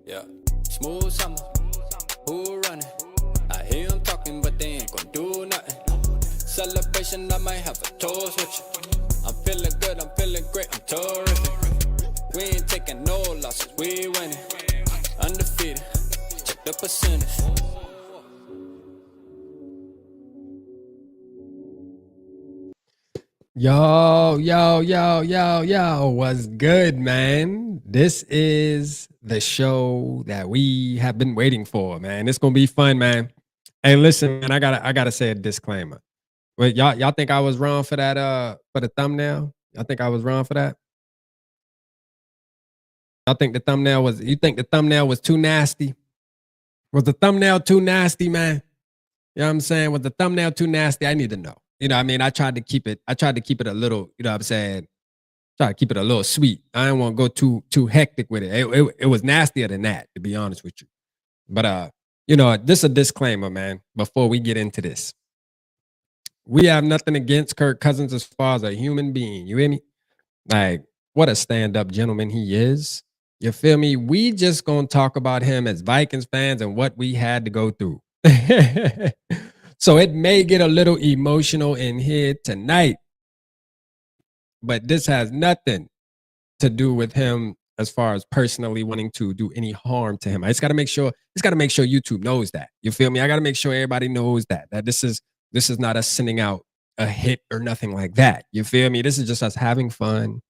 Yeah, smooth summer, who running? I hear them talking, but they ain't gonna do nothing. Celebration, I might have a toast with you. I'm feeling good, I'm feeling great, I'm terrific. We ain't taking no losses, we winning. Undefeated, check the percentage. Yo, what's good, man? This is the show that we have been waiting for, man. It's gonna be fun, man. Hey, listen, man, I gotta say a disclaimer. Wait, y'all think I was wrong for that for the thumbnail? Y'all think I was wrong for that? Y'all think the thumbnail was too nasty? Was the thumbnail too nasty, man? You know what I'm saying? Was the thumbnail too nasty? I need to know. You know what I mean? I tried to keep it a little, you know what I'm saying? Try to keep it a little sweet. I didn't want to go too hectic with it. It was nastier than that, to be honest with you. But this is a disclaimer, man, before we get into this. We have nothing against Kirk Cousins as far as a human being. You hear me? Like, what a stand-up gentleman he is. You feel me? We just gonna talk about him as Vikings fans and what we had to go through. So it may get a little emotional in here tonight, but this has nothing to do with him as far as personally wanting to do any harm to him. I just got to make sure YouTube knows that. You feel me? I got to make sure everybody knows that this is not us sending out a hit or nothing like that. You feel me? This is just us having fun,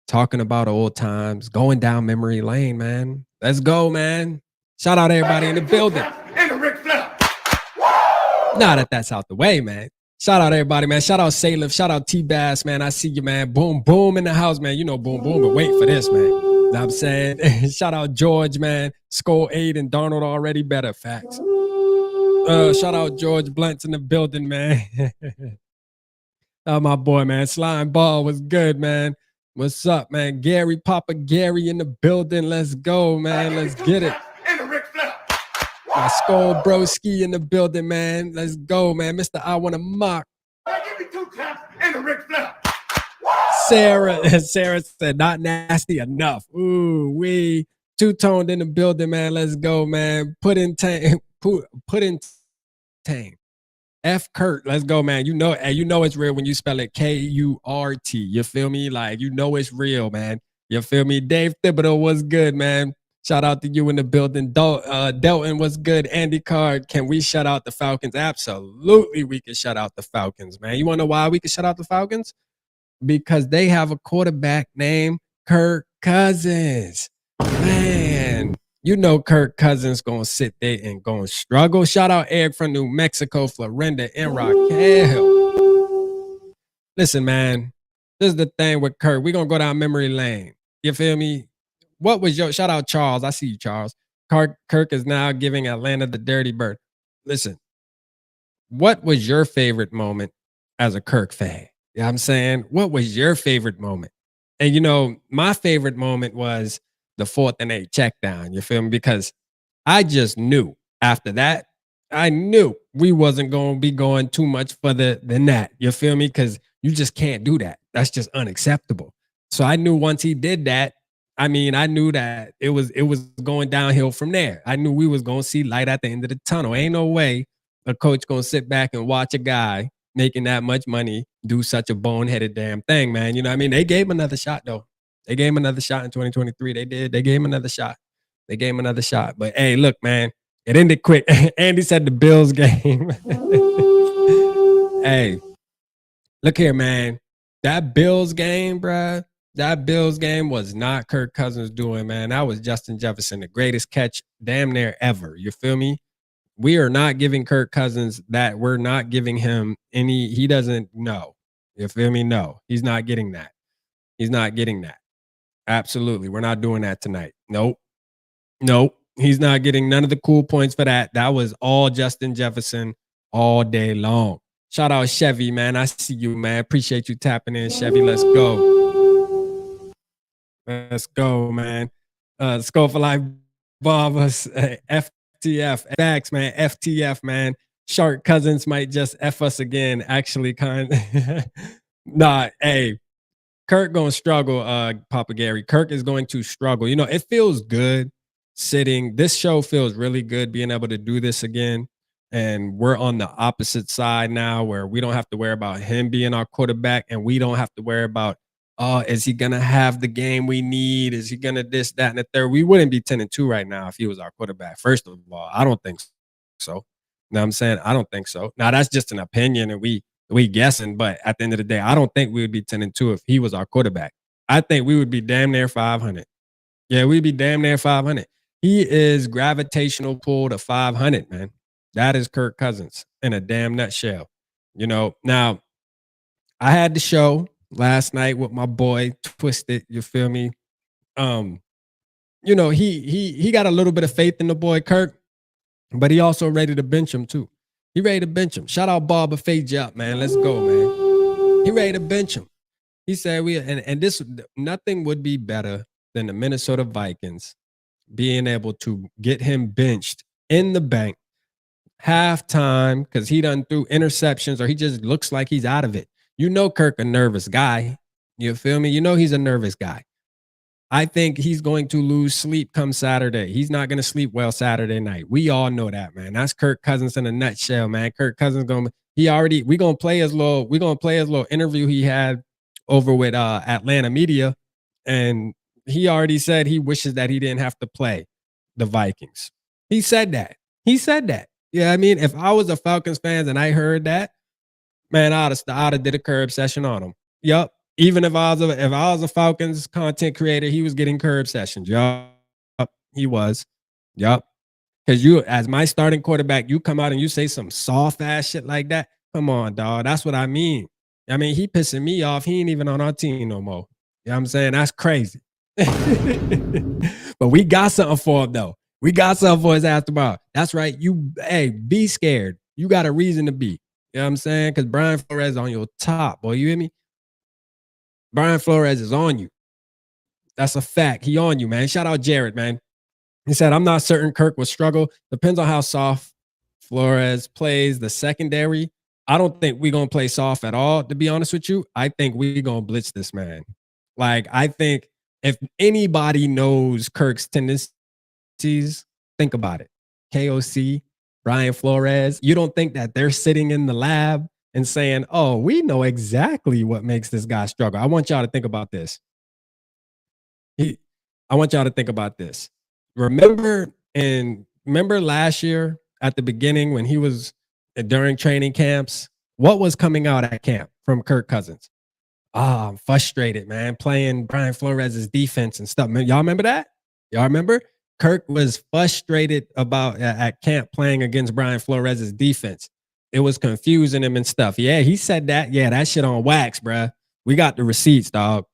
talking about old times, going down memory lane, man. Let's go, man. Shout out everybody in the building. Now that that's out the way, man. Shout out everybody, man. Shout out Salif. Shout out T-Bass, man. I see you, man. Boom, boom in the house, man. You know, boom, boom, but wait for this, man. You know what I'm saying? Shout out George, man. Skull 8 and Darnold already better. Facts. Shout out George Blunt's in the building, man. Oh, my boy, man. Slime Ball was good, man. What's up, man? Gary, Papa Gary in the building. Let's go, man. Let's get it. My Skull Broski in the building, man. Let's go, man. Mr. I Want to Mock. Give me 2 taps and a Ric Flair. Sarah said, not nasty enough. Ooh, we two-toned in the building, man. Let's go, man. Put in tang. F Kurt. Let's go, man. You know it's real when you spell it K-U-R-T. You feel me? Like, you know it's real, man. You feel me? Dave Thibodeau was good, man. Shout out to you in the building. Delton was good. Andy Card, can we shout out the Falcons? Absolutely, we can shout out the Falcons, man. You want to know why we can shout out the Falcons? Because they have a quarterback named Kirk Cousins. Man, you know Kirk Cousins going to sit there and going to struggle. Shout out Eric from New Mexico, Florinda, and Raquel. Listen, man, this is the thing with Kirk. We're going to go down memory lane. You feel me? What was your, shout out Charles. I see you, Charles. Kirk is now giving Atlanta the dirty bird. Listen, what was your favorite moment as a Kirk fan? You know what I'm saying? What was your favorite moment? And, you know, my favorite moment was the 4th and 8 check down. You feel me? Because I just knew after that, I knew we wasn't going to be going too much further than that. You feel me? Because you just can't do that. That's just unacceptable. So I knew once he did that, I knew that it was going downhill from there. I knew we was going to see light at the end of the tunnel. Ain't no way a coach going to sit back and watch a guy making that much money do such a boneheaded damn thing, man. You know what I mean? They gave him another shot, though. They gave him another shot in 2023. They did. They gave him another shot. But, hey, look, man, it ended quick. Andy said the Bills game. Hey, look here, man. That Bills game, bruh. That Bills game was not Kirk Cousins doing, man. That was Justin Jefferson, the greatest catch damn near ever. You feel me? We are not giving Kirk Cousins that. We're not giving him any. He doesn't know. You feel me? No, he's not getting that. He's not getting that. Absolutely. We're not doing that tonight. Nope. He's not getting none of the cool points for that. That was all Justin Jefferson all day long. Shout out Chevy, man. I see you, man. Appreciate you tapping in, Chevy. Let's go. Let's go, man. Skull for Life, Barbers, FTF, facts, man. FTF, man. Shark Cousins might just F us again. Actually, nah, hey, Kirk gonna struggle, Papa Gary. Kirk is going to struggle. You know, it feels good sitting. This show feels really good being able to do this again. And we're on the opposite side now where we don't have to worry about him being our quarterback and we don't have to worry about, oh, is he going to have the game we need? Is he going to this, that, and the third? We wouldn't be 10-2 right now if he was our quarterback. First of all, I don't think so. You know what I'm saying? I don't think so. Now, that's just an opinion and we guessing, but at the end of the day, I don't think we would be 10-2 if he was our quarterback. I think we would be damn near 500. Yeah, we'd be damn near 500. He is gravitational pull to 500, man. That is Kirk Cousins in a damn nutshell. You know, now I had the show last night with my boy Twisted. You feel me? You know, he got a little bit of faith in the boy Kirk, but he also ready to bench him too. He ready to bench him. Shout out Bob Fade up, man. Let's go, man. He ready to bench him. He said this nothing would be better than the Minnesota Vikings being able to get him benched in the bank halftime because he done threw interceptions or he just looks like he's out of it. You know Kirk a nervous guy. You feel me? You know he's a nervous guy. I think he's going to lose sleep come Saturday. He's not going to sleep well Saturday night. We all know that, man. That's Kirk Cousins in a nutshell, man. Kirk Cousins we're gonna play his little interview he had over with Atlanta media, and he already said he wishes that he didn't have to play the Vikings. He said that. Yeah, I mean, if I was a Falcons fan and I heard that, man, I'd have did a curb session on him. Yup. Even if I was a Falcons content creator, he was getting curb sessions. Yup. He was. Yup. Because you, as my starting quarterback, you come out and you say some soft ass shit like that. Come on, dog. That's what I mean. I mean, he pissing me off. He ain't even on our team no more. You know what I'm saying? That's crazy. But we got something for him, though. We got something for his ass tomorrow. That's right. Be scared. You got a reason to be. You know what I'm saying? Because Brian Flores is on your top, boy. You hear me? Brian Flores is on you. That's a fact. He on you, man. Shout out Jared, man. He said, I'm not certain Kirk will struggle. Depends on how soft Flores plays the secondary. I don't think we're going to play soft at all, to be honest with you. I think we're going to blitz this man. Like, I think if anybody knows Kirk's tendencies, think about it. KOC, Brian Flores. You don't think that they're sitting in the lab and saying, oh, we know exactly what makes this guy struggle. I want y'all to think about this. Remember last year at the beginning when he was during training camps, what was coming out at camp from Kirk Cousins? I'm frustrated, man, playing Brian Flores' defense and stuff. Y'all remember that? Y'all remember? Kirk was frustrated about at camp playing against Brian Flores' defense. It was confusing him and stuff. Yeah, he said that. Yeah, that shit on wax, bruh. We got the receipts, dog.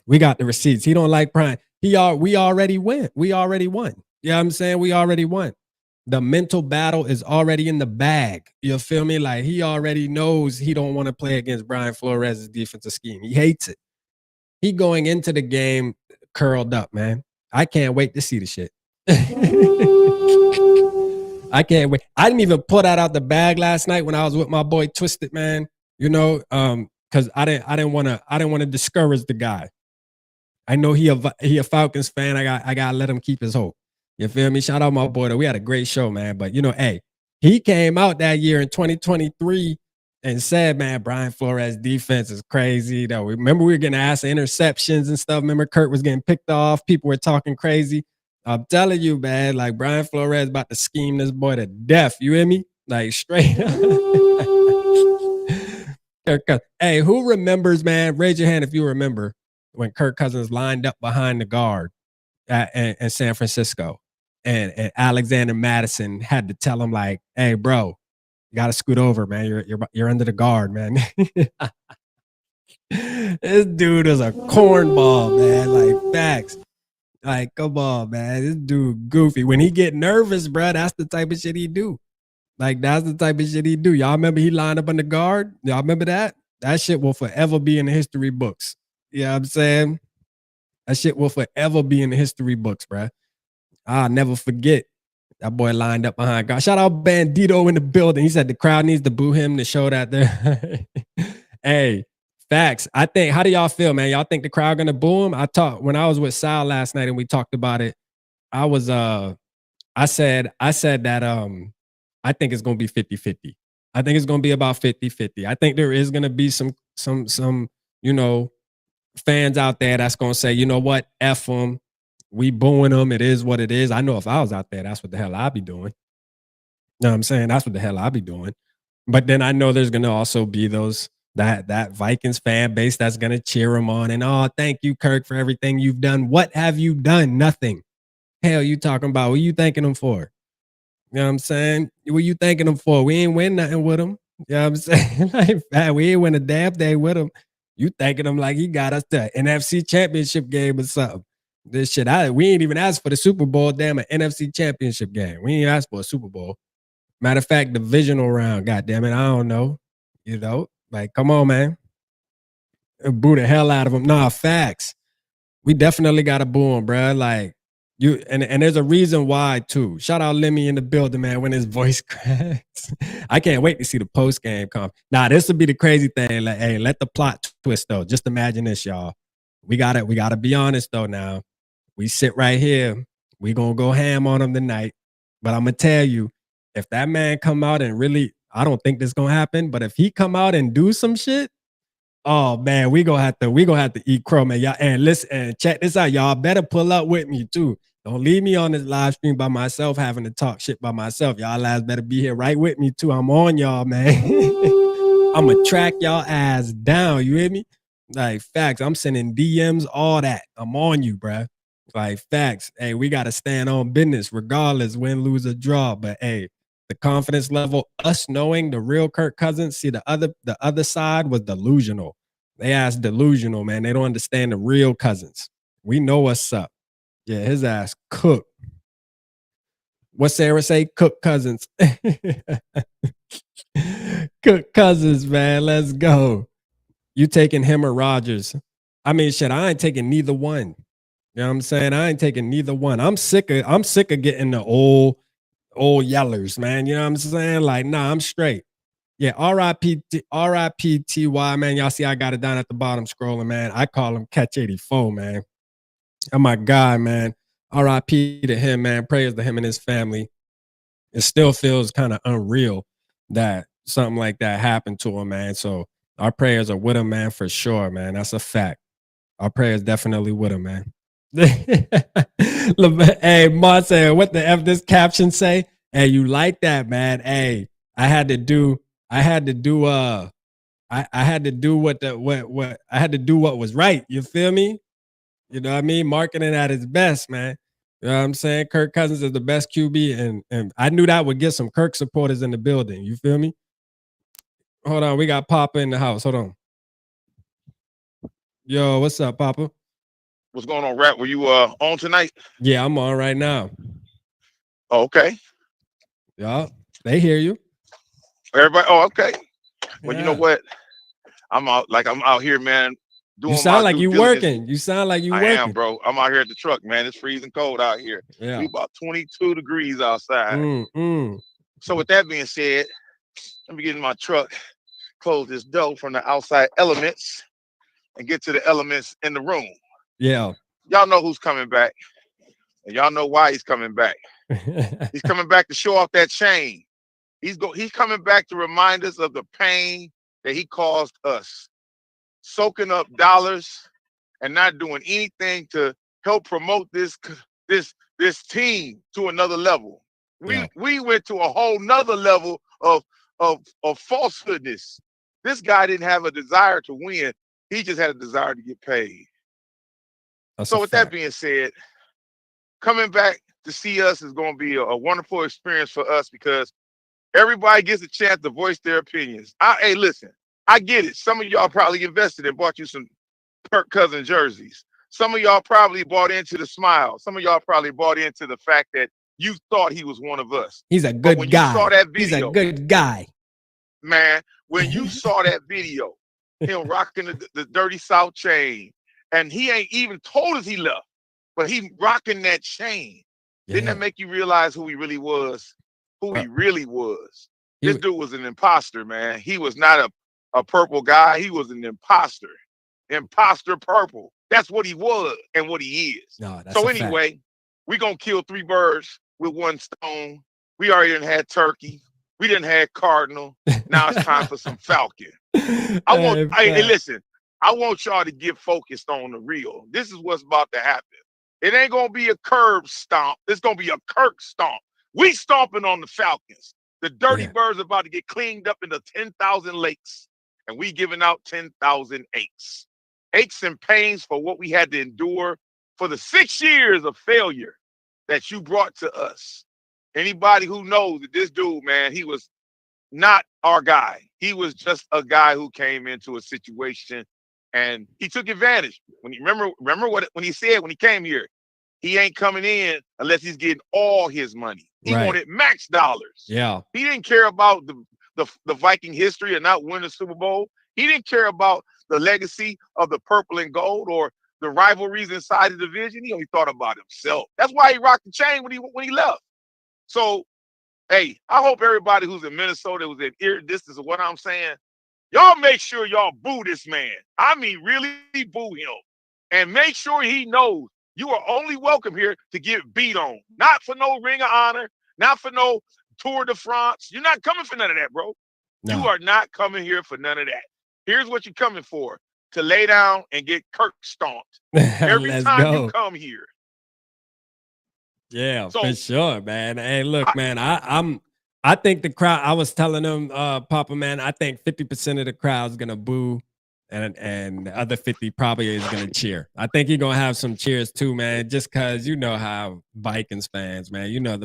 We got the receipts. He don't like Brian. We already won. You know what I'm saying? We already won. The mental battle is already in the bag. You feel me? Like he already knows he don't want to play against Brian Flores' defensive scheme. He hates it. He going into the game curled up, man. I can't wait to see the shit. I can't wait. I didn't even pull that out the bag last night when I was with my boy Twisted, man. You know, because I didn't want to discourage the guy. I know he a Falcons fan. I gotta let him keep his hope. You feel me? Shout out my boy. We had a great show, man. But you know, hey, he came out that year in 2023 and said, man, Brian Flores' defense is crazy. Though remember we were getting asked interceptions and stuff. Remember Kurt was getting picked off. People were talking crazy. I'm telling you, man, like Brian Flores about to scheme this boy to death. You hear me? Like straight up. Hey, who remembers, man? Raise your hand if you remember when Kirk Cousins lined up behind the guard in San Francisco. And Alexander Madison had to tell him, like, hey, bro, you got to scoot over, man. You're under the guard, man. This dude is a cornball, man. Like, facts. Like, come on, man. This dude goofy. When he get nervous, bro, that's the type of shit he do. Like, that's the type of shit he do. Y'all remember he lined up on the guard? Y'all remember that? That shit will forever be in the history books. You know what I'm saying? That shit will forever be in the history books, bro. I'll never forget. That boy lined up behind God. Shout out Bandito in the building. He said the crowd needs to boo him to show that they're hey, facts. I think, how do y'all feel, man? Y'all think the crowd gonna boo him? When I was with Sal last night and we talked about it. I was I said that I think it's gonna be 50-50. I think it's gonna be about 50-50. I think there is gonna be some you know fans out there that's gonna say, you know what, F them. We booing them. It is what it is. I know if I was out there, that's what the hell I'd be doing. You know what I'm saying? That's what the hell I'd be doing. But then I know there's gonna also be those that Vikings fan base that's gonna cheer him on and oh, thank you, Kirk, for everything you've done. What have you done? Nothing. Hell, you talking about? What you thanking him for? You know what I'm saying? What you thanking him for? We ain't win nothing with him. You know what I'm saying? Like, man, we ain't win a damn thing with him. You thanking him like he got us the NFC championship game or something. This shit, we ain't even asked for the Super Bowl, damn, an NFC championship game. We ain't asked for a Super Bowl. Matter of fact, divisional round, God damn it, I don't know. You know, like, come on, man. Boo the hell out of him. Nah, facts. We definitely got to boo him, bro. Like, you and there's a reason why too. Shout out Lemmy in the building, man. When his voice cracks, I can't wait to see the post game come. Nah, this would be the crazy thing. Like, hey, let the plot twist though. Just imagine this, y'all. We gotta be honest though. Now we sit right here. We gonna go ham on him tonight. But I'm gonna tell you, if that man come out and really, I don't think this gonna happen. But if he come out and do some shit, oh man, we gonna have to eat crow, man. Y'all and listen and check this out. Y'all better pull up with me too. Don't leave me on this live stream by myself, having to talk shit by myself. Y'all ass better be here right with me too. I'm on y'all, man. I'ma track y'all ass down. You hear me? Like facts. I'm sending DMs, all that. I'm on you, bruh. Like facts. Hey, we gotta stand on business, regardless, win, lose, or draw. But hey, the confidence level, us knowing the real Kirk Cousins, see the other side was delusional. They ass delusional, man. They don't understand the real Cousins. We know what's up. Yeah, his ass cooked. What Sarah say? Cook Cousins. Cook Cousins, man. Let's go. You taking him or Rodgers? I mean, shit, I ain't taking neither one. You know what I'm saying? I ain't taking neither one. I'm sick of getting the old yellers, man. You know what I'm saying? Like, nah, I'm straight. Yeah, R.I.P. T.Y., man. Y'all see I got it down at the bottom scrolling, man. I call him Catch 84, man. Oh, my God, man. R.I.P. to him, man. Prayers to him and his family. It still feels kind of unreal that something like that happened to him, man. So our prayers are with him, man, for sure, man. That's a fact. Our prayers definitely with him, man. Hey, Marcel, what the F this caption say? Hey, you like that, man? Hey, I had to do what was right. You feel me? You know what I mean? Marketing at its best, man. You know what I'm saying? Kirk Cousins is the best QB, and I knew that would get some Kirk supporters in the building. You feel me? Hold on, we got Papa in the house. Hold on. Yo, what's up, Papa? What's going on, Rap? Were you on tonight? Yeah, I'm on right now. Oh, okay. Yeah, they hear you. Everybody. Oh, okay. Well, Yeah. you know what? I'm out here, man. Doing You sound my like due you diligence. working. You sound like you I working. am, bro. I'm out here at the truck, man. It's freezing cold out here. Yeah. We about 22 degrees outside. Mm. So with that being said, let me get in my truck, close this door from the outside elements, and get to the elements in the room. Yeah. Y'all know who's coming back, and y'all know why he's coming back. He's coming back to show off that chain. He's coming back to remind us of the pain that he caused us, soaking up dollars and not doing anything to help promote this team to another level. We went to a whole nother level of falsehoodness. This guy didn't have a desire to win. He just had a desire to get paid. So with that being said, coming back to see us is going to be a wonderful experience for us because everybody gets a chance to voice their opinions. Hey, listen, I get it. Some of y'all probably invested and bought you some Kirk Cousins jerseys. Some of y'all probably bought into the smile. Some of y'all probably bought into the fact that you thought he was one of us. He's a good when guy. You saw that video, he's a good guy. Man, when you saw that video, him rocking the Dirty South chain, and he ain't even told us he left, but he rocking that chain. Yeah. Didn't that make you realize who he really was? He really was. This dude was an imposter, man. He was not a purple guy. He was an imposter. Imposter purple. That's what he was and what he is. No, that's so anyway, we gonna kill 3 birds with 1 stone. We already done had turkey. We done had cardinal. Now it's time for some falcon. Hey, listen, I want y'all to get focused on the real. This is what's about to happen. It ain't gonna be a curb stomp. It's gonna be a Kirk stomp. We stomping on the Falcons. The dirty birds about to get cleaned up into 10,000 lakes, and we giving out 10,000 aches. Aches and pains for what we had to endure for the 6 years of failure that you brought to us. Anybody who knows that this dude, man, he was not our guy. He was just a guy who came into a situation and he took advantage. When you remember when he said when he came here, he ain't coming in unless he's getting all his money. He wanted max dollars. Yeah. He didn't care about the Viking history and not winning the Super Bowl. He didn't care about the legacy of the purple and gold or the rivalries inside the division. He only thought about himself. That's why he rocked the chain when he left. So, hey, I hope everybody who's in Minnesota was in ear distance of what I'm saying. Y'all make sure y'all boo this man. I mean, really boo him. And make sure he knows you are only welcome here to get beat on. Not for no Ring of Honor, not for no Tour de France. You're not coming for none of that, bro. No. You are not coming here for none of that. Here's what you're coming for, to lay down and get Kirk stomped every time you come here. Yeah, so, for sure, man. Hey, look, man, I think the crowd, I was telling them, Papa, man, I think 50% of the crowd's gonna boo and the other 50 probably is gonna cheer. I think you're gonna have some cheers too, man, just cause you know how Vikings fans, man, you know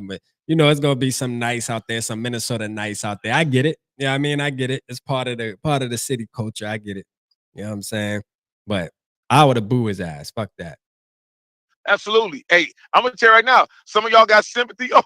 it's gonna be some nice out there, some Minnesota nice out there. I get it. Yeah, I mean, I get it. It's part of the city culture. I get it. You know what I'm saying? But I would have booed his ass. Fuck that. Absolutely. Hey, I'm gonna tell you right now, some of y'all got sympathy. Oh,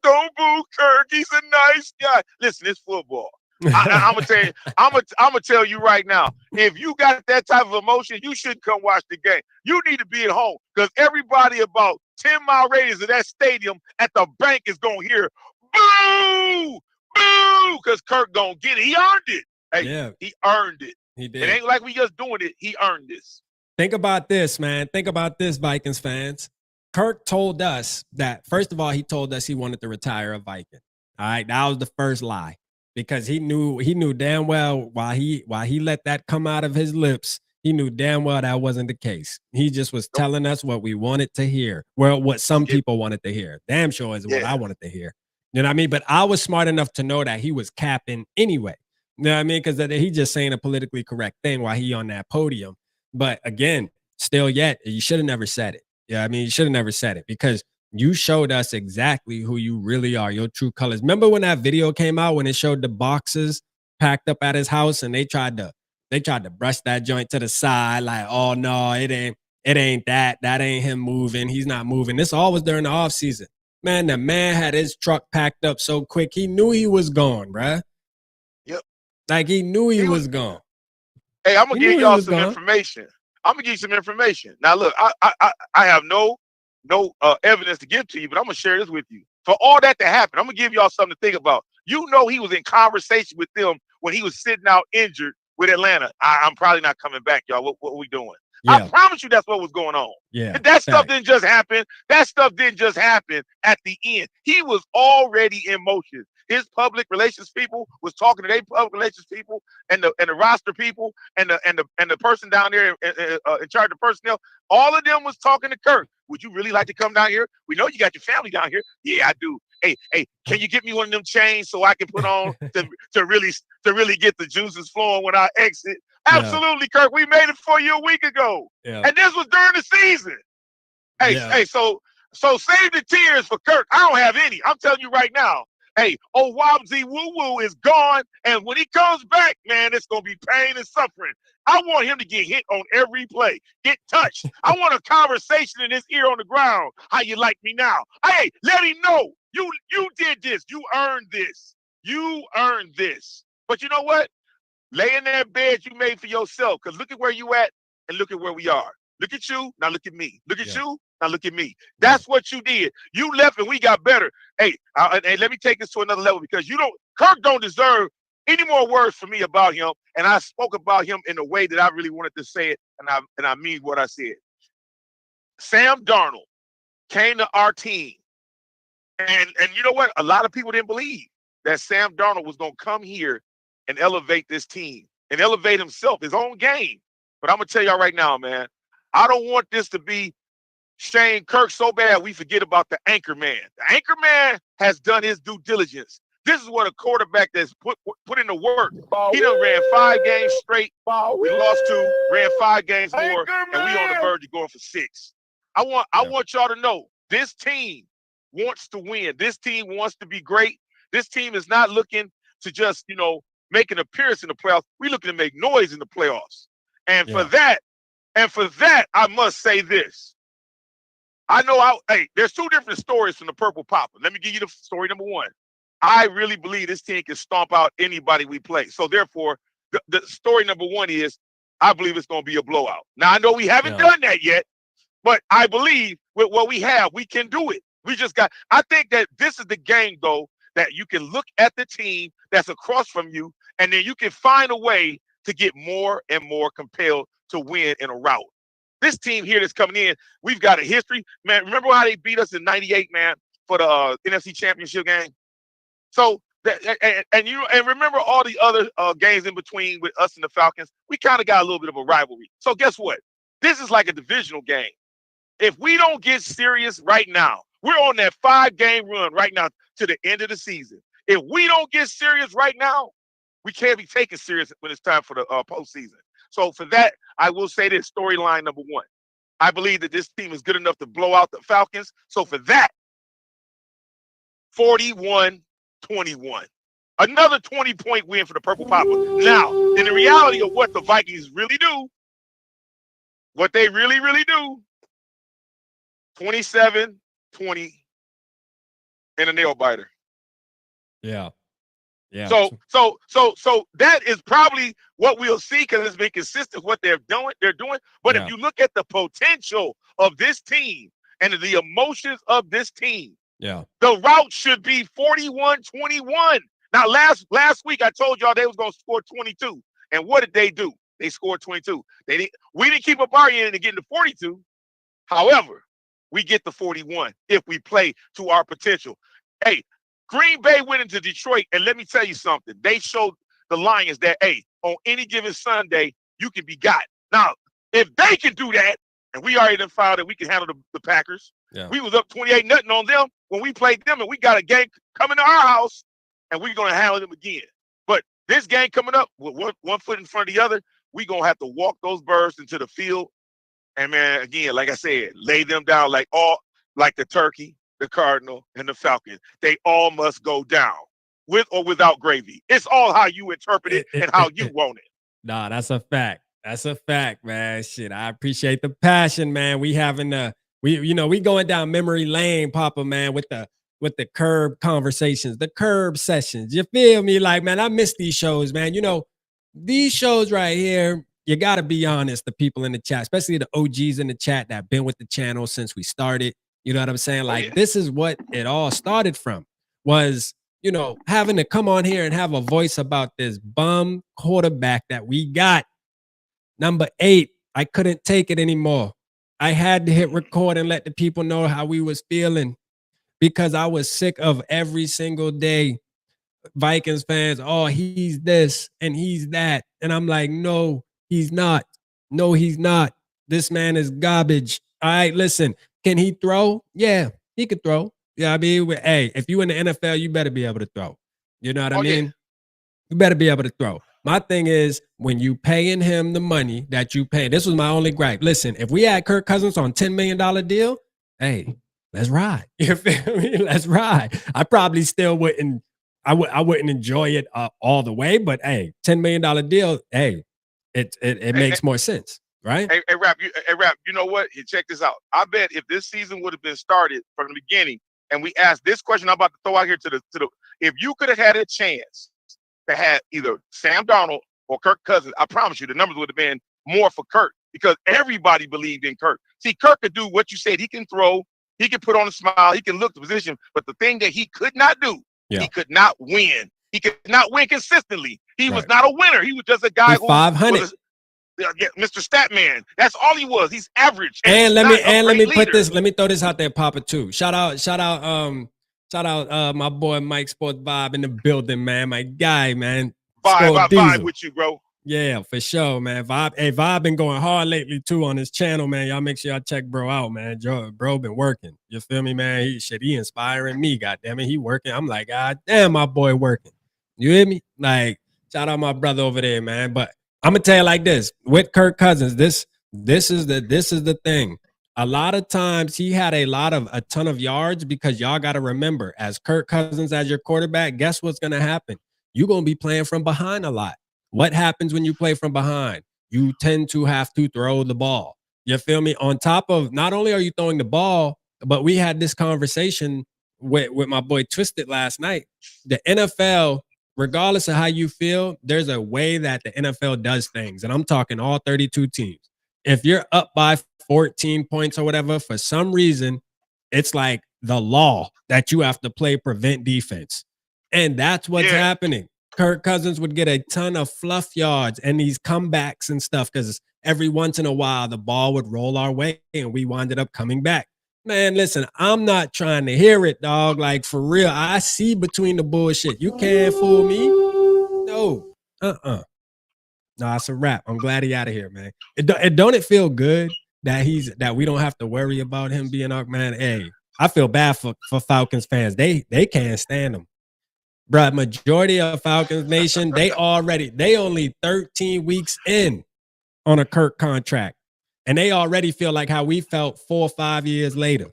don't boo Kirk. He's a nice guy. Listen, it's football. I'm gonna tell you, I'm gonna tell you right now, if you got that type of emotion, you shouldn't come watch the game. You need to be at home because everybody about 10-mile radius of that stadium at the bank is gonna hear boo, boo, because Kirk gonna get it. He earned it. Hey, he earned it. He did. It ain't like we just doing it. He earned this. Think about this, man. Think about this, Vikings fans. Kirk told us that, first of all, he told us he wanted to retire a Viking. All right, that was the first lie, because he knew damn well while he let that come out of his lips, he knew damn well that wasn't the case. He just was telling us what we wanted to hear, well, what some people wanted to hear. Damn sure is what I wanted to hear. You know what I mean? But I was smart enough to know that he was capping anyway. You know what I mean? Because he just saying a politically correct thing while he on that podium. But again, still yet, you should have never said it. Yeah, I mean, you should have never said it because you showed us exactly who you really are, your true colors. Remember when that video came out when it showed the boxes packed up at his house and they tried to brush that joint to the side like, oh no, it ain't that. That ain't him moving. He's not moving. This all was during the offseason. Man, the man had his truck packed up so quick, he knew he was gone, bruh. Yep. Like he knew he was gone. Hey, I'm gonna give y'all some information. I'm gonna give you some information. Now, look, I have no evidence to give to you, but I'm gonna share this with you. For all that to happen, I'm gonna give y'all something to think about. You know, he was in conversation with them when he was sitting out injured with Atlanta. I'm probably not coming back, y'all. What are we doing? Yeah. I promise you, that's what was going on. Yeah, that stuff didn't just happen. That stuff didn't just happen at the end. He was already in motion. His public relations people was talking to their public relations people and the roster people and the person down there in charge of personnel. All of them was talking to Kirk. Would you really like to come down here? We know you got your family down here. Yeah, I do. Hey, can you get me one of them chains so I can put on to really get the juices flowing when I exit? Absolutely, Kirk. We made it for you a week ago, and this was during the season. Hey, so save the tears for Kirk. I don't have any. I'm telling you right now. Hey, Wabsy Woo Woo is gone, and when he comes back, man, it's gonna be pain and suffering. I want him to get hit on every play, get touched. I want a conversation in his ear on the ground. How you like me now? Hey, let him know you did this. You earned this. You earned this. But you know what? Lay in that bed you made for yourself. Because look at where you at and look at where we are. Look at you, now look at me. Look at you, now look at me. That's what you did. You left and we got better. Hey, and let me take this to another level because Kirk don't deserve any more words from me about him. And I spoke about him in a way that I really wanted to say it, and I mean what I said. Sam Darnold came to our team. And you know what? A lot of people didn't believe that Sam Darnold was going to come here and elevate this team and elevate himself, his own game. But I'm going to tell y'all right now, man, I don't want this to be Shane Kirk so bad we forget about the anchor man. The anchor man has done his due diligence. This is what a quarterback that's put in the work. He done ran 5 games straight. We lost 2, ran 5 games more, and we on the verge of going for 6. I want y'all to know this team wants to win. This team wants to be great. This team is not looking to just, make an appearance in the playoffs. We're looking to make noise in the playoffs. And for that, I must say this. I know there's 2 different stories from the Purple Popper. Let me give you the story number 1. I really believe this team can stomp out anybody we play. So therefore, the story number 1 is I believe it's going to be a blowout. Now, I know we haven't done that yet, but I believe with what we have, we can do it. I think that this is the game, though, that you can look at the team that's across from you, and then you can find a way to get more and more compelled to win in a rout. This team here that's coming in, we've got a history. Man, remember how they beat us in 98, man, for the NFC Championship game? So, and remember all the other games in between with us and the Falcons? We kind of got a little bit of a rivalry. So guess what? This is like a divisional game. If we don't get serious right now, we're on that 5-game run right now to the end of the season. If we don't get serious right now, we can't be taken serious when it's time for the postseason. So for that, I will say this, storyline number 1. I believe that this team is good enough to blow out the Falcons. So for that, 41-21. Another 20-point win for the Purple Popper. Now, in the reality of what the Vikings really do, what they really, really do, 27-20 in a nail biter. Yeah. Yeah. So that is probably what we'll see because it's been consistent what they're doing. But if you look at the potential of this team and the emotions of this team, the route should be 41-21. Now, last week I told y'all they was gonna score 22. And what did they do? They scored 22. We didn't keep up our end and get into 42. However, we get the 41 if we play to our potential. Hey, Green Bay went into Detroit, and let me tell you something. They showed the Lions that, hey, on any given Sunday, you can be got. Now, if they can do that, and we already done found that we can handle the Packers. We was up 28-0 on them when we played them, and we got a game coming to our house, and we're going to handle them again. But this game coming up with one foot in front of the other, we're going to have to walk those birds into the field. And, man, again, like I said, lay them down like the turkey, the cardinal, and the falcon. They all must go down with or without gravy. It's all how you interpret it and how you want it. Nah, that's a fact. That's a fact, man. Shit, I appreciate the passion, man. We going down memory lane, Papa, man, with the curb conversations, the curb sessions. You feel me? Like, man, I miss these shows, man. These shows right here, you got to be honest, the people in the chat, especially the OGs in the chat that have been with the channel since we started. You know what I'm saying? Like, this is what it all started from, was, having to come on here and have a voice about this bum quarterback that we got. Number 8, I couldn't take it anymore. I had to hit record and let the people know how we was feeling because I was sick of every single day Vikings fans, oh, he's this and he's that. And I'm like, no, he's not. No, he's not. This man is garbage. All right, listen, can he throw? Yeah, he could throw. Yeah, I mean, hey, if you in the NFL, you better be able to throw. You know what I mean? Yeah. You better be able to throw. My thing is, when you paying him the money that you pay, this was my only gripe. Listen, if we had Kirk Cousins on $10 million deal, hey, let's ride. You feel me? Let's ride. I probably still wouldn't. I wouldn't enjoy it all the way, but hey, $10 million deal. Hey, it makes more sense, right? Hey, Rap, you know what? Check this out. I bet if this season would have been started from the beginning, and we asked this question, I'm about to throw out here to the if you could have had a chance to have either Sam Darnold or Kirk Cousins, I promise you the numbers would have been more for Kirk because everybody believed in Kirk. See, Kirk could do what you said. He can throw, he can put on a smile, he can look the position, but the thing that he could not do, he could not win. He could not win consistently. He was not a winner. He was just a guy who 500. Mr. Statman. That's all he was. He's average. And let me put leader. this. Let me throw this out there, Papa. Too. Shout out. My boy Mike Sports Vibe in the building, man. My guy, man. Vibe with you, bro. Yeah, for sure, man. Vibe been going hard lately too on his channel, man. Y'all make sure y'all check bro out, man. Bro been working. You feel me, man? He inspiring me. God damn it, he working. I'm like, God damn, my boy working. You hear me? Like, shout out my brother over there, man. But I'm gonna tell you like this with Kirk Cousins. This is the thing. A lot of times he had a ton of yards because y'all got to remember, as Kirk Cousins as your quarterback, guess what's gonna happen? You're gonna be playing from behind a lot. What happens when you play from behind? You tend to have to throw the ball. You feel me? On top of not only are you throwing the ball, but we had this conversation with my boy Twisted last night. The NFL, regardless of how you feel, there's a way that the NFL does things. And I'm talking all 32 teams. If you're up by 14 points or whatever, for some reason, it's like the law that you have to play prevent defense. And that's what's happening. Kirk Cousins would get a ton of fluff yards and these comebacks and stuff because every once in a while the ball would roll our way and we winded up coming back. Man, listen, I'm not trying to hear it, dog. Like, for real, I see between the bullshit. You can't fool me. No. No, it's a wrap. I'm glad he out of here, man. Don't it feel good that we don't have to worry about him being our man? Hey, I feel bad for Falcons fans. They can't stand him. Bruh, majority of Falcons Nation, they only 13 weeks in on a Kirk contract. And they already feel like how we felt 4 or 5 years later.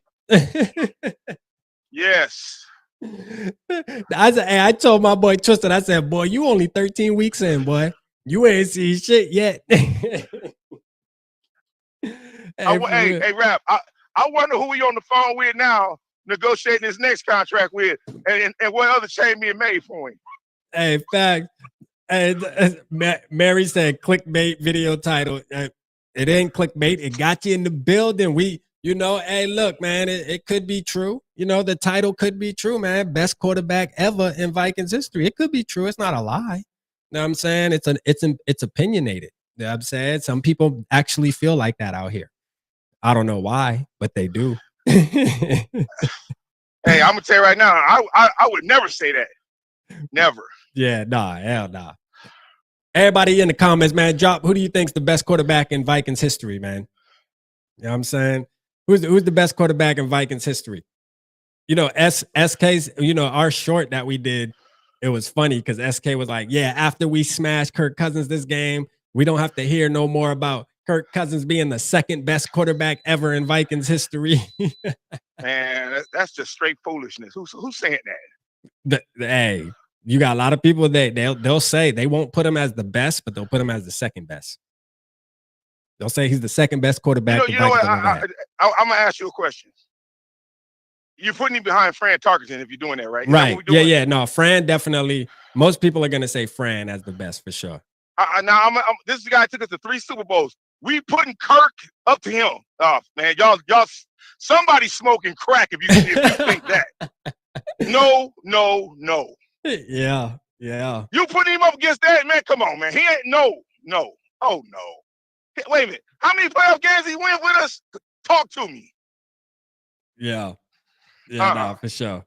Yes. I told my boy Tristan, I said, boy, you only 13 weeks in, boy. You ain't seen shit yet. Hey, Rap, I wonder who we on the phone with now, negotiating his next contract with, and what other chain being made for him. Hey, fact. And Mary said clickbait video title. It ain't clickbait. It got you in the building. Hey, look, man, it could be true. The title could be true, man. Best quarterback ever in Vikings history. It could be true. It's not a lie. You know what I'm saying? It's opinionated. You know what I'm saying? Some people actually feel like that out here. I don't know why, but they do. Hey, I'm gonna tell you right now, I would never say that. Never. Yeah, nah, hell nah. Everybody in the comments, man, drop who do you think's the best quarterback in Vikings history, man? You know what I'm saying? Who's the best quarterback in Vikings history? SK's, our short that we did, it was funny because SK was like, yeah, after we smashed Kirk Cousins this game, we don't have to hear no more about Kirk Cousins being the second best quarterback ever in Vikings history. Man, that's just straight foolishness. Who's saying that? Hey, you got a lot of people that they'll say they won't put him as the best, but they'll put him as the second best. They'll say he's the second best quarterback. You know what? I'm gonna ask you a question. You're putting him behind Fran Tarkenton if you're doing that, right? Right. Yeah. No, Fran definitely. Most people are gonna say Fran as the best for sure. This is the guy that took us to 3 Super Bowls. We putting Kirk up to him. Oh man, y'all, somebody smoking crack if you think that. No. Yeah. You putting him up against that, man? Come on, man. He ain't no. Oh no. Wait a minute. How many playoff games he win with us? Talk to me. Yeah. Nah, for sure.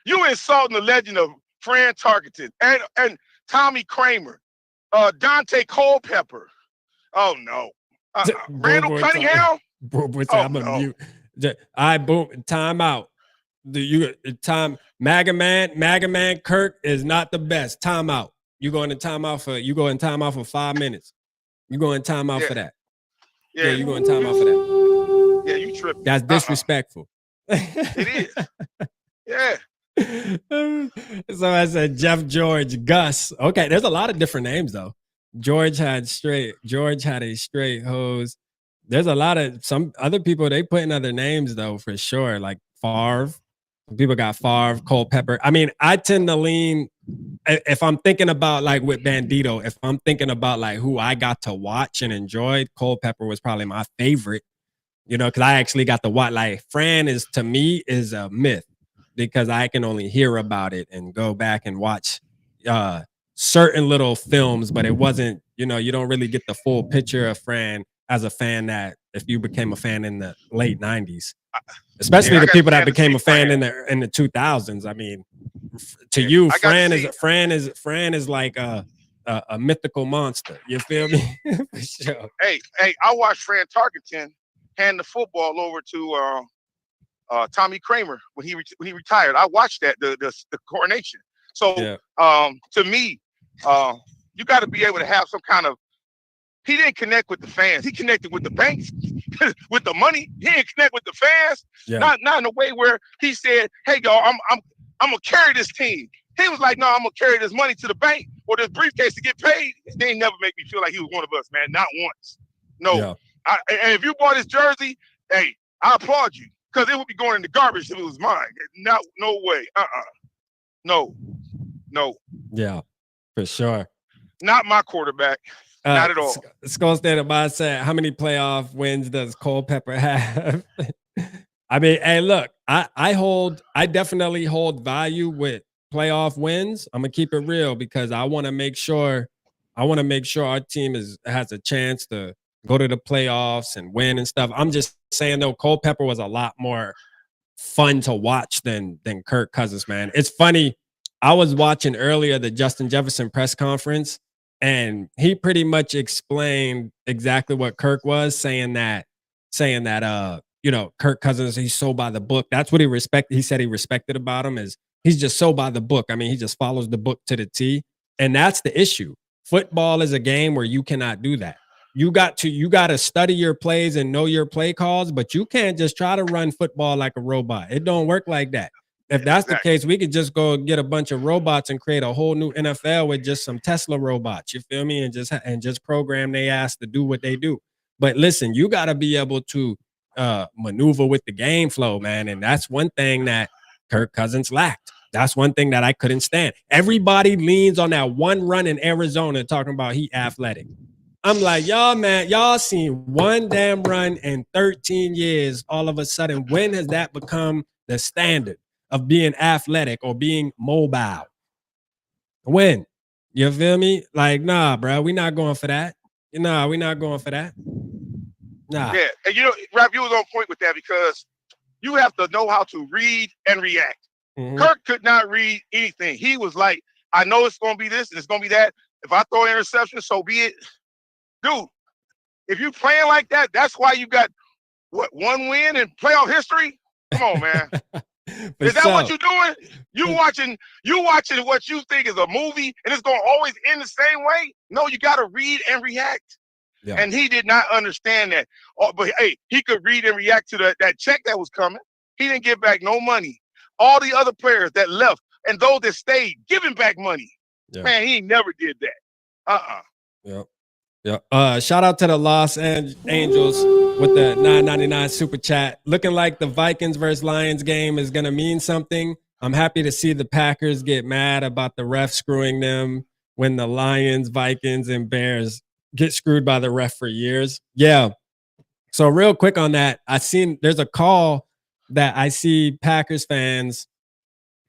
You insulting the legend of Fran Tarkenton and Tommy Kramer, Dante Culpepper. Oh no. Randall Cunningham. I'm a mute. All right, boom. Time out. MAGA man Kirk is not the best. Time out. You go in timeout for 5 minutes. You go in timeout for that. Yeah, you go in timeout for that. Yeah, you tripping. That's disrespectful. It is. Yeah. So I said Jeff George, Gus. Okay, there's a lot of different names though. George had a straight hose. There's a lot of some other people, they put in other names though, for sure. Like Favre. People got Favre, Culpepper. I mean, I tend to lean, if I'm thinking about like with Bandito, if I'm thinking about like who I got to watch and enjoy, Culpepper was probably my favorite, because I actually got to watch. Like Fran to me is a myth because I can only hear about it and go back and watch certain little films, but it wasn't, you know, you don't really get the full picture of Fran as a fan that if you became a fan in the late 90s. Especially the people that became a fan in the 2000s. I mean, to you, Fran is like a mythical monster. You feel me? For sure. Hey, I watched Fran Tarkenton hand the football over to Tommy Kramer when he retired. I watched that the coronation. So to me, you got to be able to have some kind of. He didn't connect with the fans. He connected with the banks, with the money. He didn't connect with the fans. Yeah. Not in a way where he said, "Hey, y'all, I'm gonna carry this team." He was like, "No, I'm gonna carry this money to the bank or this briefcase to get paid." They never make me feel like he was one of us, man. Not once. No. Yeah. And if you bought his jersey, hey, I applaud you because it would be going in the garbage if it was mine. No way. No. Yeah, for sure. Not my quarterback. Not at all. Skull Standard by said, how many playoff wins does Culpepper have? I mean, hey, look, I definitely hold value with playoff wins. I'm gonna keep it real because I want to make sure our team has a chance to go to the playoffs and win and stuff. I'm just saying though, Culpepper was a lot more fun to watch than Kirk Cousins, man. It's funny. I was watching earlier the Justin Jefferson press conference. And he pretty much explained exactly what Kirk was saying that, you know, Kirk Cousins, he's so by the book. That's what he said he respected about him is he's just so by the book. I mean, he just follows the book to the T. And that's the issue. Football is a game where you cannot do that. You got to study your plays and know your play calls, but you can't just try to run football like a robot. It don't work like that. If that's the case, we could just go get a bunch of robots and create a whole new NFL with just some Tesla robots. You feel me? And just program their ass to do what they do. But listen, you got to be able to maneuver with the game flow, man. And that's one thing that Kirk Cousins lacked. That's one thing that I couldn't stand. Everybody leans on that one run in Arizona talking about he athletic. I'm like, y'all, man, y'all seen one damn run in 13 years. All of a sudden, when has that become the standard of being athletic or being mobile? When? You feel me? Like, nah, bro, we not going for that. Nah, we not going for that. Nah. Yeah, and you know, Rap, you was on point with that because you have to know how to read and react. Mm-hmm. Kirk could not read anything. He was like, I know it's going to be this and it's going to be that. If I throw an interception, so be it. Dude, if you playing like that, that's why you got, one win in playoff history? Come on, man. Is that what you're doing? You watching what you think is a movie and it's gonna always end the same way? No, you gotta read and react. Yeah. And he did not understand that. But hey, he could read and react to that check that was coming. He didn't give back no money. All the other players that left and those that stayed giving back money. Yeah. Man, he never did that. Yep. Yeah. Shout out to the Los Angeles with the $9.99 super chat. Looking like the Vikings versus Lions game is gonna mean something. I'm happy to see the Packers get mad about the ref screwing them when the Lions, Vikings, and Bears get screwed by the ref for years. Yeah. So real quick on that, there's a call that I see Packers fans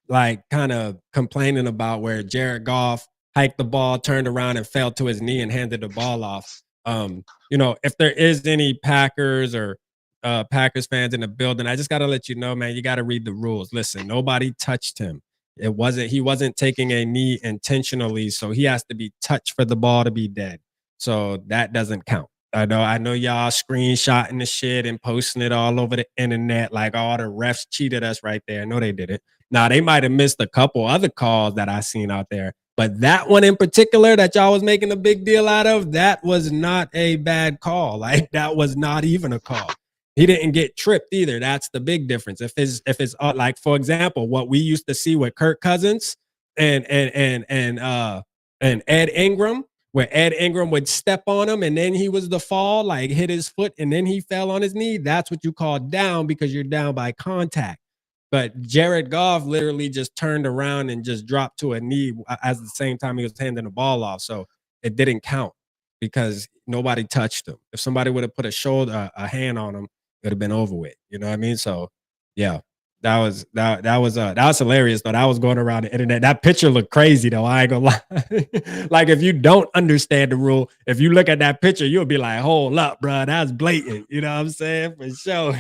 like kind of complaining about where Jared Goff hiked the ball, turned around and fell to his knee and handed the ball off. You know, if there is any Packers or Packers fans in the building, I just got to let you know, man, you got to read the rules. Listen, nobody touched him. He wasn't taking a knee intentionally, so he has to be touched for the ball to be dead. So that doesn't count. I know y'all screenshotting the shit and posting it all over the internet like, oh, the refs cheated us right there. No, they didn't. Now, they might have missed a couple other calls that I seen out there. But that one in particular that y'all was making a big deal out of, that was not a bad call. Like, that was not even a call. He didn't get tripped either. That's the big difference. If it's like, for example, what we used to see with Kirk Cousins and Ed Ingram, where Ed Ingram would step on him and then he was the fall, like hit his foot and then he fell on his knee. That's what you call down because you're down by contact. But Jared Goff literally just turned around and just dropped to a knee at the same time he was handing the ball off. So it didn't count because nobody touched him. If somebody would have put a hand on him, it would have been over with. You know what I mean? So, yeah. That was hilarious though. That was going around the internet. That picture looked crazy though. I ain't gonna lie. Like if you don't understand the rule, if you look at that picture, you'll be like, "Hold up, bro, that's blatant." You know what I'm saying? For sure.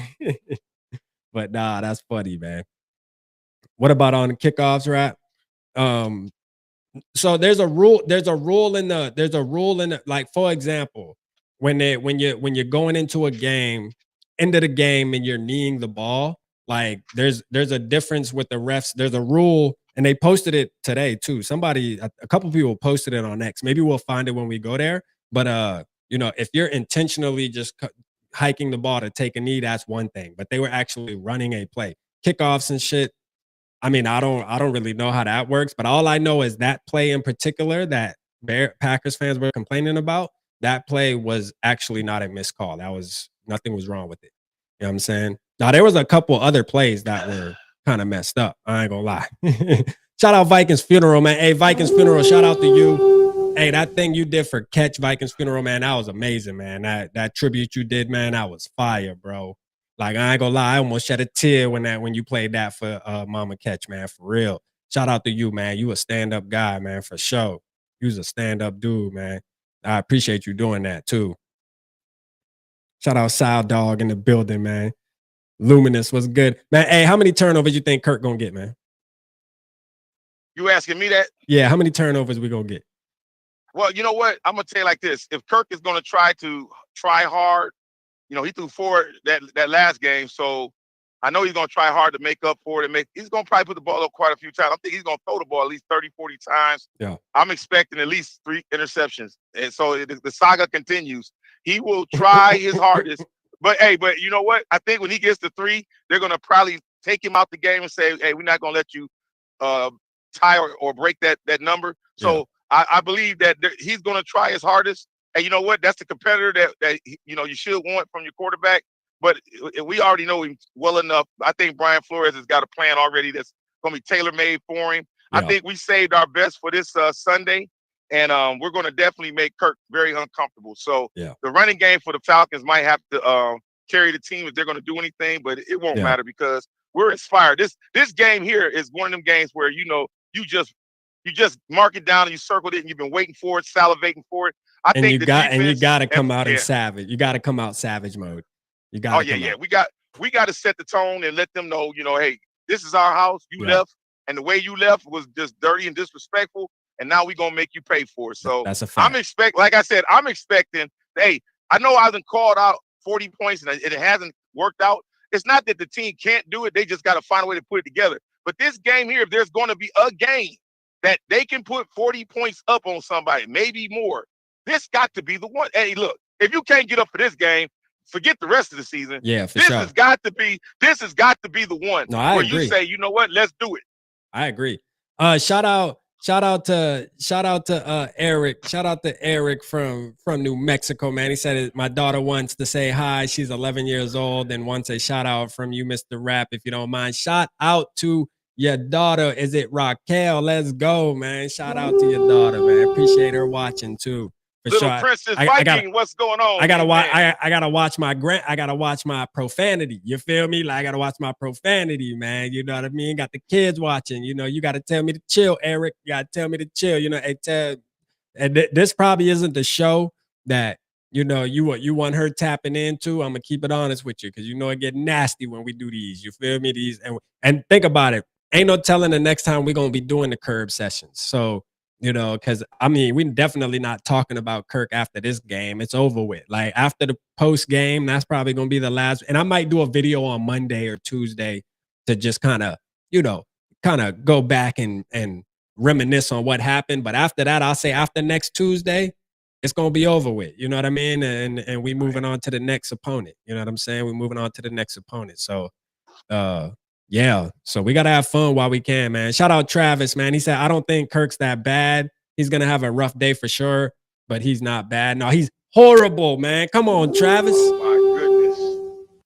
But nah, that's funny, man. What about on the kickoffs, right? Um, so there's a rule. There's a rule in the like, for example, when you're going into a game, end of the game, and you're kneeing the ball, like there's a difference with the refs. There's a rule, and they posted it today too. A couple people posted it on X. Maybe we'll find it when we go there. But if you're intentionally just hiking the ball to take a knee, that's one thing. But they were actually running a play, kickoffs and shit. I mean, I don't really know how that works, but all I know is that play in particular that Packers fans were complaining about, that play was actually not a missed call. Nothing was wrong with it. You know what I'm saying? Now there was a couple other plays that were kind of messed up. I ain't gonna lie. Shout out Vikings Funeral, man. Hey, Vikings Funeral, shout out to you. Hey, that thing you did for Catch Vikings Funeral, man, that was amazing, man. That tribute you did, man, that was fire, bro. Like, I ain't gonna lie, I almost shed a tear when you played that for Mama Catch, man, for real. Shout out to you, man. You a stand-up guy, man, for sure. You was a stand-up dude, man. I appreciate you doing that too. Shout out Sal Dog in the building, man. Luminous was good. Man, hey, how many turnovers you think Kirk gonna get, man? You asking me that? Yeah, how many turnovers we gonna get? Well, you know what? I'm gonna tell you like this. If Kirk is gonna try hard, he threw 4 that last game, so I know he's going to try hard to make up for it. He's going to probably put the ball up quite a few times. I think he's going to throw the ball at least 30, 40 times. Yeah. I'm expecting at least 3 interceptions. And so the saga continues. He will try his hardest. But you know what? I think when he gets to 3, they're going to probably take him out the game and say, hey, we're not going to let you tie or break that number. So I believe that he's going to try his hardest. And you know what? That's the competitor that you should want from your quarterback. But we already know him well enough. I think Brian Flores has got a plan already that's going to be tailor-made for him. Yeah. I think we saved our best for this Sunday, and we're going to definitely make Kirk very uncomfortable. So the running game for the Falcons might have to carry the team if they're going to do anything, but it won't matter because we're inspired. This game here is one of them games where you just mark it down and you circled it and you've been waiting for it, salivating for it. I think you got to come out in savage. You got to come out savage mode. You got. Oh yeah. We got to set the tone and let them know, hey, this is our house. You left, and the way you left was just dirty and disrespectful. And now we're gonna make you pay for it. So that's a fact. Like I said, I'm expecting. Hey, I know I've been called out 40 points and it hasn't worked out. It's not that the team can't do it; they just got to find a way to put it together. But this game here, if there's going to be a game that they can put 40 points up on somebody, maybe more. This got to be the one. Hey, look, if you can't get up for this game, forget the rest of the season. Yeah, for this sure. This has got to be the one where agree. You say, you know what, let's do it. I agree. Shout out to Eric. Shout out to Eric from New Mexico, man. He said my daughter wants to say hi. She's 11 years old and wants a shout out from you, Mr. Rap, if you don't mind. Shout out to your daughter. Is it Raquel? Let's go, man. Shout out to your daughter, man. Appreciate her watching too. For Little sure. Princess Viking, what's going on? I gotta watch my profanity. You feel me? Like I gotta watch my profanity, man. You know what I mean? Got the kids watching. You gotta tell me to chill, Eric. You gotta tell me to chill. This probably isn't the show that you want her tapping into. I'm gonna keep it honest with you because it get nasty when we do these. You feel me? These and think about it. Ain't no telling the next time we're gonna be doing the curb sessions. So. Because we're definitely not talking about Kirk after this game. It's over with. Like after the post game, that's probably gonna be the last. And I might do a video on Monday or Tuesday to just kind of go back and reminisce on what happened. But after that, I'll say after next Tuesday, it's gonna be over with. You know what I mean? And we moving on to the next opponent. You know what I'm saying? We're moving on to the next opponent. So, yeah, so we got to have fun while we can, man. Shout out Travis, man. He said, I don't think Kirk's that bad. He's going to have a rough day for sure, but he's not bad. No, he's horrible, man. Come on, Travis. Oh, my goodness.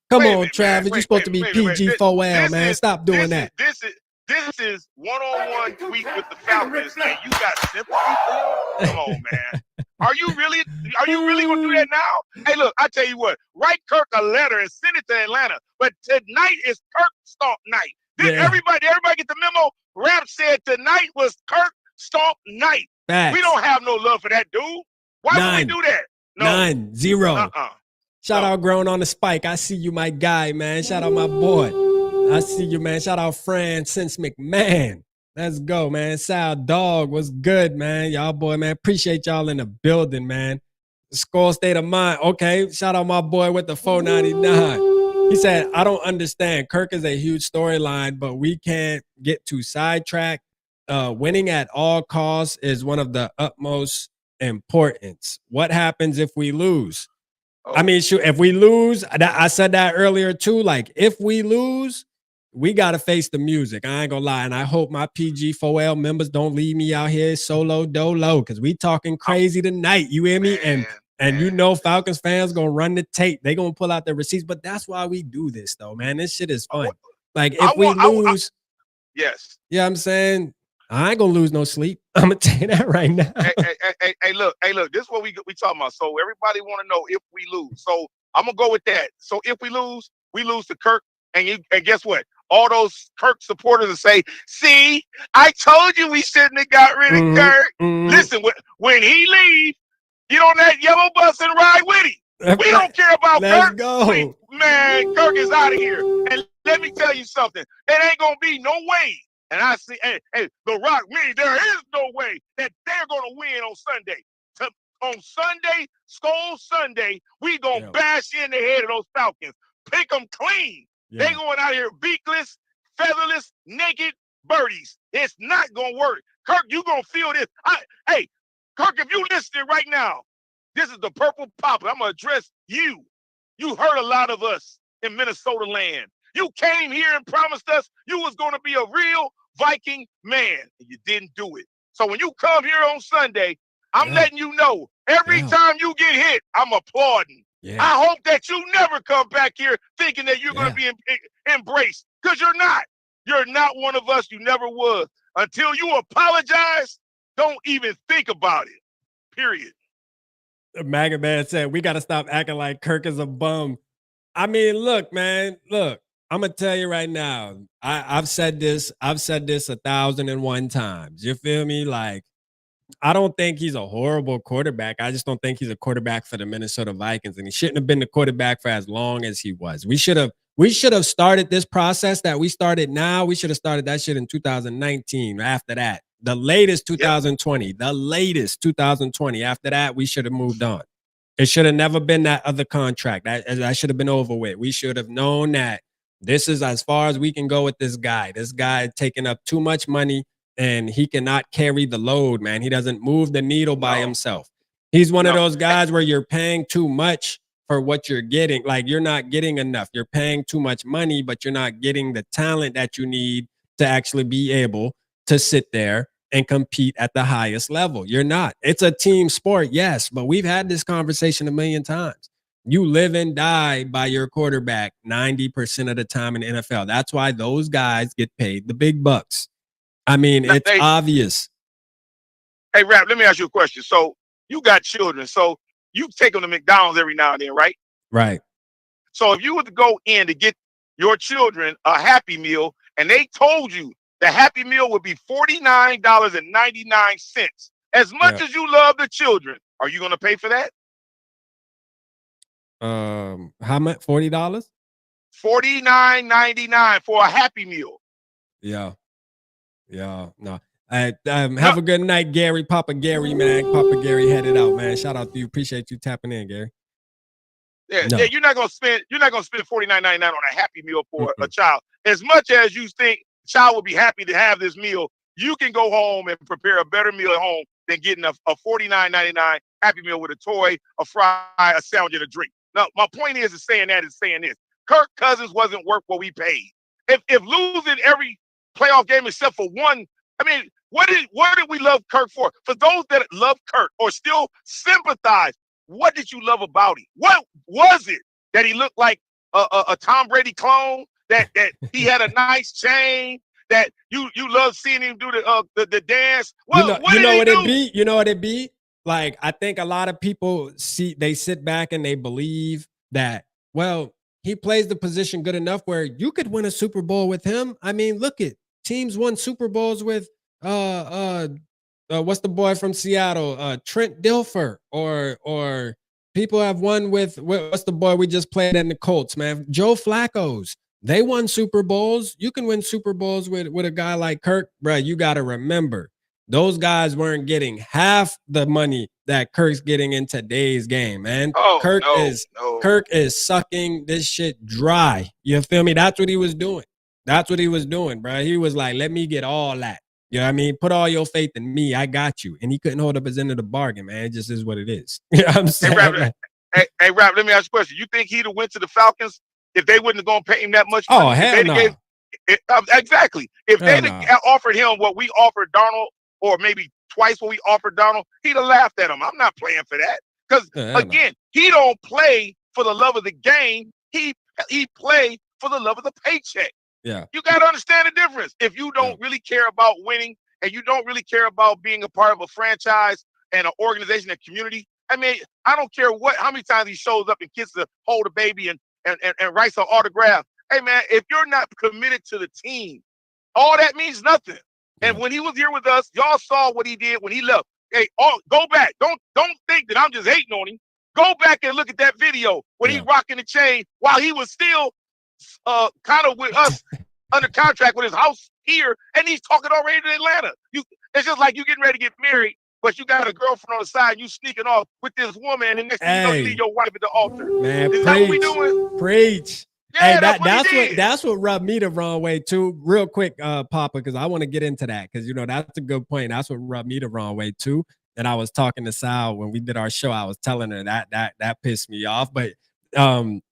Come on, Travis. You're supposed to be PG-4L, man. Stop doing that. This is one-on-one tweet with the Falcons, and you got sympathy for him? Come on, man. Are you really going to do that now? Hey, look, I tell you what. Write Kirk a letter and send it to Atlanta. But tonight is Kirk stomp night. Did everybody get the memo? Rap said tonight was Kirk Stomp night. Facts. We don't have no love for that dude. Why would we do that? No. None. Zero. Shout out Grown on the Spike. I see you, my guy, man. Shout out my boy. I see you, man. Shout out Francis McMahon. Let's go, man. Sal Dog was good, man. Y'all boy, man. Appreciate y'all in the building, man. Skull State of Mind. Okay. Shout out my boy with the 499. He said, I don't understand. Kirk is a huge storyline, but we can't get too sidetracked. Winning at all costs is one of the utmost importance. What happens if we lose? I mean, shoot, if we lose, I said that earlier too. Like, if we lose, we got to face the music. I ain't gonna lie. And I hope my PG4L members don't leave me out here solo dolo, because we talking crazy tonight. You hear me? And you know Falcons fans gonna run the tape. They gonna pull out the receipts. But that's why we do this, though, man. This shit is fun. Like, if we lose, yes. Yeah, I'm saying, I ain't gonna lose no sleep. I'm gonna tell you that right now. Hey, look. This is what we talking about. So everybody want to know if we lose. So I'm gonna go with that. So if we lose to Kirk, and guess what? All those Kirk supporters will say, "See, I told you we shouldn't have got rid of Kirk." Listen, when he leaves, get on that yellow bus and ride with him. We don't care about Kirk. Go. Man, Kirk is out of here. And let me tell you something. It ain't gonna be no way. And I see, hey, The Rock, there is no way that they're going to win on Sunday. On Sunday, Skull Sunday, we going to bash in the head of those Falcons. Pick them clean. They going out here beakless, featherless, naked birdies. It's not going to work. Kirk, you going to feel this. Hey, Kirk, if you listening right now, this is the Purple Popper. I'm going to address you. You hurt a lot of us in Minnesota land. You came here and promised us you was going to be a real Viking man, and you didn't do it. So when you come here on Sunday, I'm letting you know, every time you get hit, I'm applauding. I hope that you never come back here thinking that you're going to be embraced, because you're not. You're not one of us. You never was. Until you apologize, don't even think about it, period. MAGA Man said, we got to stop acting like Kirk is a bum. I mean, look, man, look. I'm gonna tell you right now. I've said this 1,001 times. You feel me? Like, I don't think he's a horrible quarterback. I just don't think he's a quarterback for the Minnesota Vikings, and he shouldn't have been the quarterback for as long as he was. We should have started this process that we started now. We should have started that shit in 2019. After that, the latest 2020. The latest 2020. After that, we should have moved on. It should have never been that other contract. That should have been over with. We should have known that. This is as far as we can go with this guy. This guy taking up too much money, and he cannot carry the load, man. He doesn't move the needle by himself. He's one of those guys where you're paying too much for what you're getting. Like, you're not getting enough. You're paying too much money, but you're not getting the talent that you need to actually be able to sit there and compete at the highest level. You're not. It's a team sport, yes, but we've had this conversation a million times. You live and die by your quarterback 90% of the time in the NFL. That's why those guys get paid the big bucks. I mean, it's obvious. Hey, Rap, let me ask you a question. So you got children. So you take them to McDonald's every now and then, right? Right. So if you were to go in to get your children a Happy Meal, and they told you the Happy Meal would be $49.99, as much as you love the children, are you going to pay for that? How much? $40? $49.99 for a Happy Meal. Yeah. No. Have a good night, Gary. Papa Gary, man. Papa Gary headed out, man. Shout out to you. Appreciate you tapping in, Gary. Yeah, you're not gonna spend $49.99 on a Happy Meal for a child. As much as you think the child will be happy to have this meal, you can go home and prepare a better meal at home than getting a $49.99 Happy Meal with a toy, a fry, a sandwich, and a drink. Now, my point is saying this. Kirk Cousins wasn't worth what we paid. If losing every playoff game except for one, I mean, what did we love Kirk for? For those that love Kirk or still sympathize, what did you love about him? What was it that he looked like a Tom Brady clone? That he had a nice chain? That you love seeing him do the dance? Well, you know what it be? Like, I think a lot of people sit back and they believe that, well, he plays the position good enough where you could win a Super Bowl with him. I mean, look at teams won Super Bowls with what's the boy from Seattle? Trent Dilfer, or people have won with what's the boy we just played in the Colts, man? Joe Flacco's. They won Super Bowls. You can win Super Bowls with a guy like Kirk, bro. You got to remember, those guys weren't getting half the money that Kirk's getting in today's game, man. Oh, Kirk is sucking this shit dry. You feel me? That's what he was doing. That's what he was doing, bro. He was like, let me get all that. You know what I mean? Put all your faith in me. I got you. And he couldn't hold up his end of the bargain, man. It just is what it is. You know what I'm saying? Hey, Rap, let me ask you a question. You think he'd have went to the Falcons if they wouldn't have gone pay him that much money? Oh, hell no. Exactly. If they'd have offered him what we offered Darnold, or maybe twice what we offered Darnold, he'd have laughed at him. I'm not playing for that. Because, again, he don't play for the love of the game. He play for the love of the paycheck. Yeah. You got to understand the difference. If you don't really care about winning and you don't really care about being a part of a franchise and an organization and community, I mean, I don't care how many times he shows up and kisses hold a baby and writes an autograph. Hey, man, if you're not committed to the team, all that means nothing. And when he was here with us, y'all saw what he did when he left. Hey, go back. Don't think that I'm just hating on him. Go back and look at that video when he's rocking the chain while he was still kind of with us under contract with his house here, and he's talking already to Atlanta. It's just like you getting ready to get married, but you got a girlfriend on the side, you sneaking off with this woman, and next thing you know, you leave your wife at the altar. Man, is that what we doing? Preach. Yeah, hey, that's what rubbed me the wrong way too. Real quick, Papa, because I want to get into that, because that's a good point. That's what rubbed me the wrong way too. And I was talking to Sal when we did our show. I was telling her that pissed me off. But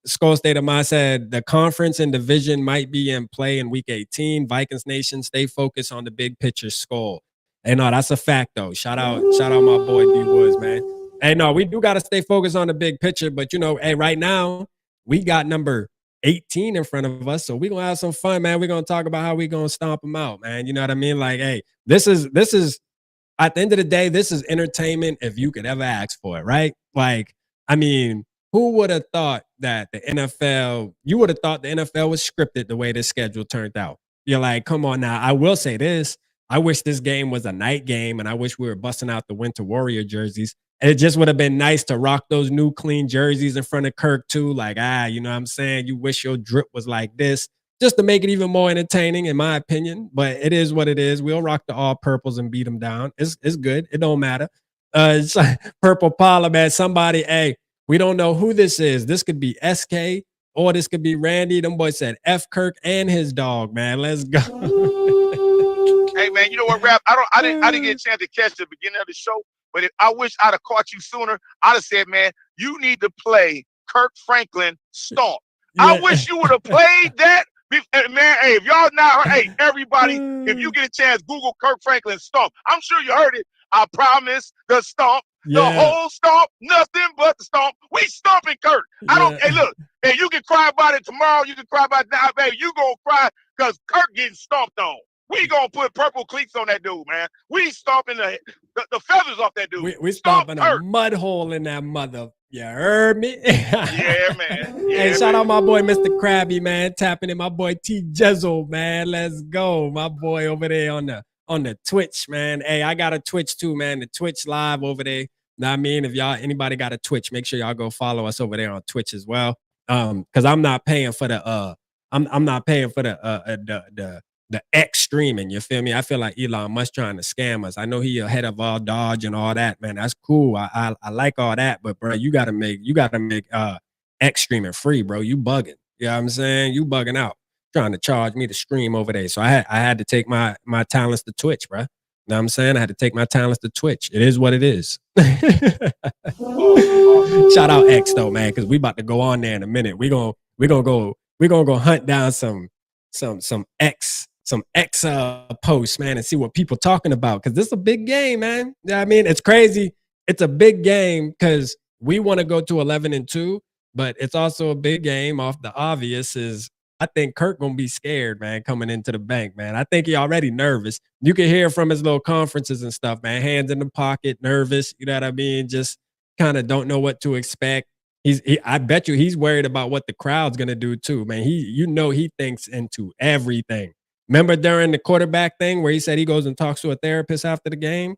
Skull State of Mind said the conference and division might be in play in week 18. Vikings Nation, stay focused on the big picture, Skull. Hey, no, that's a fact though. Shout out my boy D Woods, man. Hey, no, we do got to stay focused on the big picture. But hey, right now we got number 18 in front of us, so we're gonna have some fun, man. We're gonna talk about how we're gonna stomp them out, man. You know what I mean? Like, hey, this is at the end of the day, this is entertainment if you could ever ask for it, right? Like, I mean, who would have thought that you would have thought the NFL was scripted the way this schedule turned out? You're like, come on now. I will say this. I wish this game was a night game, and I wish we were busting out the Winter Warrior jerseys. And it just would have been nice to rock those new clean jerseys in front of Kirk too. Like, you know what I'm saying? You wish your drip was like this, just to make it even more entertaining, in my opinion. But it is what it is. We'll rock the all purples and beat them down. It's good. It don't matter. It's like Purple Paula, man. Somebody, hey, we don't know who this is. This could be SK or this could be Randy. Them boys said F Kirk and his dog, man. Let's go. Hey, man, you know what, Rap? I didn't get a chance to catch the beginning of the show. But I wish I'd have caught you sooner. I'd have said, man, you need to play Kirk Franklin Stomp. Yeah. I wish you would have played that. Man, hey, if y'all not, hey, everybody, if you get a chance, Google Kirk Franklin Stomp. I'm sure you heard it. I promise the stomp, the whole stomp, nothing but the stomp. We stomping Kirk. Hey, look, hey, you can cry about it tomorrow. You can cry about it now, baby. You gonna cry because Kirk getting stomped on. We gonna put purple cleats on that dude, man. We stomping the feathers off that dude. We stomping a mud hole in that mother. You heard me? Yeah, man. Yeah, hey, shout out my boy Mr. Krabby, man. Tapping in my boy T Jezzle, man. Let's go. My boy over there on the Twitch, man. Hey, I got a Twitch too, man. The Twitch live over there. Know what I mean? If anybody got a Twitch, make sure y'all go follow us over there on Twitch as well. Because I'm not paying for the I'm not paying for the X streaming, you feel me? I feel like Elon Musk trying to scam us. I know he ahead of all Dodge and all that, man. That's cool. I like all that, but bro, you gotta make X streaming free, bro. You bugging. You know what I'm saying? You bugging out. Trying to charge me to stream over there. So I had to take my talents to Twitch, bro. You know what I'm saying? I had to take my talents to Twitch. It is what it is. Shout out X though, man, because we about to go on there in a minute. We're gonna go hunt down some X posts, man, and see what people talking about, because this is a big game, man. You know what I mean? It's crazy. It's a big game because we want to go to 11-2, but it's also a big game off the obvious is I think Kirk gonna be scared, man, coming into the bank, man. I think he already nervous. You can hear from his little conferences and stuff, man. Hands in the pocket, nervous. You know what I mean? Just kind of don't know what to expect. I bet you he's worried about what the crowd's gonna do too, man. He thinks into everything. Remember during the quarterback thing where he said he goes and talks to a therapist after the game?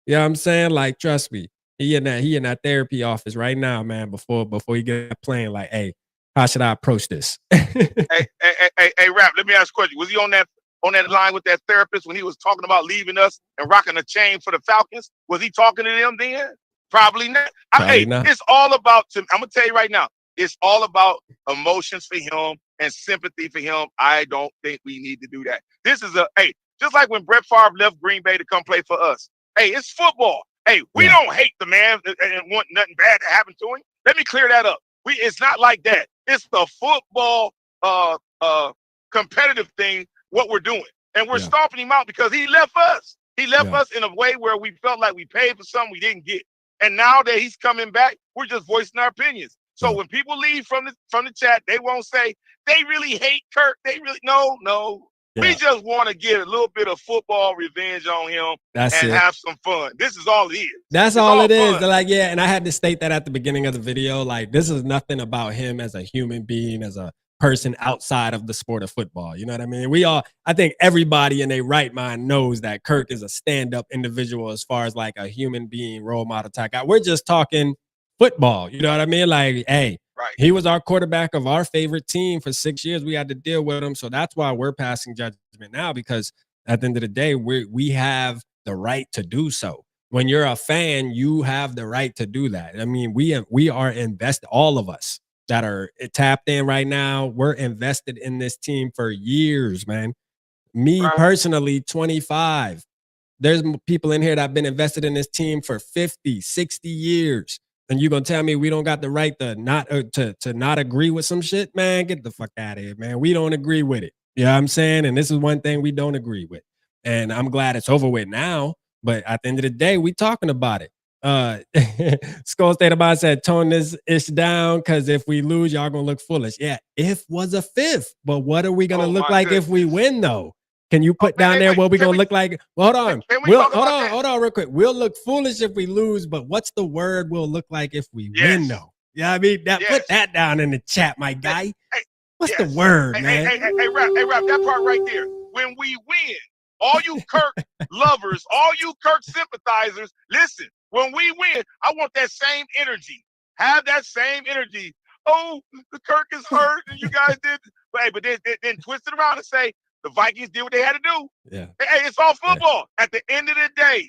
You know what I'm saying? Like, trust me, he in that therapy office right now, man. Before he get playing, like, hey, how should I approach this? Hey, Rap, let me ask a question. Was he on that line with that therapist when he was talking about leaving us and rocking a chain for the Falcons? Was he talking to them then? Probably not. Probably not. It's all about, I'm going to tell you right now, it's all about emotions for him and sympathy for him. I don't think we need to do that. This is just like when Brett Favre left Green Bay to come play for us. Hey, it's football. Hey, we don't hate the man and want nothing bad to happen to him. Let me clear that up. It's not like that. It's the football competitive thing, what we're doing. And we're stomping him out because he left us. He left us in a way where we felt like we paid for something we didn't get. And now that he's coming back, we're just voicing our opinions. So when people leave from the chat, they won't say they really hate Kirk. They really no. Yeah. We just want to get a little bit of football revenge on him have some fun. This is all it is. That's all it is. Like, yeah, and I had to state that at the beginning of the video. Like, this is nothing about him as a human being, as a person outside of the sport of football. You know what I mean? I think everybody in their right mind knows that Kirk is a stand-up individual as far as like a human being, role model type guy. We're just talking football. You know what I mean? Like, hey, he was our quarterback of our favorite team for 6 years. We had to deal with him. So that's why we're passing judgment now, because at the end of the day, we have the right to do so. When you're a fan, you have the right to do that. I mean, we are invested, all of us that are tapped in right now, we're invested in this team for years, man. Me personally, 25. There's people in here that have been invested in this team for 50, 60 years. And you're going to tell me we don't got the right to not agree with some shit? Man, get the fuck out of here, man. We don't agree with it. You know what I'm saying? And this is one thing we don't agree with. And I'm glad it's over with now. But at the end of the day, we talking about it. Skull State of Mind said, tone this ish down, because if we lose, y'all gonna look foolish. Yeah, if was a fifth. But what are we gonna look like if we win, though? Can you put down there what we gonna look like? Hold on. Hold on real quick. We'll look foolish if we lose, but what's the word we'll look like if we win, though? Yeah, I mean, put that down in the chat, my guy. What's the word, man? Hey, Rap, that part right there. When we win, all you Kirk lovers, all you Kirk sympathizers, listen. When we win, I want that same energy. Have that same energy. Oh, the Kirk is hurt, and you guys did. But then twist it around and say the Vikings did what they had to do. Yeah. Hey, it's all football. Yeah. At the end of the day,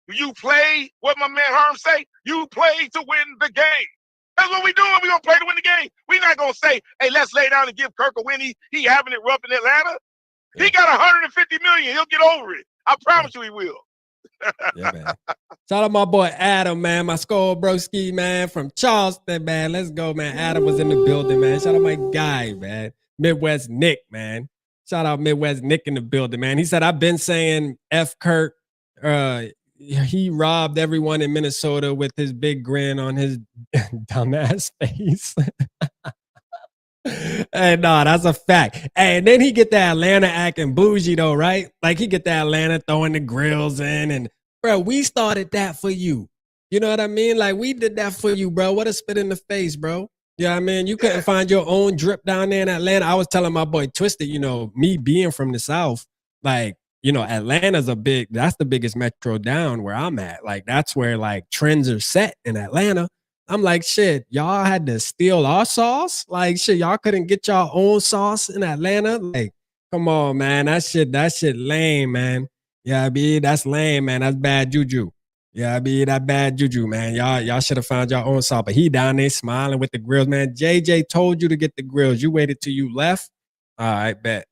you play what my man Herm say. You play to win the game. That's what we doing. We gonna play to win the game. We're not gonna say, hey, let's lay down and give Kirk a win. He having it rough in Atlanta. Yeah. He got 150 million. He'll get over it. I promise you, he will. Yeah, man. Shout out my boy Adam, man. My Skull Broski, man, from Charleston, man. Let's go, man. Adam was in the building, man. Shout out my guy, man. Midwest Nick, man. Shout out Midwest Nick in the building, man. He said, I've been saying F Kirk. He robbed everyone in Minnesota with his big grin on his dumbass face. Hey, no, that's a fact. Hey, and then he get that Atlanta acting bougie though, right? Like he get that Atlanta throwing the grills in, and bro, we started that for you. You know what I mean? Like we did that for you, bro. What a spit in the face, bro. You know what I mean? You couldn't find your own drip down there in Atlanta. I was telling my boy Twisted, you know, me being from the South, like, you know, Atlanta's that's the biggest metro down where I'm at. Like that's where like trends are set in Atlanta. I'm like, shit, y'all had to steal our sauce? Like, shit, y'all couldn't get y'all own sauce in Atlanta? Like, come on, man. That shit lame, man. Yeah, I mean, that's lame, man. That's bad juju. Yeah, I mean, that bad juju, man. Y'all should have found your own sauce. But he down there smiling with the grills, man. JJ told you to get the grills. You waited till you left? All right, bet.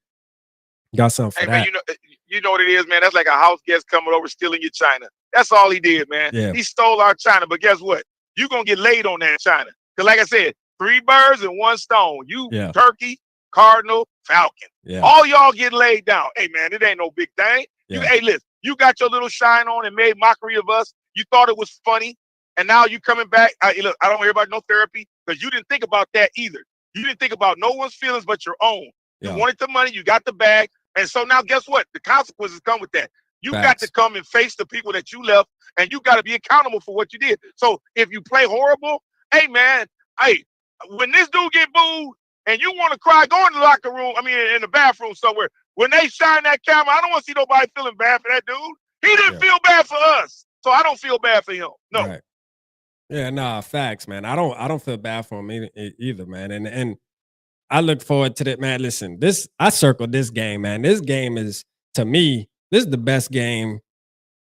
Got something for that. Man, you know what it is, man. That's like a house guest coming over stealing your china. That's all he did, man. Yeah. He stole our china, but guess what? You're going to get laid on that china. Because like I said, 3 birds and 1 stone. Turkey, Cardinal, Falcon. Yeah. All y'all get laid down. Hey, man, it ain't no big thing. Yeah. Hey, listen, you got your little shine on and made mockery of us. You thought it was funny. And now you coming back. Look, I don't hear about no therapy because you didn't think about that either. You didn't think about no one's feelings but your own. Yeah. You wanted the money. You got the bag. And so now guess what? The consequences come with that. You got to come and face the people that you left, and you got to be accountable for what you did. So if you play horrible, hey, man, Hey, when this dude get booed and you want to cry, go in the locker room. I mean, in the bathroom somewhere. When they shine that camera, I don't want to see nobody feeling bad for that dude. He didn't feel bad for us, so I don't feel bad for him. No. Right. Yeah, nah, facts, man. I don't feel bad for him either, man. And I look forward to that, man. Listen, I circled this game, man. This game is, to me, this is the best game.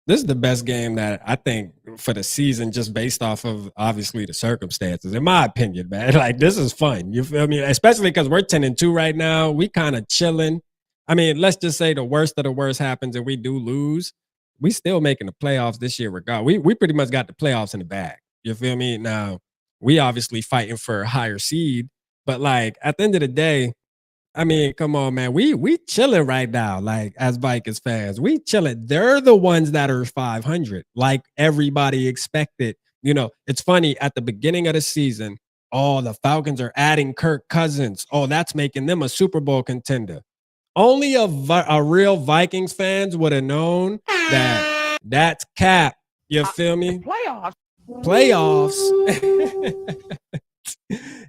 This is the best game that I think for the season, just based off of obviously the circumstances, in my opinion, man. Like, this is fun. You feel me? Especially because we're 10-2 right now. We kind of chilling. I mean, let's just say the worst of the worst happens and we do lose. We still making the playoffs this year, regardless. We pretty much got the playoffs in the bag. You feel me? Now, we obviously fighting for a higher seed, but like at the end of the day, I mean, come on, man. We chilling right now, like as Vikings fans. We chilling. They're the ones that are 500, like everybody expected. You know, it's funny, at the beginning of the season, oh, the Falcons are adding Kirk Cousins. Oh, that's making them a Super Bowl contender. Only a real Vikings fans would have known that that's cap. You feel me? Playoffs.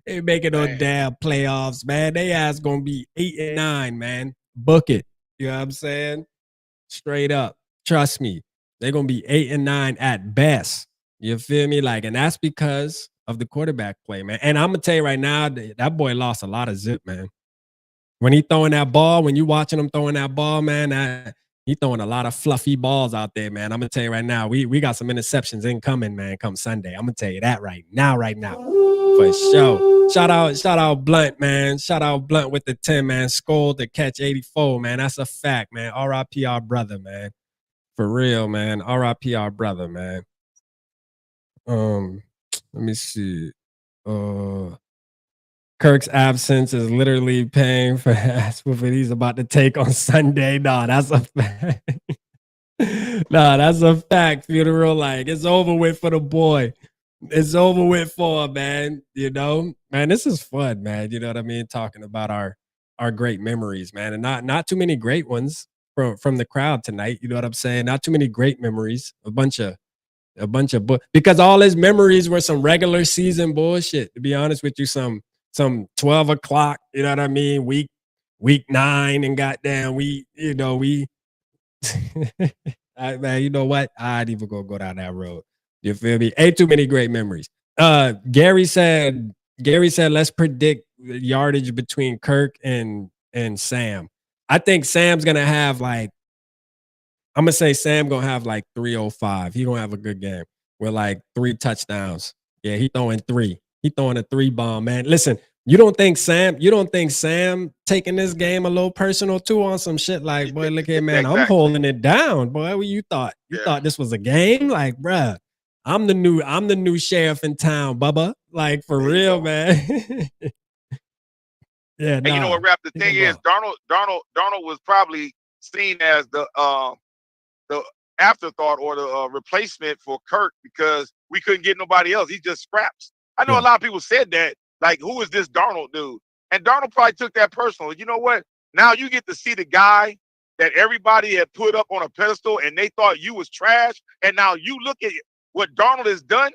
They making no damn playoffs, man. They ass gonna be 8-9, man. Book it. You know what I'm saying? Straight up. Trust me. They're gonna be 8-9 at best. You feel me? Like, and that's because of the quarterback play, man. And I'm gonna tell you right now, that boy lost a lot of zip, man. When he throwing that ball, when you watching him throwing that ball, man, he throwing a lot of fluffy balls out there, man. I'm gonna tell you right now, we got some interceptions incoming, man, come Sunday. I'm gonna tell you that right now. For sure. Shout out Blunt, man. Shout out Blunt with the 10, man. Scold to catch 84, man. That's a fact, man. RIP our brother, man. For real, man. RIP our brother, man. Let me see. Kirk's absence is literally paying for ass whooping he's about to take on Sunday. Nah, that's a fact. Nah, that's a fact, Funeral. Like, it's over with for the boy. It's over with for him, man. You know, man, this is fun, man. You know what I mean? Talking about our great memories, man, and not too many great ones from the crowd tonight. You know what I'm saying? Not too many great memories. A bunch of because all his memories were some regular season bullshit. To be honest with you, some 12 o'clock. You know what I mean? Week 9 and goddamn, man, you know what? I'd even go down that road. You feel me? Ain't too many great memories. Gary said, let's predict yardage between Kirk and Sam. I think Sam's gonna have like, I'm gonna say Sam gonna have like 305. He gonna have a good game with like 3 touchdowns. Yeah, he throwing 3. He throwing a 3 bomb, man. Listen, you don't think Sam taking this game a little personal too on some shit like, boy, look here, man, Exactly. I'm holding it down, boy. What you thought? You thought this was a game? Like, bruh, I'm the new sheriff in town, Bubba. Like, for real, man. Yeah, And you know what, Rap? The thing is, Darnold was probably seen as the afterthought or the replacement for Kirk because we couldn't get nobody else. He just scraps. I know a lot of people said that, like, who is this Darnold dude? And Darnold probably took that personal. You know what? Now you get to see the guy that everybody had put up on a pedestal and they thought you was trash. And now you look at what Darnold has done.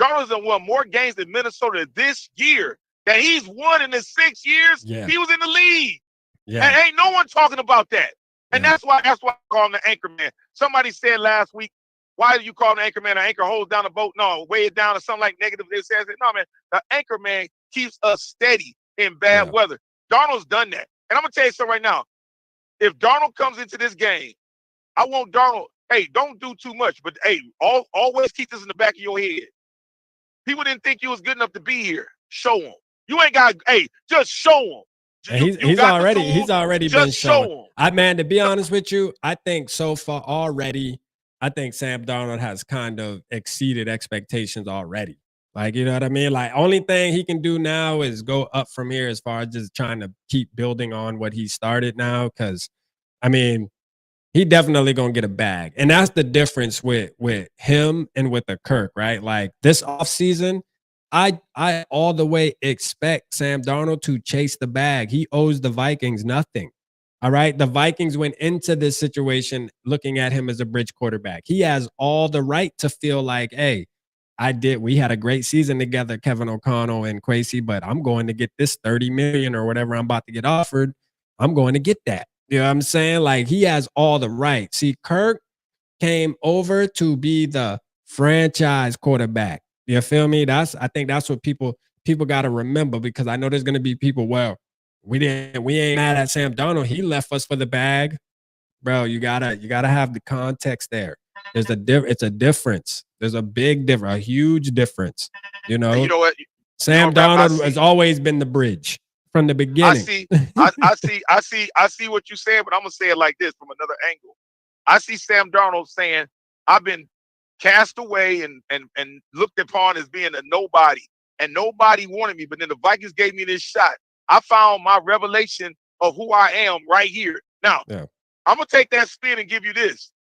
Darnold has won more games in Minnesota this year than he's won in his 6 years. Yeah. He was in the league. Yeah. And ain't no one talking about that. And that's why I call him the anchor man. Somebody said last week, why do you call him the anchor man? An anchor holds down the boat. No, weigh it down or something like negative. They says it. No, man. The anchor man keeps us steady in bad weather. Darnold's done that. And I'm going to tell you something right now. If Darnold comes into this game, I want Darnold, hey, don't do too much. But, hey, always keep this in the back of your head. People didn't think you was good enough to be here. Show them. You ain't got, hey, just show them. He's already been shown. Man, to be honest with you, I think so far already, I think Sam Darnold has kind of exceeded expectations already. Like, you know what I mean? Like, only thing he can do now is go up from here as far as just trying to keep building on what he started now. Because, I mean, he definitely gonna get a bag. And that's the difference with him and with the Kirk, right? Like, this offseason, I all the way expect Sam Darnold to chase the bag. He owes the Vikings nothing. All right. The Vikings went into this situation looking at him as a bridge quarterback. He has all the right to feel like, hey, We had a great season together, Kevin O'Connell and Quasey, but I'm going to get this 30 million or whatever I'm about to get offered. I'm going to get that. You know what I'm saying? Like, he has all the right. See, Kirk came over to be the franchise quarterback. You feel me? I think that's what people got to remember, because I know there's going to be people, well, we ain't mad at Sam Darnold. He left us for the bag. Bro, you gotta have the context there. It's a difference. There's a big difference, a huge difference. You know, you know what? Sam Darnold has always been the bridge from the beginning. I see what you're saying, but I'm gonna say it like this from another angle. I see Sam Darnold saying, I've been cast away and looked upon as being a nobody, and nobody wanted me. But then the Vikings gave me this shot. I found my revelation of who I am right here. Now, I'm gonna take that spin and give you this.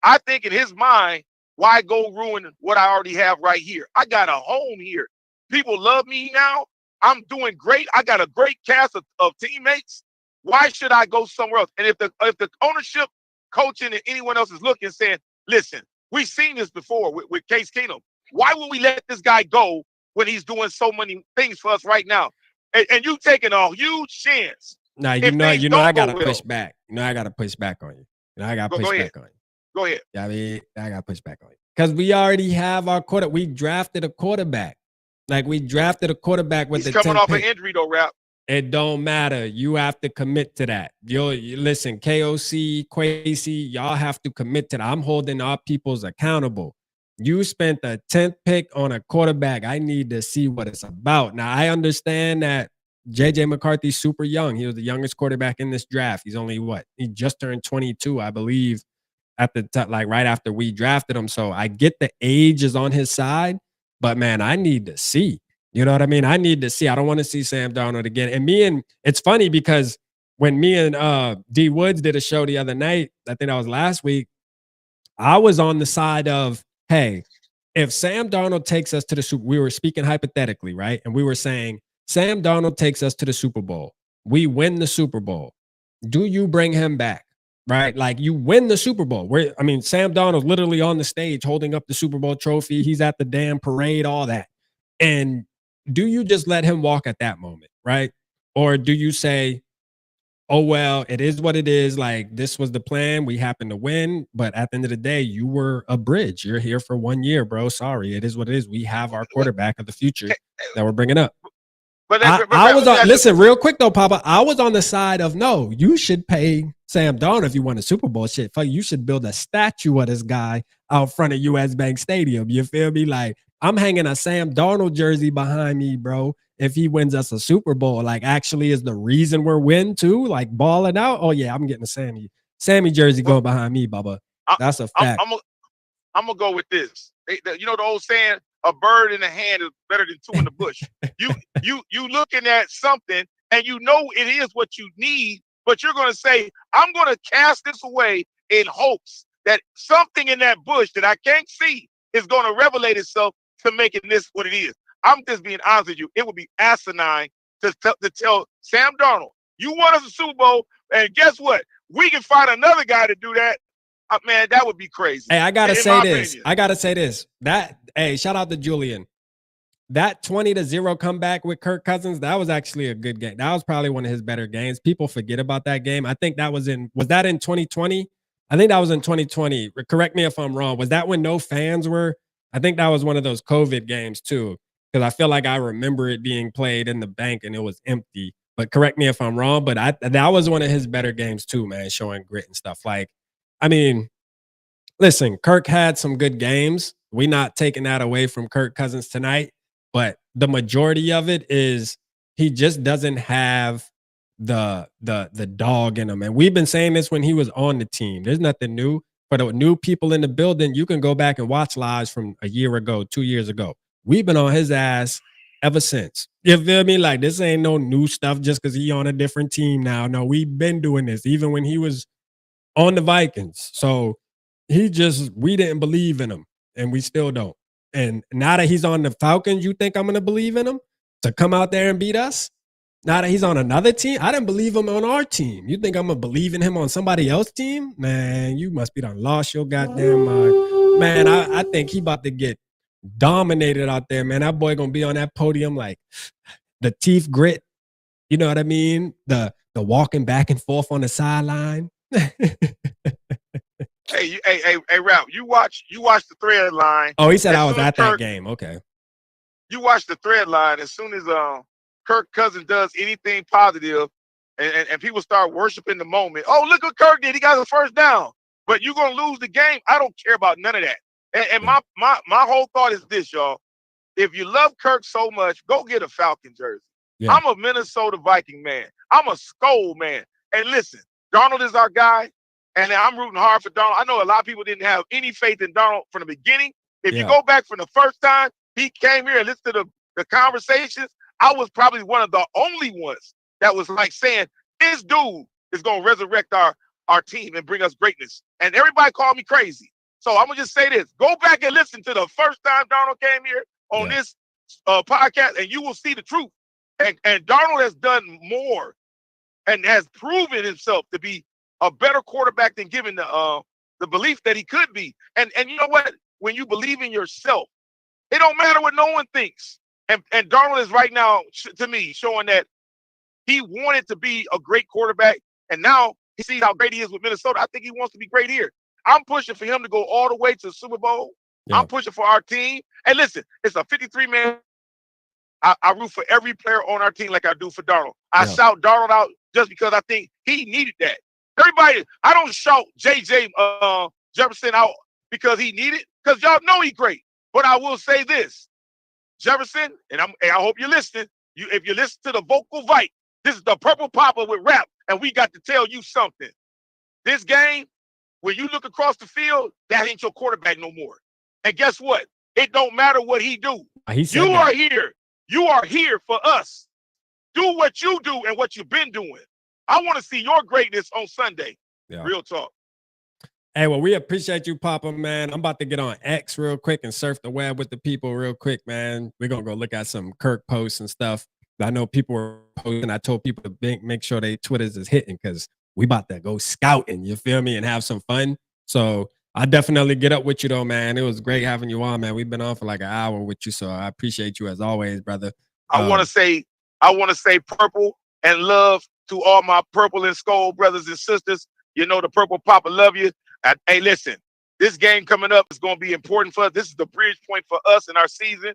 I think in his mind, why go ruin what I already have right here? I got a home here. People love me now. I'm doing great. I got a great cast of teammates. Why should I go somewhere else? And if the ownership, coaching, and anyone else is looking, saying, listen, we've seen this before with Case Keenum. Why would we let this guy go when he's doing so many things for us right now? And you taking a huge chance. Now, you know I gotta push back. You know I gotta push back on you. You know I gotta push back on you. Go ahead. Yeah, I mean, I gotta push back on you. Because we already have our quarterback. We drafted a quarterback. Like, we drafted a quarterback with He's the coming off an injury though, Rap. It don't matter. You have to commit to that. You listen, KOC, Quasey, y'all have to commit to that. I'm holding our peoples accountable. You spent the 10th pick on a quarterback. I need to see what it's about. Now, I understand that JJ McCarthy's super young. He was the youngest quarterback in this draft. He's only he just turned 22, I believe, at the like right after we drafted him. So I get the age is on his side, but man, I need to see. You know what I mean? I need to see. I don't want to see Sam Darnold again. And it's funny because when me and D Woods did a show the other night, I think that was last week, I was on the side of, hey, if Sam Darnold takes us to the Super, we were speaking hypothetically, right? And we were saying, Sam Darnold takes us to the Super Bowl. We win the Super Bowl. Do you bring him back? Right? Like, you win the Super Bowl. Sam Darnold's literally on the stage holding up the Super Bowl trophy. He's at the damn parade, all that. And do you just let him walk at that moment, right? Or do you say, oh, well, it is what it is. Like, this was the plan. We happened to win. But at the end of the day, you were a bridge. You're here for 1 year, bro. Sorry. It is what it is. We have our quarterback of the future that we're bringing up. But I was on, listen, real quick though, Papa. I was on the side of, no, you should pay Sam Darnold if you want a Super Bowl shit. Fuck, you should build a statue of this guy out front of US Bank Stadium. You feel me? Like, I'm hanging a Sam Darnold jersey behind me, bro. If he wins us a Super Bowl, like, actually is the reason we're win too, like balling out. Oh yeah, I'm getting a Sammy jersey going behind me, Bubba. That's a fact. I'm gonna go with this. You know the old saying, a bird in the hand is better than two in the bush. You looking at something and you know it is what you need, but you're gonna say, I'm gonna cast this away in hopes that something in that bush that I can't see is gonna revelate itself to making this what it is. I'm just being honest with you. It would be asinine to tell Sam Darnold, you won us a Super Bowl, and guess what? We can find another guy to do that. Man, that would be crazy. Hey, I gotta say this. Hey, shout out to Julian. That 20-0 comeback with Kirk Cousins, that was actually a good game. That was probably one of his better games. People forget about that game. I think that was that in 2020? I think that was in 2020. Correct me if I'm wrong. Was that when no fans were? I think that was one of those COVID games too, because I feel like I remember it being played in the bank and it was empty. But correct me if I'm wrong. But that was one of his better games too, man, showing grit and stuff. Like, I mean, listen, Kirk had some good games. We're not taking that away from Kirk Cousins tonight, but the majority of it is he just doesn't have the dog in him. And we've been saying this when he was on the team. There's nothing new. For the new people in the building, you can go back and watch lives from a year ago, 2 years ago. We've been on his ass ever since. You feel me? Like, this ain't no new stuff just because he on a different team now. No, we've been doing this even when he was on the Vikings. So we didn't believe in him, and we still don't. And now that he's on the Falcons, you think I'm going to believe in him to come out there and beat us? Now that he's on another team, I didn't believe him on our team. You think I'm going to believe in him on somebody else's team? Man, you must be done lost your goddamn mind. Man, I think he about to get dominated out there, man. That boy gonna be on that podium like the teeth grit. You know what I mean? The walking back and forth on the sideline. Hey, Ralph, you watch the thread line. Oh, he said As I was soon as at that Kirk- game. Okay. You watch the thread line. As soon as Kirk Cousins does anything positive, and people start worshiping the moment. Oh, look what Kirk did. He got his first down. But you're gonna lose the game. I don't care about none of that. And Yeah. my whole thought is this, y'all. If you love Kirk so much, go get a Falcon jersey. Yeah. I'm a Minnesota Viking man. I'm a Skull man. And listen, Darnold is our guy, and I'm rooting hard for Darnold. I know a lot of people didn't have any faith in Darnold from the beginning. If you go back from the first time he came here and listened to the conversations, I was probably one of the only ones that was like saying, this dude is going to resurrect our team and bring us greatness. And everybody called me crazy. So I'm going to just say this. Go back and listen to the first time Darnold came here on this podcast, and you will see the truth. And Darnold has done more and has proven himself to be a better quarterback than given the belief that he could be. And you know what? When you believe in yourself, it don't matter what no one thinks. And Darnold is right now, to me, showing that he wanted to be a great quarterback, and now he sees how great he is with Minnesota. I think he wants to be great here. I'm pushing for him to go all the way to the Super Bowl. Yeah. I'm pushing for our team. And listen, it's a 53-man. I root for every player on our team like I do for Darnold. I shout Darnold out just because I think he needed that. Everybody, I don't shout J.J. Jefferson out because he needed, because y'all know he's great. But I will say this, Jefferson, and I hope you're listening. If you listen to the vocal Vike, this is the Purple Papa with rap, and we got to tell you something. This game, when you look across the field, that ain't your quarterback no more. And guess what? It don't matter what he do. You are here. You are here for us. Do what you do and what you've been doing. I want to see your greatness on Sunday. Yeah. Real talk. Hey, well, we appreciate you, Papa, man. I'm about to get on X real quick and surf the web with the people real quick, man. We're going to go look at some Kirk posts and stuff. I know people were posting. I told people to make sure their Twitters is hitting because we about to go scouting, you feel me, and have some fun. So I definitely get up with you, though, man. It was great having you on, man. We've been on for like an hour with you, so I appreciate you as always, brother. I want to say purple and love to all my purple and skull brothers and sisters. You know, the Purple Papa love you. Hey, listen, this game coming up is going to be important for us. This is the bridge point for us in our season.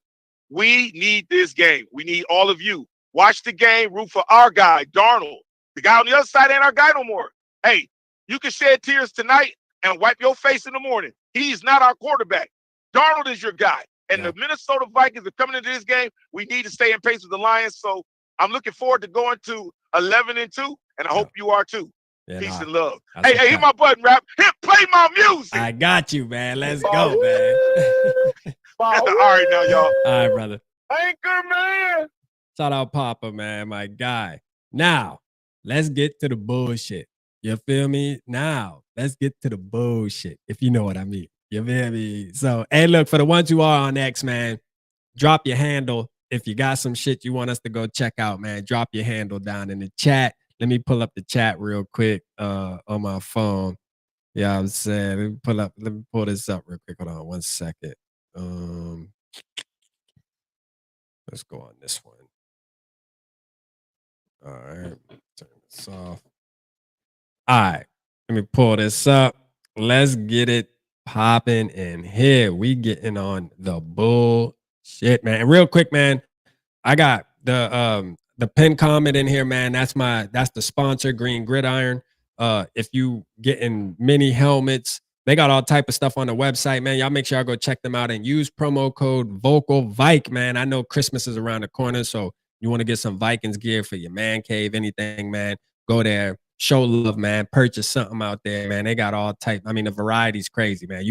We need this game. We need all of you. Watch the game, root for our guy, Darnold. The guy on the other side ain't our guy no more. Hey, you can shed tears tonight and wipe your face in the morning. He's not our quarterback. Darnold is your guy. And the Minnesota Vikings are coming into this game. We need to stay in pace with the Lions. So I'm looking forward to going to 11-2, and I hope you are too. Yeah, peace and love. Hey, hit my button, rap. Play my music. I got you, man. Let's go, man. All right, now, y'all. All right, brother. Anchor, man. Shout out Papa, man, my guy. Now, let's get to the bullshit. You feel me? Now, let's get to the bullshit, if you know what I mean. You feel me? So, hey, look, for the ones who are on X, man, drop your handle. If you got some shit you want us to go check out, man, drop your handle down in the chat. Let me pull up the chat real quick on my phone. Yeah, I'm saying, let me pull this up real quick. Hold on 1 second. Let's go on this one. All right, turn this off. All right, let me pull this up. Let's get it popping in here. We getting on the bullshit, man. And real quick, man, I got the pin comment in here, man. That's the sponsor, Green Gridiron. If you getting mini helmets, they got all type of stuff on the website, man. Y'all make sure y'all go check them out and use promo code VocalVike, man. I know Christmas is around the corner, so you want to get some Vikings gear for your man cave, anything, man. Go there, show love, man. Purchase something out there, man. They got all type. I mean, the variety's crazy, man.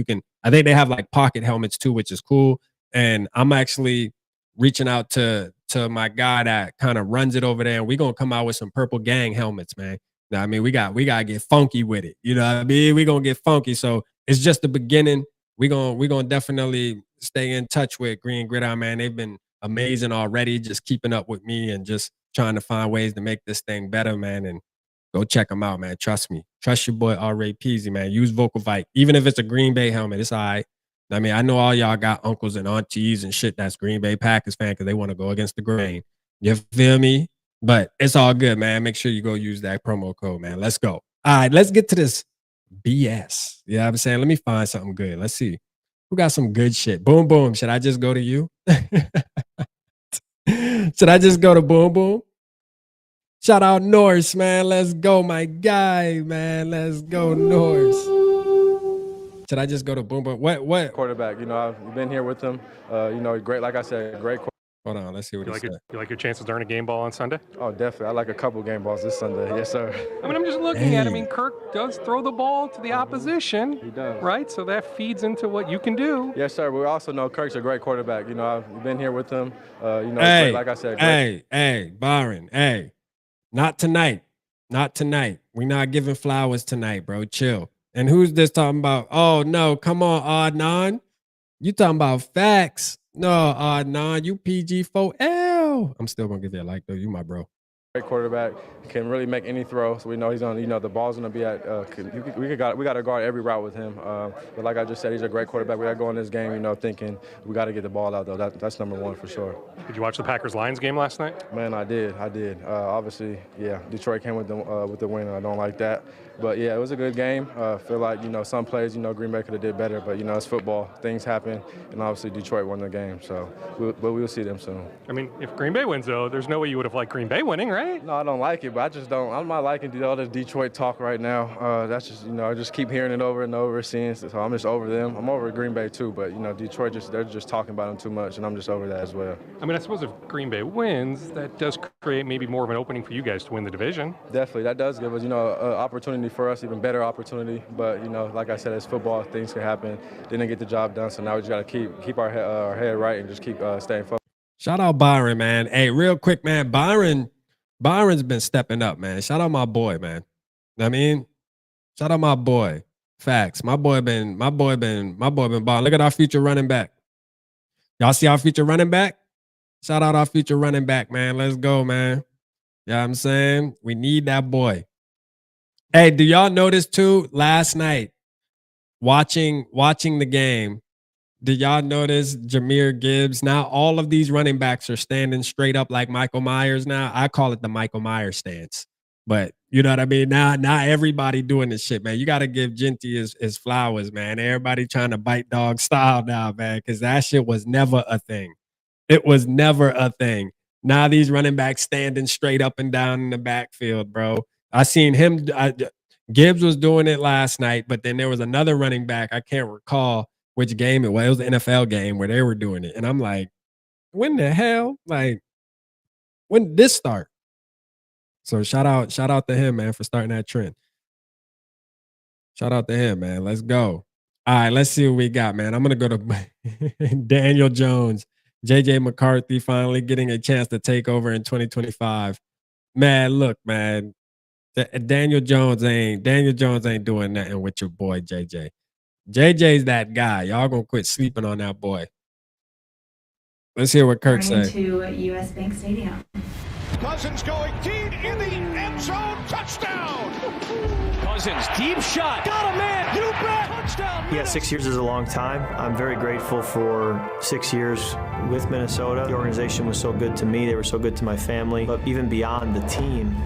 I think they have like pocket helmets too, which is cool. And I'm actually reaching out to my guy that kind of runs it over there, and we're gonna come out with some Purple Gang helmets, man. You know what I mean, we gotta get funky with it. You know what I mean? We're gonna get funky. So it's just the beginning. We're gonna definitely stay in touch with Green Gridiron, man. They've been amazing already, just keeping up with me and just trying to find ways to make this thing better, man. And go check them out, man. Trust me. Trust your boy R. Ray Peasy, man. Use Vocal Vike. Even if it's a Green Bay helmet, it's all right. I mean, I know all y'all got uncles and aunties and shit that's Green Bay Packers fan because they want to go against the grain. You feel me? But it's all good, man. Make sure you go use that promo code, man. Let's go. All right, let's get to this BS. You know what I'm saying? Let me find something good. Let's see. Who got some good shit? Boom, boom. Should I just go to you? Should I just go to Boom, boom? Shout out Norse, man. Let's go, my guy, man. Let's go, Norse. Should I just go to Boom Boom? What? Quarterback, you know, I've been here with him. You know, great, like I said, great. Hold on, let's see what he said. You like your chances to earn a game ball on Sunday? Oh, definitely. I like a couple game balls this Sunday. Yes, sir. I mean, I'm just looking at it. I mean, Kirk does throw the ball to the opposition. He does. Right? So that feeds into what you can do. Yes, sir. We also know Kirk's a great quarterback. You know, I've been here with him. You know, Hey, great, like I said, great. Hey, Byron, hey. Not tonight. Not tonight. We're not giving flowers tonight, bro. Chill. And who's this talking about? Oh, no, come on, Adnan. You talking about facts. No, Adnan, you PG4L. I'm still going to give you a like, though. You my bro. Great quarterback, can really make any throw. So we know he's on. You know, the ball's gonna be at. We got to guard every route with him. But like I just said, he's a great quarterback. We got to go in this game, you know, thinking we got to get the ball out though. That's number one for sure. Did you watch the Packers-Lions game last night? Man, I did. Obviously, yeah. Detroit came with the win. I don't like that. But yeah, it was a good game. Feel like, you know, some plays, you know, Green Bay could have did better. But you know, it's football. Things happen, and obviously Detroit won the game. So, but we'll see them soon. I mean, if Green Bay wins though, there's no way you would have liked Green Bay winning, right? No, I don't like it, but I just don't. I'm not liking all this Detroit talk right now. That's just, you know, I just keep hearing it over and over, seeing. So I'm just over them. I'm over Green Bay too, but you know, Detroit they're just talking about them too much, and I'm just over that as well. I mean, I suppose if Green Bay wins, that does create maybe more of an opening for you guys to win the division. Definitely, that does give us, you know, an opportunity for us, even better opportunity. But you know, like I said, it's football. Things can happen. Didn't get the job done, so now we just got to keep our head right and just keep staying focused. Shout out Byron, man. Hey, real quick, man. Byron's been stepping up, man. Shout out my boy, man. Know what I mean, shout out my boy. Facts. My boy been balling. Look at our future running back. Y'all see our future running back? Shout out our future running back, man. Let's go, man. You know what I'm saying? We need that boy. Hey, do y'all notice too, last night, watching the game, did y'all notice Jahmyr Gibbs? Now all of these running backs are standing straight up like Michael Myers now. I call it the Michael Myers stance. But you know what I mean? Now everybody doing this shit, man. You got to give Genty his flowers, man. Everybody trying to bite dog style now, man, because that shit was never a thing. It was never a thing. Now these running backs standing straight up and down in the backfield, bro. I seen him. Gibbs was doing it last night, but then there was another running back. I can't recall which game it was. It was an NFL game where they were doing it. And I'm like, when the hell? Like, when did this start? So shout out to him, man, for starting that trend. Shout out to him, man. Let's go. All right, let's see what we got, man. I'm going to go to Daniel Jones. JJ McCarthy finally getting a chance to take over in 2025. Man, look, man. Daniel Jones ain't doing nothing with your boy JJ. JJ's that guy. Y'all gonna quit sleeping on that boy. Let's hear what Kirk said. To US Bank Stadium. Cousins going deep in the end zone. Touchdown! Cousins, deep shot. Got him, man. You bet. Touchdown. Yeah, 6 years is a long time. I'm very grateful for 6 years with Minnesota. The organization was so good to me. They were so good to my family. But even beyond the team,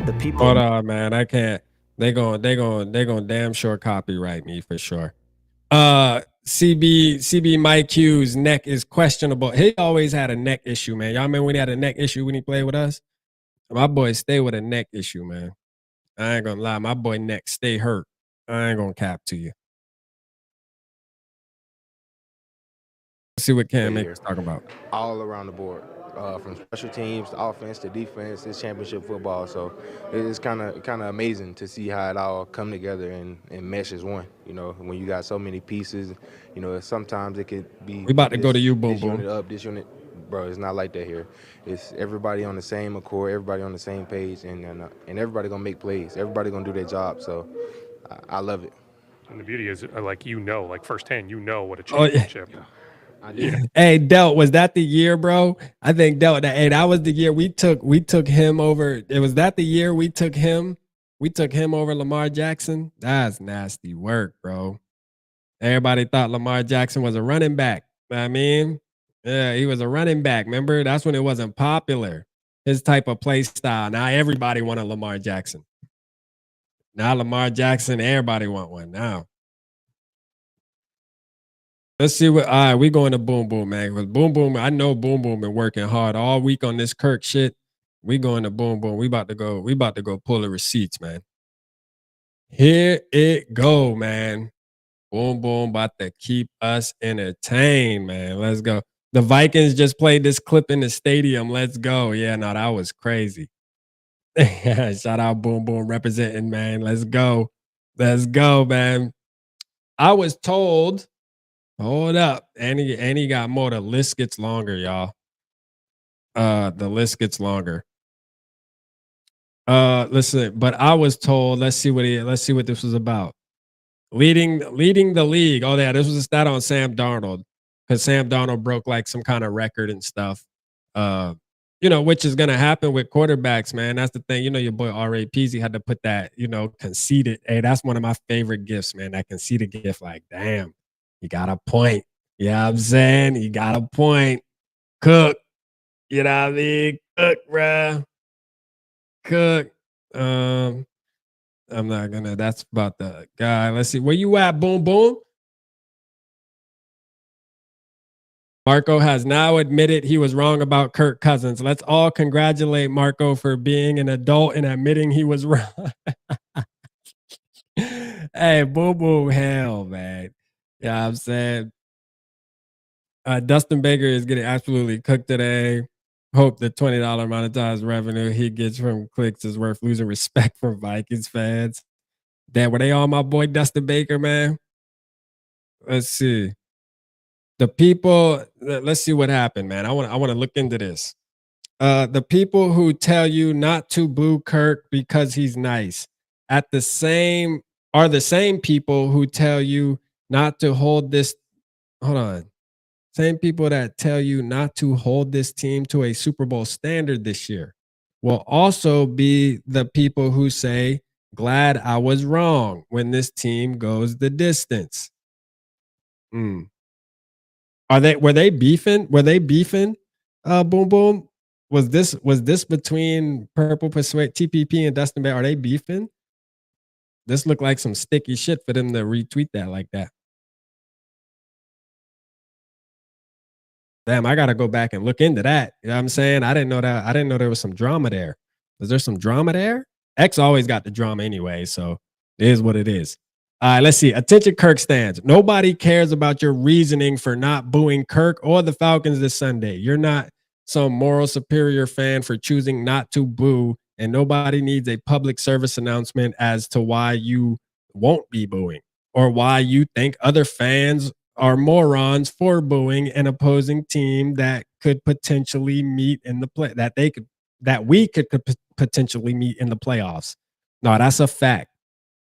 the people. Hold on, man. I can't. They going damn sure copyright me for sure. CB Mike Hughes' neck is questionable. He always had a neck issue, man. Y'all remember when he had a neck issue when he played with us? My boy stay with a neck issue, man. I ain't gonna lie. My boy neck stay hurt. I ain't gonna cap to you. Let's see what Cam makes talk about. All around the board. From special teams to offense to defense, it's championship football. So it's kind of amazing to see how it all come together and mesh as one. You know, when you got so many pieces, you know, sometimes it could be. We about to go to you, boom, this boom. Unit up, this unit, bro. It's not like that here. It's everybody on the same accord, everybody on the same page, and everybody gonna make plays. Everybody gonna do their job. So I love it. And the beauty is, like firsthand, what a championship. Yeah. Hey, Delt, was that the year, bro? I think Delt. Hey, that was the year we took him over. It was that the year we took him over Lamar Jackson. That's nasty work, bro. Everybody thought Lamar Jackson was a running back. I mean, yeah, he was a running back. Remember, that's when it wasn't popular. His type of play style. Now everybody want a Lamar Jackson. Now Lamar Jackson, everybody want one now. Let's see what. All right, we going to Boom Boom, man. Because Boom Boom, I know Boom Boom been working hard all week on this Kirk shit. We going to Boom Boom. We about to go. We about to go pull the receipts, man. Here it go, man. Boom Boom about to keep us entertained, man. Let's go. The Vikings just played this clip in the stadium. Let's go. Yeah, no, that was crazy. Shout out Boom Boom representing, man. Let's go. Let's go, man. I was told. Hold up. And he got more. The list gets longer, y'all. The list gets longer. Listen, but I was told, let's see what this was about. Leading the league. Oh, yeah, this was a stat on Sam Darnold. Because Sam Darnold broke like some kind of record and stuff. Which is gonna happen with quarterbacks, man. That's the thing. Your boy R.A. Peasy had to put that, conceited. Hey, that's one of my favorite gifts, man. That conceited gift. Like, damn. You got a point. You know what I'm saying? You got a point. Cook. You know what I mean? Cook, bruh. Cook. I'm not gonna. That's about the guy. Let's see. Where you at, Boom Boom? Marco has now admitted he was wrong about Kirk Cousins. Let's all congratulate Marco for being an adult and admitting he was wrong. Hey, Boom Boom, hell, man. Yeah, you know I'm saying. Dustin Baker is getting absolutely cooked today. Hope the $20 monetized revenue he gets from clicks is worth losing respect for Vikings fans. Damn, were they all my boy Dustin Baker, man? Let's see. The people, let's see what happened, man. I want to look into this. The people who tell you not to boo Kirk because he's nice are the same people who tell you not to hold this. Hold on. Same people that tell you not to hold this team to a Super Bowl standard this year will also be the people who say, glad I was wrong when this team goes the distance. Were they beefing? Boom Boom. Was this between Purple Persuade TPP and Dustin Bay? Are they beefing? This looked like some sticky shit for them to retweet that like that. Damn, I gotta go back and look into that. You know what I'm saying? I didn't know that. I didn't know there was some drama there. Was there some drama there? X always got the drama anyway, so it is what it is. All right, let's see. Attention Kirk stands. Nobody cares about your reasoning for not booing Kirk or the Falcons this Sunday. You're not some moral superior fan for choosing not to boo, and nobody needs a public service announcement as to why you won't be booing or why you think other fans are morons for booing an opposing team that could potentially meet in the play that we could potentially meet in the playoffs. No, that's a fact.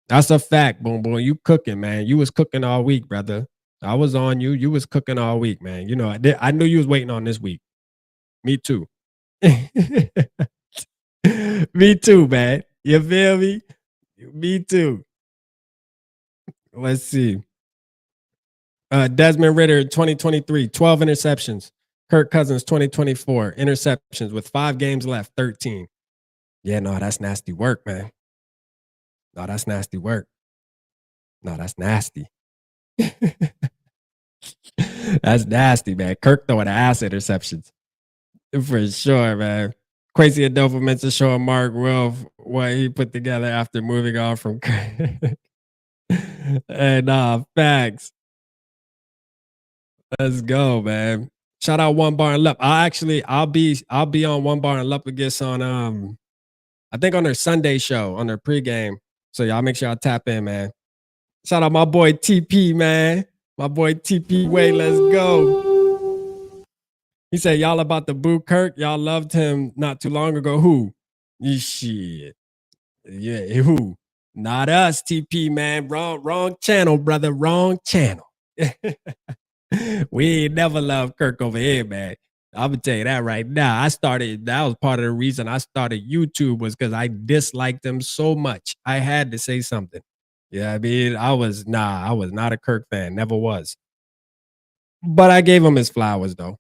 That's a fact, Boom Boom. You cooking, man. You was cooking all week, brother. I was on you. You was cooking all week, man. I knew you was waiting on this week. Me too. Me too, man. You feel me? Me too. Let's see. Desmond Ridder, 2023, 12 interceptions. Kirk Cousins, 2024, interceptions with 5 games left, 13. Yeah, no, that's nasty work, man. No, that's nasty work. No, that's nasty. That's nasty, man. Kirk throwing ass interceptions. For sure, man. Quasi Adolfo meant to show Mark Wilf what he put together after moving on from Kirk. And facts. Let's go, man. Shout out One Bar and Lup. I'll be on One Bar and Lup against on I think on their Sunday show, on their pregame. So y'all make sure y'all tap in, man. Shout out my boy TP, man. My boy TP Way, let's go. He said y'all about to boo Kirk. Y'all loved him not too long ago. Who? Shit. Yeah, who? Not us, TP, man. Wrong channel, brother. Wrong channel. We ain't never loved Kirk over here, man. I'm gonna tell you that right now. That was part of the reason I started YouTube was because I disliked him so much. I had to say something. Yeah, I mean, I was not a Kirk fan, never was. But I gave him his flowers though.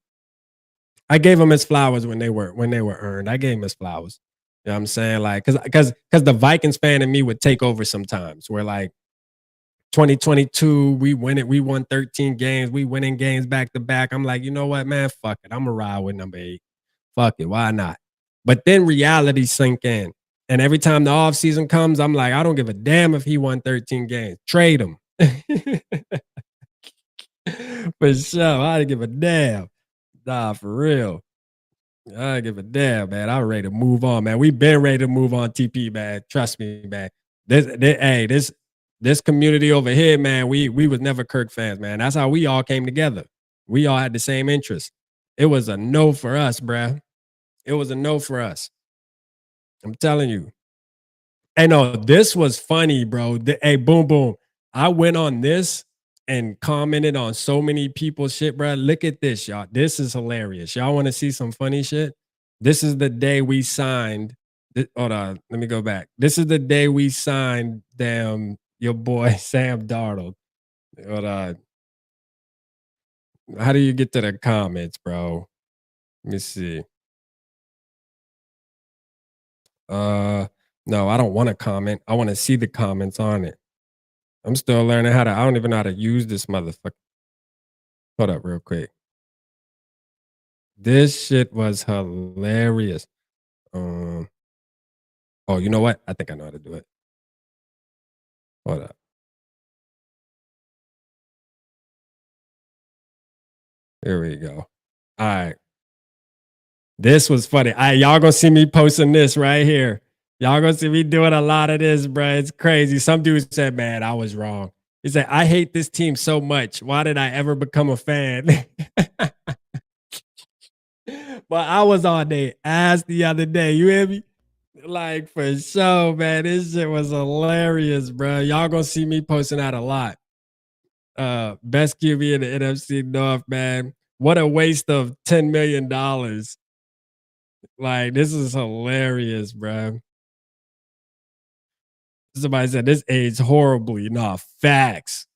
I gave him his flowers when they were earned. I gave him his flowers. You know what I'm saying? Like, cause the Vikings fan in me would take over sometimes. Where like 2022, we won 13 games, we winning games back to back. I'm like, you know what, man? Fuck it. I'm gonna ride with number 8. Fuck it, why not? But then reality sink in. And every time the offseason comes, I'm like, I don't give a damn if he won 13 games. Trade him. For sure. I didn't give a damn. Nah, for real. I don't give a damn, man. I'm ready to move on, man. We've been ready to move on, TP, man. Trust me, man. This community over here, man, we was never Kirk fans, man. That's how we all came together. We all had the same interest. It was a no for us, bruh. It was a no for us. I'm telling you. Hey, no, this was funny, bro. Hey, boom, boom. I went on this and commented on so many people's shit, bro. Look at this, y'all. This is hilarious. Y'all want to see some funny shit? This is the day we signed. Hold on. Let me go back. This is the day we signed your boy Sam Darnold. Hold on. How do you get to the comments, bro? Let me see. No, I don't want to comment. I want to see the comments on it. I'm still learning I don't even know how to use this motherfucker. Hold up real quick. This shit was hilarious. Oh, you know what? I think I know how to do it. Hold up. Here we go. All right. This was funny. Y'all gonna see me posting this right here. Y'all gonna see me doing a lot of this, bro. It's crazy. Some dude said, man, I was wrong. He said, I hate this team so much. Why did I ever become a fan? But I was on their ass the other day. You hear me? Like, for sure, man. This shit was hilarious, bro. Y'all gonna see me posting that a lot. Best QB in the NFC North, man. What a waste of $10 million. Like, this is hilarious, bro. Somebody said this aged horribly. Nah, facts.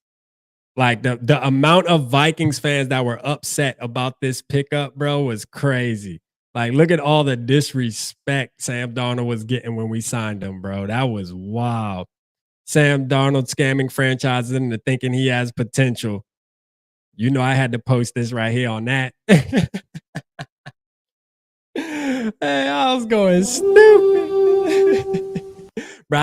Like the amount of Vikings fans that were upset about this pickup, bro, was crazy. Like, look at all the disrespect Sam Darnold was getting when we signed him, bro. That was wild. Sam Darnold scamming franchises into thinking he has potential. You know, I had to post this right here on that. Hey, I was going stupid. Bro,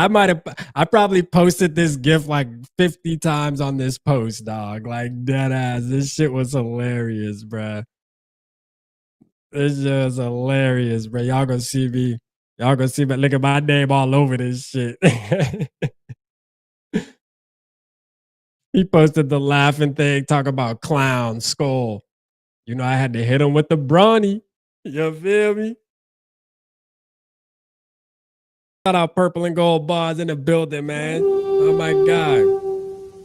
I probably posted this GIF like 50 times on this post, dog. Like, dead ass. This shit was hilarious, bro. This shit was hilarious, bro. Y'all gonna see me. Y'all gonna see me. Look at my name all over this shit. He posted the laughing thing, talk about clown skull. You know, I had to hit him with the brawny. You feel me? Shout out Purple and Gold Bars in the building, man. Oh my God.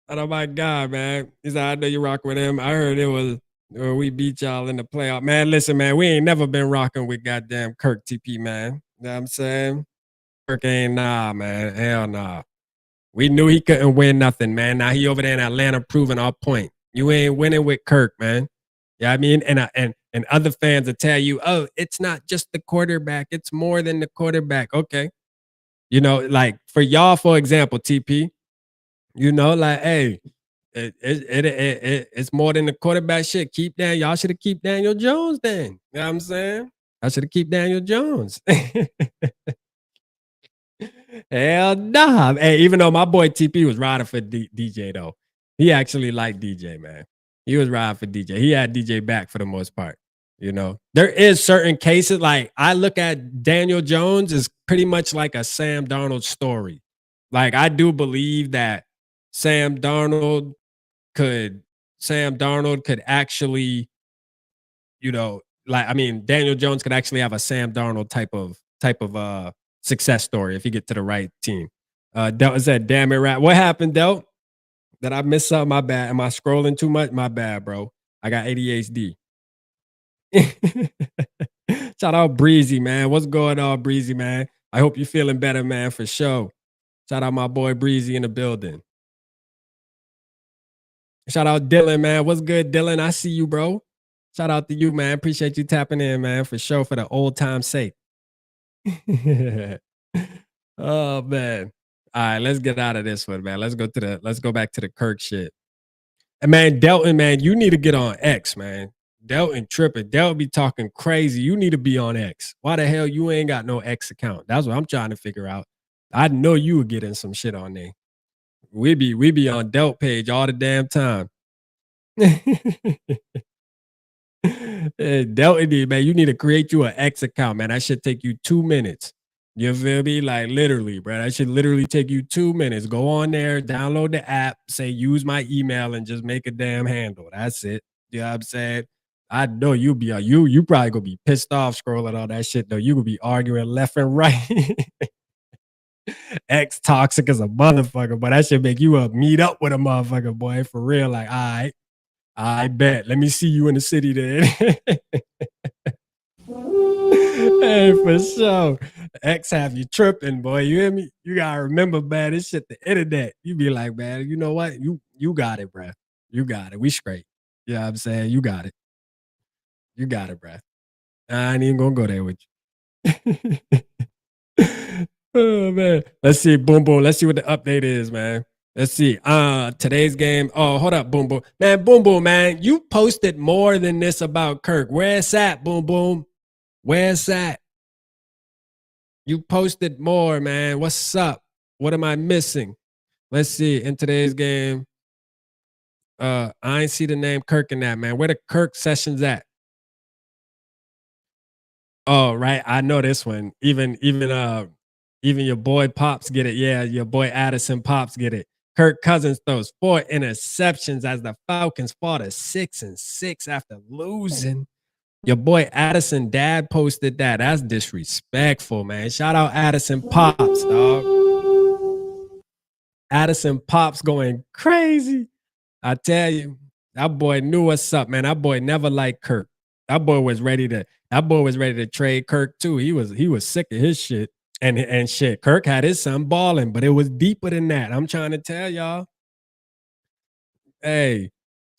Oh my God, man. He said, I know you rock with him. I heard it was where we beat y'all in the playoff. Man, listen, man, we ain't never been rocking with goddamn Kirk TP, man. You know what I'm saying? Kirk ain't man. Hell nah. We knew he couldn't win nothing, man. Now he over there in Atlanta proving our point. You ain't winning with Kirk, man. Yeah, you know I mean, and other fans will tell you, oh, it's not just the quarterback. It's more than the quarterback. Okay. You know, like for y'all, for example, TP, you know, like, hey, it's more than the quarterback shit. Y'all should have keep Daniel Jones then. You know what I'm saying? I should have keep Daniel Jones. Hell nah. Hey, even though my boy TP was riding for DJ though. He actually liked DJ, man. He was riding for DJ. He had DJ back for the most part. You know, there is certain cases like I look at Daniel Jones as pretty much like a Sam Darnold story. Like I do believe that Sam Darnold could actually, you know, like I mean, Daniel Jones could actually have a Sam Darnold type of success story if you get to the right team. Del said, damn it, Rat. What happened, Del? Did I miss something? My bad. Am I scrolling too much? My bad, bro. I got ADHD. Shout out Breezy, man. What's going on, Breezy, man? I hope you're feeling better, man, for sure. Shout out my boy Breezy in the building. Shout out Dylan, man. What's good, Dylan? I see you, bro. Shout out to you, man. Appreciate you tapping in, man, for sure, for the old time's sake. Oh, man. All right, let's get out of this one, man. Let's go back to the Kirk shit. And man, Delton, man, you need to get on X, man. Delton tripping. Delton be talking crazy. You need to be on X. Why the hell you ain't got no X account? That's what I'm trying to figure out. I know you would get in some shit on there. We be on Delt page all the damn time. Delton, man, you need to create you an X account, man. That should take you 2 minutes. You feel me? Like literally, bro. That should literally take you 2 minutes. Go on there, download the app, say use my email, and just make a damn handle. That's it. You know what I'm saying? I know you probably gonna be pissed off scrolling all that shit though. You could be arguing left and right. X toxic as a motherfucker, but that should make you meet up with a motherfucker, boy, for real. Like, all right, I bet. Let me see you in the city then. Hey, for sure. X have you tripping, boy. You hear me? You gotta remember, man, this shit the internet. You be like, man, you know what? You got it, bruh. You got it. We straight. You know what I'm saying? You got it. You got it, bruh. I ain't even gonna go there with you. Oh man. Let's see. Boom boom. Let's see what the update is, man. Let's see. Today's game. Oh, hold up, boom boom. Man, boom boom, man. You posted more than this about Kirk. Where's that, boom boom? Where's that? You posted more, man. What's up? What am I missing? Let's see. In today's game. I ain't see the name Kirk in that, man. Where the Kirk sessions at? Oh, right. I know this one. Even your boy Pops get it. Yeah, your boy Addison Pops get it. Kirk Cousins throws 4 interceptions as the Falcons fall to 6-6 after losing. Your boy Addison dad posted that. That's disrespectful, man. Shout out Addison Pops, dog. Addison Pops going crazy. I tell you, that boy knew what's up, man. That boy never liked Kirk. That boy was ready to trade Kirk too. He was sick of his shit. And shit. Kirk had his son balling, but it was deeper than that. I'm trying to tell y'all. Hey,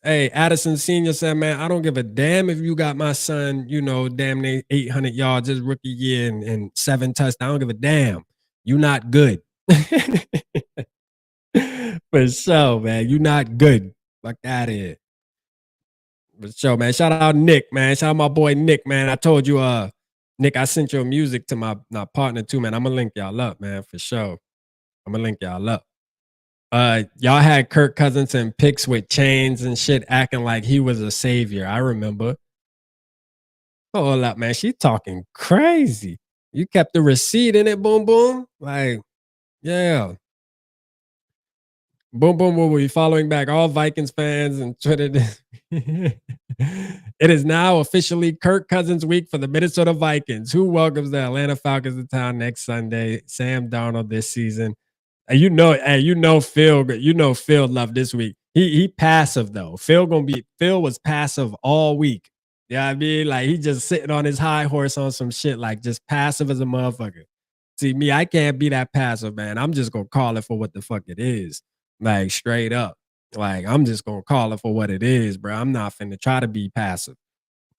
Addison Sr. said, man, I don't give a damn if you got my son, damn near 800 yards his rookie year and 7 touchdowns. I don't give a damn. You not good. For sure, man. You not good. Fuck out of here. For sure, man. Shout out Nick, man. Shout out my boy Nick, man. I told you, Nick, I sent your music to my partner too, man. I'm gonna link y'all up, man, for sure. I'm gonna link y'all up. Y'all had Kirk Cousins and picks with chains and shit, acting like he was a savior. I remember. Hold up, man. She talking crazy. You kept the receipt in it, boom boom. Like, yeah. Boom boom will be following back all Vikings fans and Twitter. It is now officially Kirk Cousins week for the Minnesota Vikings, who welcomes the Atlanta Falcons to town next Sunday. Sam Darnold this season. Phil loved this week. He passive though. Phil was passive all week. Yeah, you know what I mean, like he just sitting on his high horse on some shit, like just passive as a motherfucker. See me, I can't be that passive, man. I'm just gonna call it for what the fuck it is, like straight up. Like I'm just gonna call it for what it is, bro. I'm not finna try to be passive.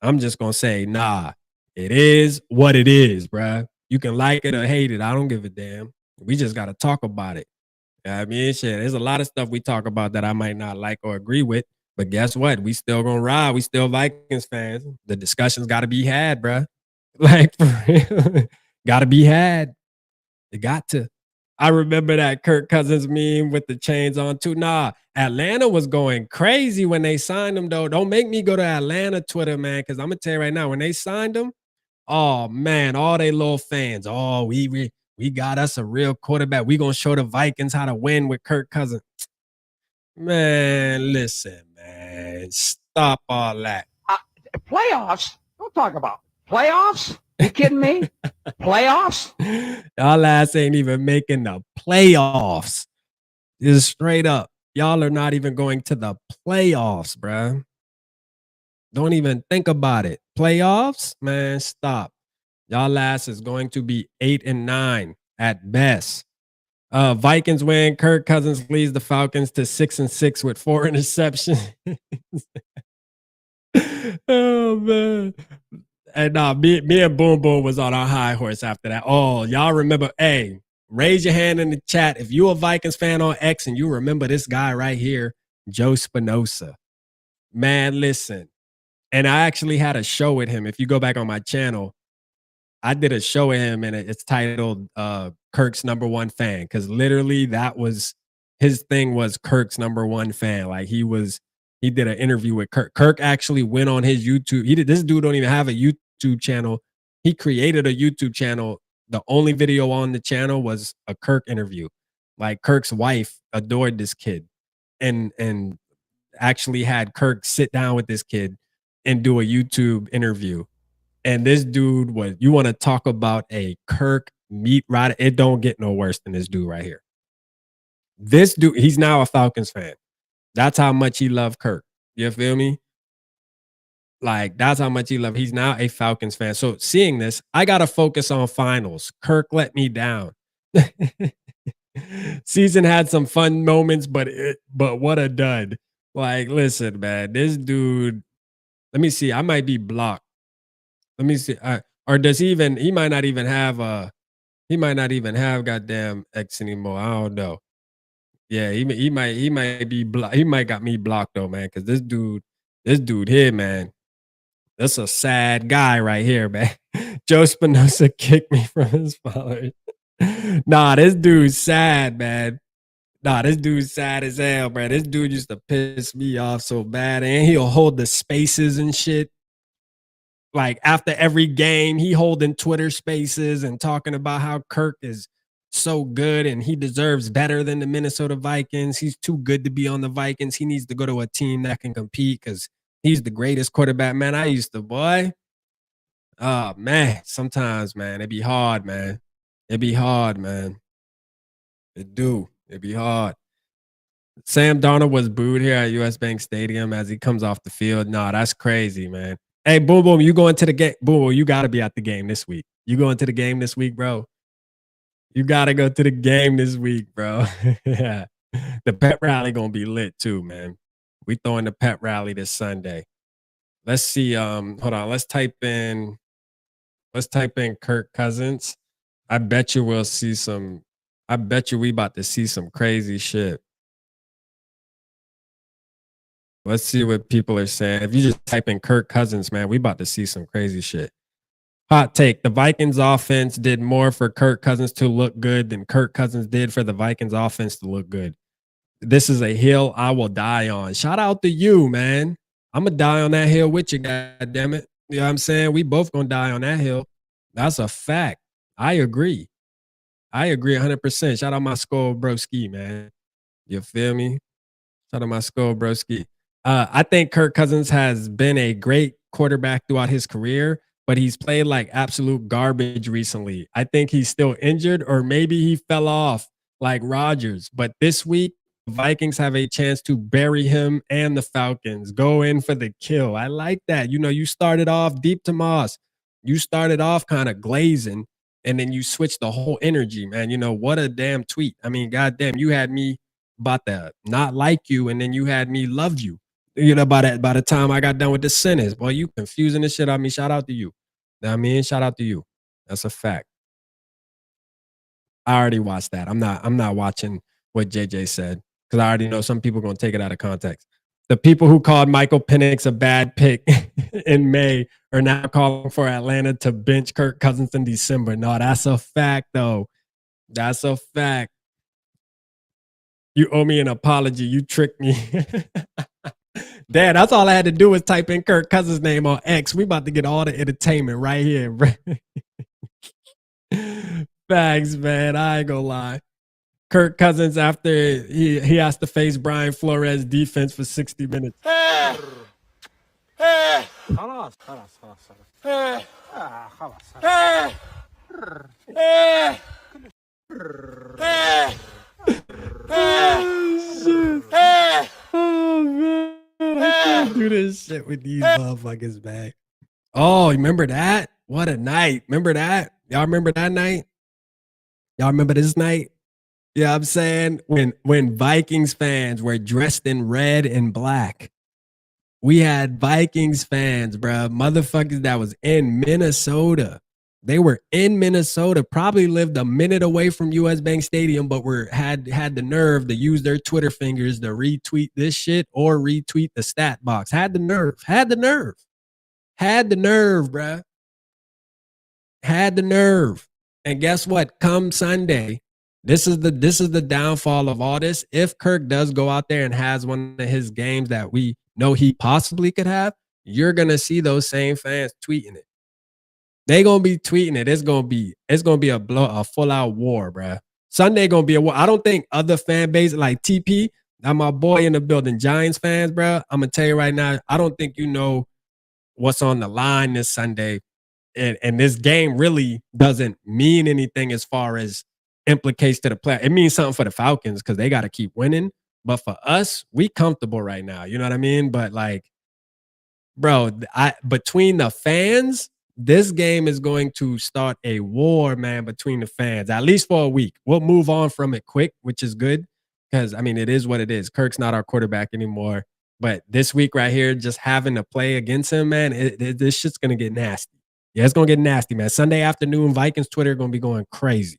I'm just gonna say, nah, it is what it is, bro. You can like it or hate it. I don't give a damn. We just gotta talk about it. You know what I mean, shit. There's a lot of stuff we talk about that I might not like or agree with, but guess what? We still gonna ride. We still Vikings fans. The discussion's gotta be had, bro. Like for real, gotta be had. It got to. I remember that Kirk Cousins meme with the chains on too. Nah, Atlanta was going crazy when they signed him, though. Don't make me go to Atlanta Twitter, man, because I'm going to tell you right now, when they signed him, oh, man, all they little fans, oh, we got us a real quarterback. We going to show the Vikings how to win with Kirk Cousins. Man, listen, man, stop all that. Playoffs? Don't talk about playoffs. You kidding me? Playoffs? Y'all ass ain't even making the playoffs. Just straight up. Y'all are not even going to the playoffs, bruh. Don't even think about it. Playoffs? Man, stop. Y'all ass is going to be 8-9 at best. Vikings win. Kirk Cousins leads the Falcons to 6-6 with 4 interceptions. Oh man. And me and Boom Boom was on our high horse after that. Oh, y'all remember? Hey, raise your hand in the chat if you a Vikings fan on X and you remember this guy right here, Joe Spinoza. Man, listen. And I actually had a show with him. If you go back on my channel, I did a show with him and it's titled Kirk's #1 fan. Because literally that was his thing, was Kirk's #1 fan. Like he did an interview with Kirk. Kirk actually went on his YouTube. This dude don't even have a YouTube channel. He created a YouTube channel. The only video on the channel was a Kirk interview. Like Kirk's wife adored this kid and actually had Kirk sit down with this kid and do a YouTube interview. And this dude was, you want to talk about a Kirk meat rider? It don't get no worse than this dude right here. This dude, he's now a Falcons fan. That's how much he loved Kirk. You feel me? Like, that's how much he loved. He's now a Falcons fan. So seeing this, I got to focus on finals. Kirk let me down. Season had some fun moments, but what a dud. Like, listen, man, this dude, let me see. I might be blocked. Let me see. Or does he might not even have goddamn X anymore. I don't know. Yeah, he might be blocked. He might got me blocked though, man. Cause this dude here, man, that's a sad guy right here, man. Joe Spinoza kicked me from his followers. Nah, this dude's sad, man. Nah, this dude's sad as hell, man. This dude used to piss me off so bad. And he'll hold the spaces and shit. Like after every game, he holding Twitter spaces and talking about how Kirk is so good and he deserves better than the Minnesota Vikings. He's too good to be on the Vikings. He needs to go to a team that can compete because he's the greatest quarterback. Man, I used to, oh, man, sometimes, man, it'd be hard, man. It'd be hard, man. It'd be hard. Sam Darnold was booed here at US Bank Stadium as he comes off the field. Nah, that's crazy, man. Hey, Boom Boom, you going to the game? Boom, you got to be at the game this week. You going to the game this week, bro? You got to go to the game this week, bro. Yeah. The pep rally going to be lit too, man. We throwing the pep rally this Sunday. Let's see. Hold on. Let's type in Kirk Cousins. I bet you we about to see some crazy shit. Let's see what people are saying. If you just type in Kirk Cousins, man, we about to see some crazy shit. Hot take. The Vikings offense did more for Kirk Cousins to look good than Kirk Cousins did for the Vikings offense to look good. This is a hill I will die on. Shout out to you, man. I'm going to die on that hill with you, goddammit. You know what I'm saying? We both going to die on that hill. That's a fact. I agree 100%. Shout out my skull broski, man. You feel me? Shout out my skull broski. I think Kirk Cousins has been a great quarterback throughout his career, but he's played like absolute garbage recently. I think he's still injured, or maybe he fell off like Rodgers. But this week, the Vikings have a chance to bury him and the Falcons. Go in for the kill. I like that. You know, you started off deep to Moss. You started off kind of glazing, and then you switched the whole energy, man. You know, what a damn tweet. I mean, goddamn, you had me about to not like you, and then you had me love you. You know, by the time I got done with the sentence, boy, you confusing the shit out of me. Shout out to you. Know what I mean? Shout out to you. That's a fact. I already watched that. I'm not watching what JJ said because I already know some people are going to take it out of context. The people who called Michael Penix a bad pick in May are now calling for Atlanta to bench Kirk Cousins in December. No, that's a fact, though. That's a fact. You owe me an apology. You tricked me. Dad, that's all I had to do was type in Kirk Cousins' name on X. We about to get all the entertainment right here. Facts, man. I ain't gonna lie. Kirk Cousins, after he has to face Brian Flores defense for 60 minutes. Oh, man. I can't do this shit with these motherfuckers, man. Oh, remember that? What a night. Remember that? Y'all remember that night? Y'all remember this night? You know what I'm saying? When Vikings fans were dressed in red and black, we had Vikings fans, bro, motherfuckers that was in Minnesota. They were in Minnesota, probably lived a minute away from US Bank Stadium, but had the nerve to use their Twitter fingers to retweet this shit or retweet the stat box. Had the nerve, bruh. Had the nerve. And guess what? Come Sunday, this is the downfall of all this. If Kirk does go out there and has one of his games that we know he possibly could have, you're gonna see those same fans tweeting it. They gonna be tweeting it. It's gonna be a full out war, bruh. Sunday gonna be a war. I don't think other fan bases like TP, now my boy in the building, Giants fans, bruh. I'm gonna tell you right now, I don't think you know what's on the line this Sunday. And this game really doesn't mean anything as far as implicates to the play. It means something for the Falcons because they got to keep winning. But for us, we comfortable right now. You know what I mean? But like, bro, between the fans, this game is going to start a war, man, between the fans, at least for a week. We'll move on from it quick, which is good because, I mean, it is what it is. Kirk's not our quarterback anymore. But this week right here, just having to play against him, man, this shit's going to get nasty. Yeah, it's going to get nasty, man. Sunday afternoon, Vikings Twitter going to be going crazy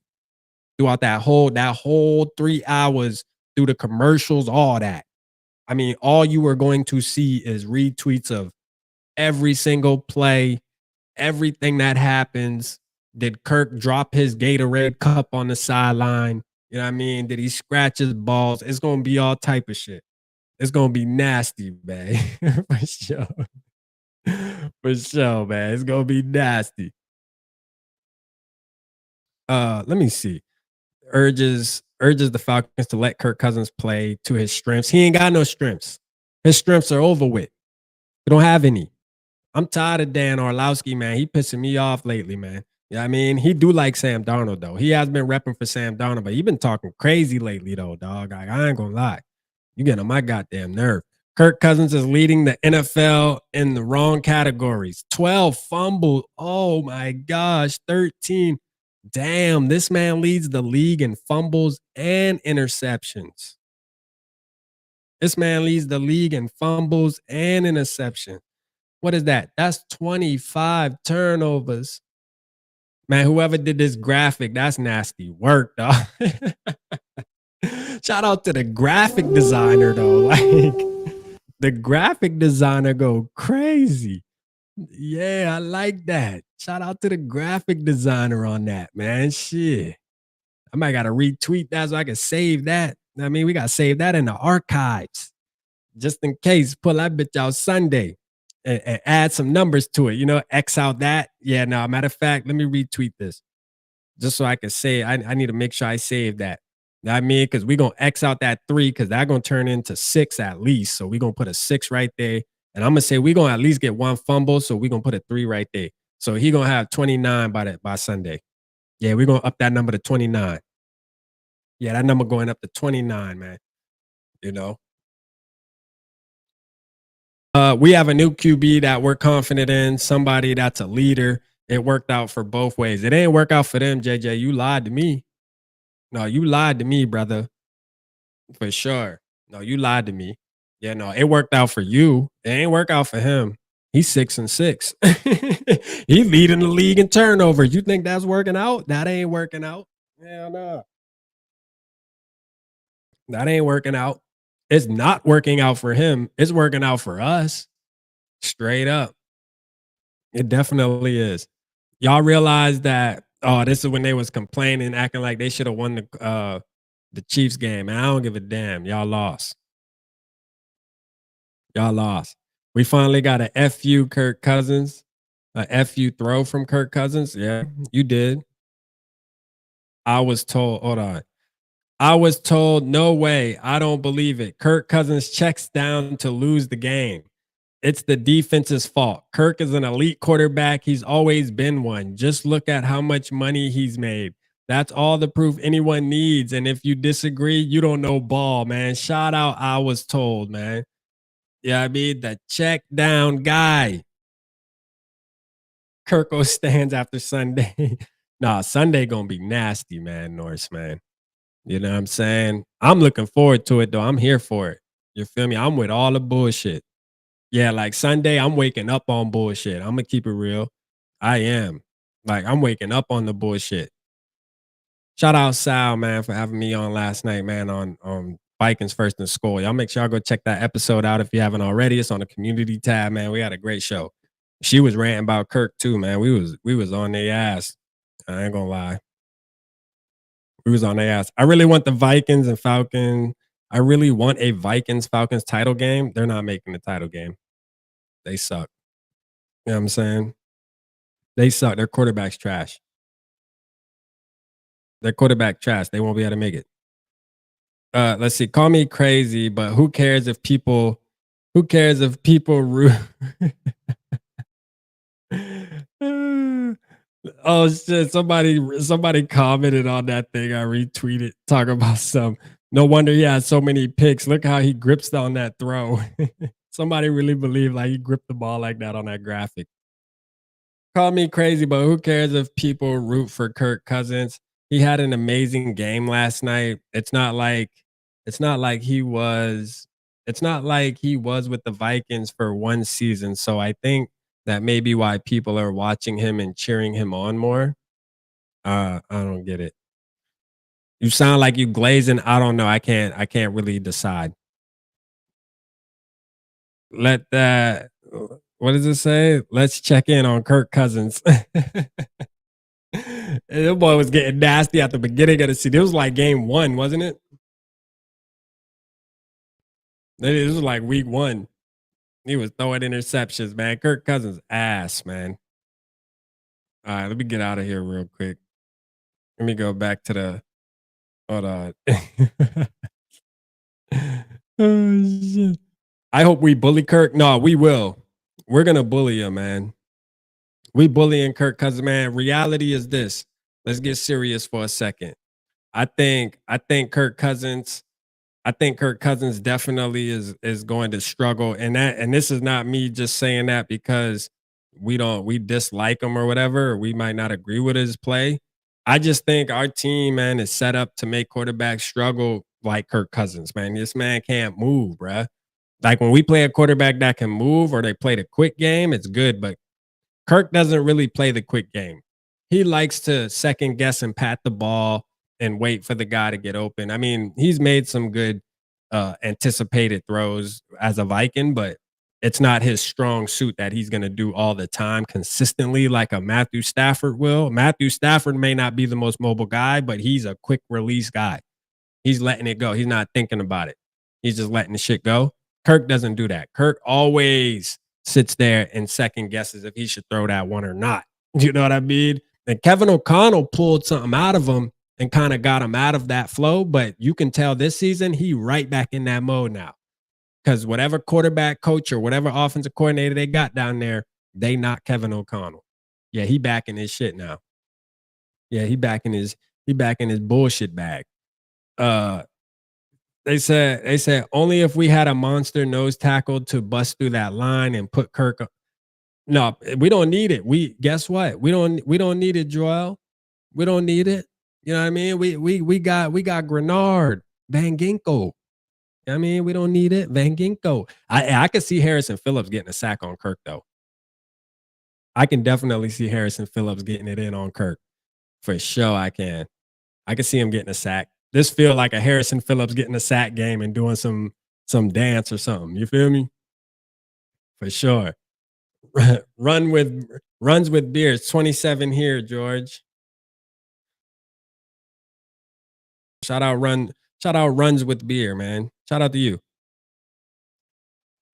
throughout that whole 3 hours through the commercials, all that. I mean, all you are going to see is retweets of every single play, everything that happens. Did Kirk drop his Gatorade cup on the sideline? You know what I mean? Did he scratch his balls? It's going to be all type of shit. It's going to be nasty, man. For sure. For sure, man. It's going to be nasty. Let me see. Urges the Falcons to let Kirk Cousins play to his strengths. He ain't got no strengths. His strengths are over with. He don't have any. I'm tired of Dan Orlowski, man. He pissing me off lately, man. Yeah, I mean, he do like Sam Darnold, though. He has been repping for Sam Darnold, but he been talking crazy lately, though, dog. I ain't gonna lie. You getting on my goddamn nerve. Kirk Cousins is leading the NFL in the wrong categories. 12 fumbles. Oh, my gosh. 13. Damn, this man leads the league in fumbles and interceptions. This man leads the league in fumbles and interceptions. What is that? That's 25 turnovers. Man, whoever did this graphic, that's nasty work, dog. Shout out to the graphic designer, though. Like, the graphic designer go crazy. Yeah, I like that. Shout out to the graphic designer on that, man. Shit. I might got to retweet that so I can save that. I mean, we got to save that in the archives. Just in case, pull that bitch out Sunday and add some numbers to it. You know, X out that. Yeah, no, matter of fact, let me retweet this. Just so I can say, I need to make sure I save that. You know what I mean? Because we're going to X out that 3 because that's going to turn into 6 at least. So we're going to put a 6 right there. And I'm going to say we're going to at least get 1 fumble. So we're going to put a 3 right there. So he going to have 29 by Sunday. Yeah, we're going to up that number to 29. Yeah, that number going up to 29, man. You know? We have a new QB that we're confident in, somebody that's a leader. It worked out for both ways. It ain't work out for them, JJ. You lied to me. No, you lied to me, brother. For sure. No, you lied to me. Yeah, no, it worked out for you. It ain't work out for him. He's 6-6. He's leading the league in turnovers. You think that's working out? That ain't working out. Hell no. That ain't working out. It's not working out for him. It's working out for us. Straight up. It definitely is. Y'all realize that, oh, this is when they was complaining, acting like they should have won the Chiefs game. And I don't give a damn. Y'all lost. Y'all lost. We finally got a FU Kirk Cousins. A FU throw from Kirk Cousins. Yeah, you did. I was told, hold on. I was told, no way. I don't believe it. Kirk Cousins checks down to lose the game. It's the defense's fault. Kirk is an elite quarterback. He's always been one. Just look at how much money he's made. That's all the proof anyone needs. And if you disagree, you don't know ball, man. Shout out, I was told, man. Yeah, I mean, the check down guy. Kirko stands after Sunday. Nah, Sunday gonna be nasty, man, Norse, man. You know what I'm saying? I'm looking forward to it though. I'm here for it. You feel me? I'm with all the bullshit. Yeah, like Sunday, I'm waking up on bullshit. I'm gonna keep it real. I am. Like, I'm waking up on the bullshit. Shout out Sal, man, for having me on last night, man, on Vikings First and Score. Y'all make sure y'all go check that episode out if you haven't already. It's on the community tab, man. We had a great show. She was ranting about Kirk too, man. We was on their ass. I ain't gonna lie. We was on their ass. I really want the Vikings and Falcons. I really want a Vikings Falcons title game. They're not making the title game. They suck. You know what I'm saying? They suck. Their quarterback's trash. Their quarterback trash. They won't be able to make it. Let's see. Call me crazy, but who cares if people root? Oh shit! Somebody commented on that thing. I retweeted talking about some. No wonder he had so many picks. Look how he grips on that throw. Somebody really believed like he gripped the ball like that on that graphic. Call me crazy, but who cares if people root for Kirk Cousins? He had an amazing game last night. It's not like he was with the Vikings for one season. So I think that may be why people are watching him and cheering him on more. I don't get it. You sound like you glazing. I don't know. I can't really decide. What does it say? Let's check in on Kirk Cousins. That boy was getting nasty at the beginning of the season. It was like game 1, wasn't it? It was like week 1. He was throwing interceptions, man. Kirk Cousins ass, man. All right, let me get out of here real quick. Let me go back to the. Hold on. Oh, shit. I hope we bully Kirk. No, we will. We're gonna bully him, man. We bullying Kirk Cousins, man. Reality is this. Let's get serious for a second. I think Kirk Cousins. I think Kirk Cousins definitely is going to struggle, and this is not me just saying that because we dislike him or whatever, or we might not agree with his play. I just think our team, man, is set up to make quarterbacks struggle like Kirk Cousins, man. This man can't move, bruh. Like when we play a quarterback that can move or they play the quick game, it's good, but Kirk doesn't really play the quick game. He likes to second guess and pat the ball and wait for the guy to get open. I mean, he's made some good anticipated throws as a Viking, but it's not his strong suit that he's going to do all the time consistently like a Matthew Stafford will. Matthew Stafford may not be the most mobile guy, but he's a quick release guy. He's letting it go. He's not thinking about it. He's just letting the shit go. Kirk doesn't do that. Kirk always sits there and second guesses if he should throw that one or not. You know what I mean? And Kevin O'Connell pulled something out of him and kind of got him out of that flow. But you can tell this season, he right back in that mode now. Because whatever quarterback coach or whatever offensive coordinator they got down there, they not Kevin O'Connell. Yeah, he back in his shit now. Yeah, he back in his bullshit bag. They said only if we had a monster nose tackle to bust through that line and put Kirk up. No, we don't need it. Guess what? We don't need it, Joel. We don't need it. You know what I mean? We got Grenard, Van Ginkel. I mean, we don't need it. Van Ginkel. I could see Harrison Phillips getting a sack on Kirk, though. I can definitely see Harrison Phillips getting it in on Kirk. For sure, I can. I can see him getting a sack. This feel like a Harrison Phillips getting a sack game and doing some dance or something. You feel me? For sure. Runs with beers. 27 here, George. Shout out runs with beer, man. Shout out to you.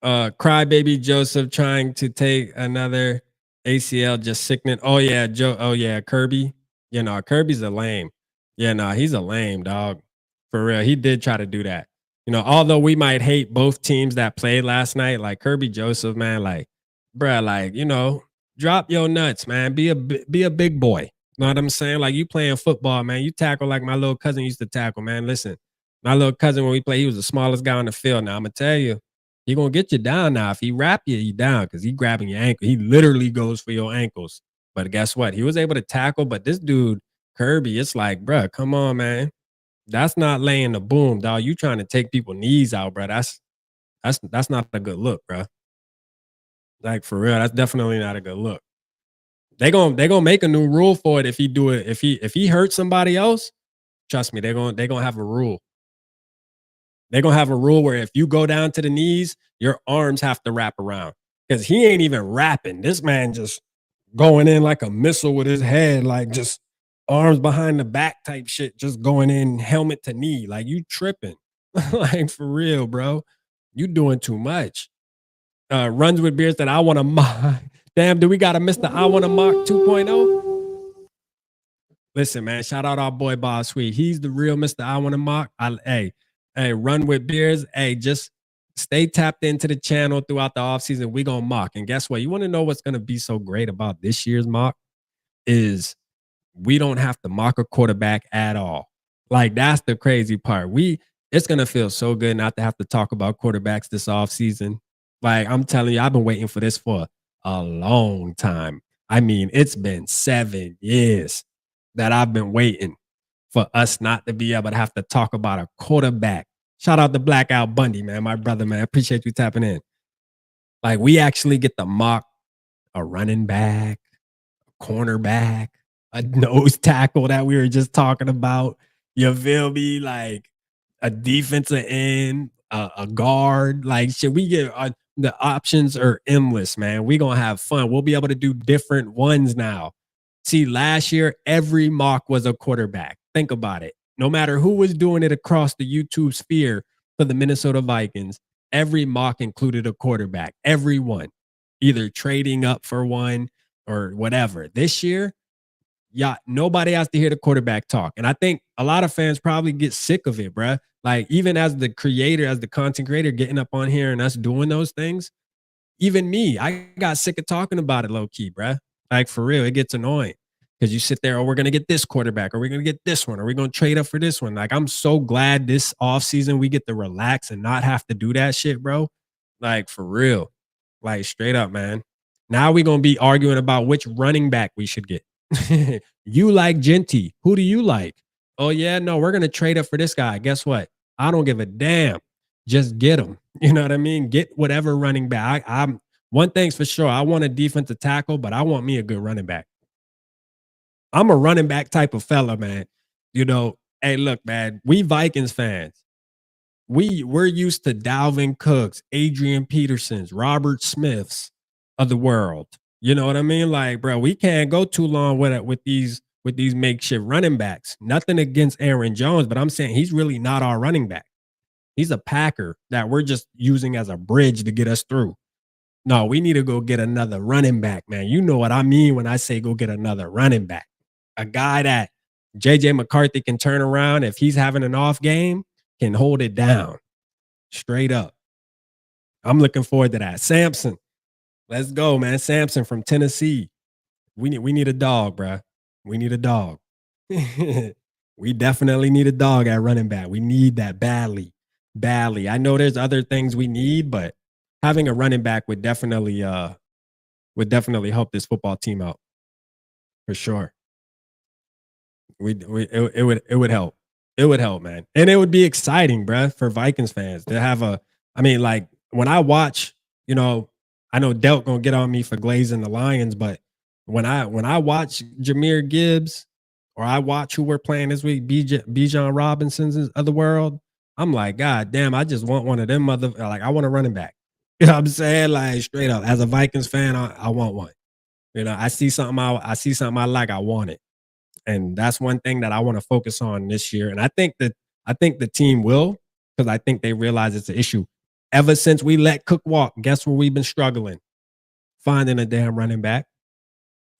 Crybaby Joseph trying to take another ACL, just sickening. Oh yeah, Joe. Oh yeah, Kirby. You know, Kirby's a lame. Yeah, no, he's a lame dog. For real. He did try to do that. You know, although we might hate both teams that played last night, like Kirby Joseph, man, like, bruh, like, you know, drop your nuts, man. Be a big boy. You know what I'm saying? Like, you playing football, man. You tackle like my little cousin used to tackle, man. Listen, my little cousin, when we play, he was the smallest guy on the field. Now, I'm going to tell you, he going to get you down now. If he wrap you, you down because he grabbing your ankle. He literally goes for your ankles. But guess what? He was able to tackle, but this dude, Kirby, it's like, bruh, come on, man. That's not laying the boom, dog. You trying to take people's knees out, bro. That's not a good look, bro. Like for real, that's definitely not a good look. They gonna make a new rule for it if he do it. If he hurts somebody else, trust me, they're gonna have a rule. They're gonna have a rule where if you go down to the knees, your arms have to wrap around. Because he ain't even wrapping. This man just going in like a missile with his head, like just arms behind the back type shit, just going in helmet to knee. Like you tripping. Like for real, bro. You doing too much. Runs with beers that I want to mock. Damn, do we got a Mr. I want to mock 2.0? Listen, man, shout out our boy Bob Sweet. He's the real Mr. I want to mock. Hey, run with beers. Hey, just stay tapped into the channel throughout the offseason. We gonna mock. And guess what? You want to know what's gonna be so great about this year's mock is we don't have to mock a quarterback at all. Like that's the crazy part. It's gonna feel so good not to have to talk about quarterbacks this offseason. Like I'm telling you, I've been waiting for this for a long time. I mean, it's been 7 years that I've been waiting for us not to be able to have to talk about a quarterback. Shout out to Blackout Bundy, man, my brother, man. Appreciate you tapping in. Like we actually get to mock a running back, a cornerback, a nose tackle that we were just talking about. You feel me? Like a defensive end, a guard. Like shit, we get the options are endless, man. We gonna have fun. We'll be able to do different ones now. See, last year, every mock was a quarterback. Think about it. No matter who was doing it across the YouTube sphere for the Minnesota Vikings, every mock included a quarterback. Every one, either trading up for one or whatever. This year, yeah, nobody has to hear the quarterback talk. And I think a lot of fans probably get sick of it, bruh. Like, even as the creator, as the content creator, getting up on here and us doing those things, even me, I got sick of talking about it low key, bruh. Like, for real, it gets annoying because you sit there, oh, we're going to get this quarterback, or we're going to get this one, or we're going to trade up for this one. Like, I'm so glad this offseason we get to relax and not have to do that shit, bro. Like, for real. Like, straight up, man. Now we're going to be arguing about which running back we should get. You like Genty. Who do you like? Oh, yeah, no, we're going to trade up for this guy. Guess what? I don't give a damn. Just get him. You know what I mean? Get whatever running back. I'm one thing's for sure. I want a defensive tackle, but I want me a good running back. I'm a running back type of fella, man. You know, hey, look, man, we Vikings fans. We're used to Dalvin Cooks, Adrian Petersons, Robert Smiths of the world. You know what I mean? Like, bro, we can't go too long with these makeshift running backs. Nothing against Aaron Jones, but I'm saying he's really not our running back. He's a Packer that we're just using as a bridge to get us through. No, we need to go get another running back, man. You know what I mean when I say go get another running back. A guy that JJ McCarthy can turn around if he's having an off game, can hold it down. Straight up. I'm looking forward to that. Samson. Let's go, man. Samson from Tennessee. We need a dog, bro. We need a dog. We definitely need a dog at running back. We need that badly. Badly. I know there's other things we need, but having a running back would definitely help this football team out. For sure. It would help. It would help, man. And it would be exciting, bro, for Vikings fans to have like when I watch, you know, I know Delk gonna get on me for glazing the Lions, but when I watch Jahmyr Gibbs or I watch who we're playing this week, Bijan Robinson's of the world, I'm like, God damn, I just want one of them I want a running back. You know what I'm saying? Like straight up, as a Vikings fan, I want one. You know, I see something I like, I want it. And that's one thing that I want to focus on this year. And I think the team will, because I think they realize it's an issue. Ever since we let Cook walk, guess where we've been struggling? Finding a damn running back.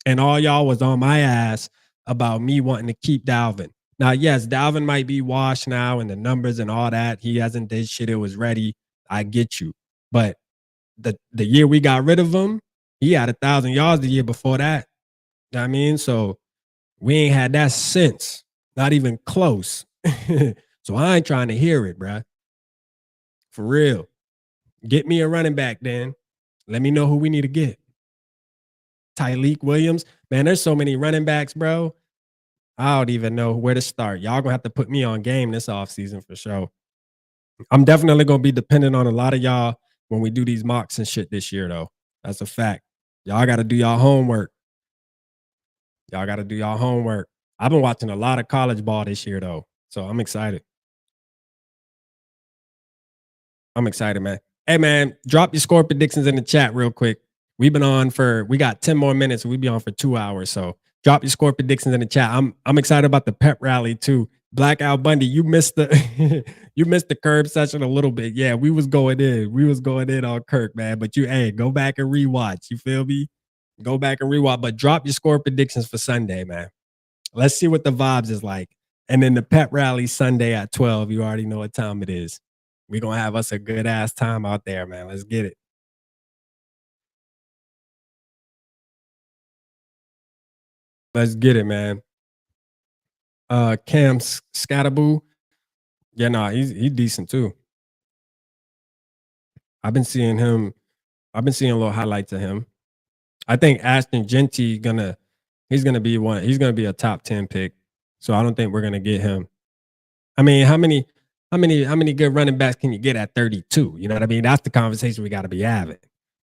And all y'all was on my ass about me wanting to keep Dalvin. Now, yes, Dalvin might be washed now and the numbers and all that. He hasn't did shit. It was ready. I get you. But the year we got rid of him, he had 1,000 yards the year before that. You know what I mean? So we ain't had that since. Not even close. So I ain't trying to hear it, bruh. For real. Get me a running back then. Let me know who we need to get. Tyleek Williams. Man, there's so many running backs, bro. I don't even know where to start. Y'all gonna have to put me on game this offseason for sure. I'm definitely gonna be dependent on a lot of y'all when we do these mocks and shit this year, though. That's a fact. Y'all got to do y'all homework. Y'all got to do y'all homework. I've been watching a lot of college ball this year, though, so I'm excited. I'm excited, man. Hey, man, drop your score predictions in the chat real quick. We got 10 more minutes. We be on for 2 hours, so drop your score predictions in the chat. I'm excited about the pep rally too. Black Al Bundy, you missed the you missed the curb session a little bit. Yeah, we was going in. We was going in on Kirk, man. But go back and rewatch. You feel me? Go back and rewatch. But drop your score predictions for Sunday, man. Let's see what the vibes is like. And then the pep rally Sunday at 12. You already know what time it is. We're gonna have us a good ass time out there, man. Let's get it. Let's get it, man. Cam Scattaboo. Yeah, nah, he's decent too. I've been seeing a little highlights of him. I think Ashton Genty he's gonna be a top 10 pick. So I don't think we're gonna get him. I mean, how many good running backs can you get at 32? You know what I mean? That's the conversation we gotta be having.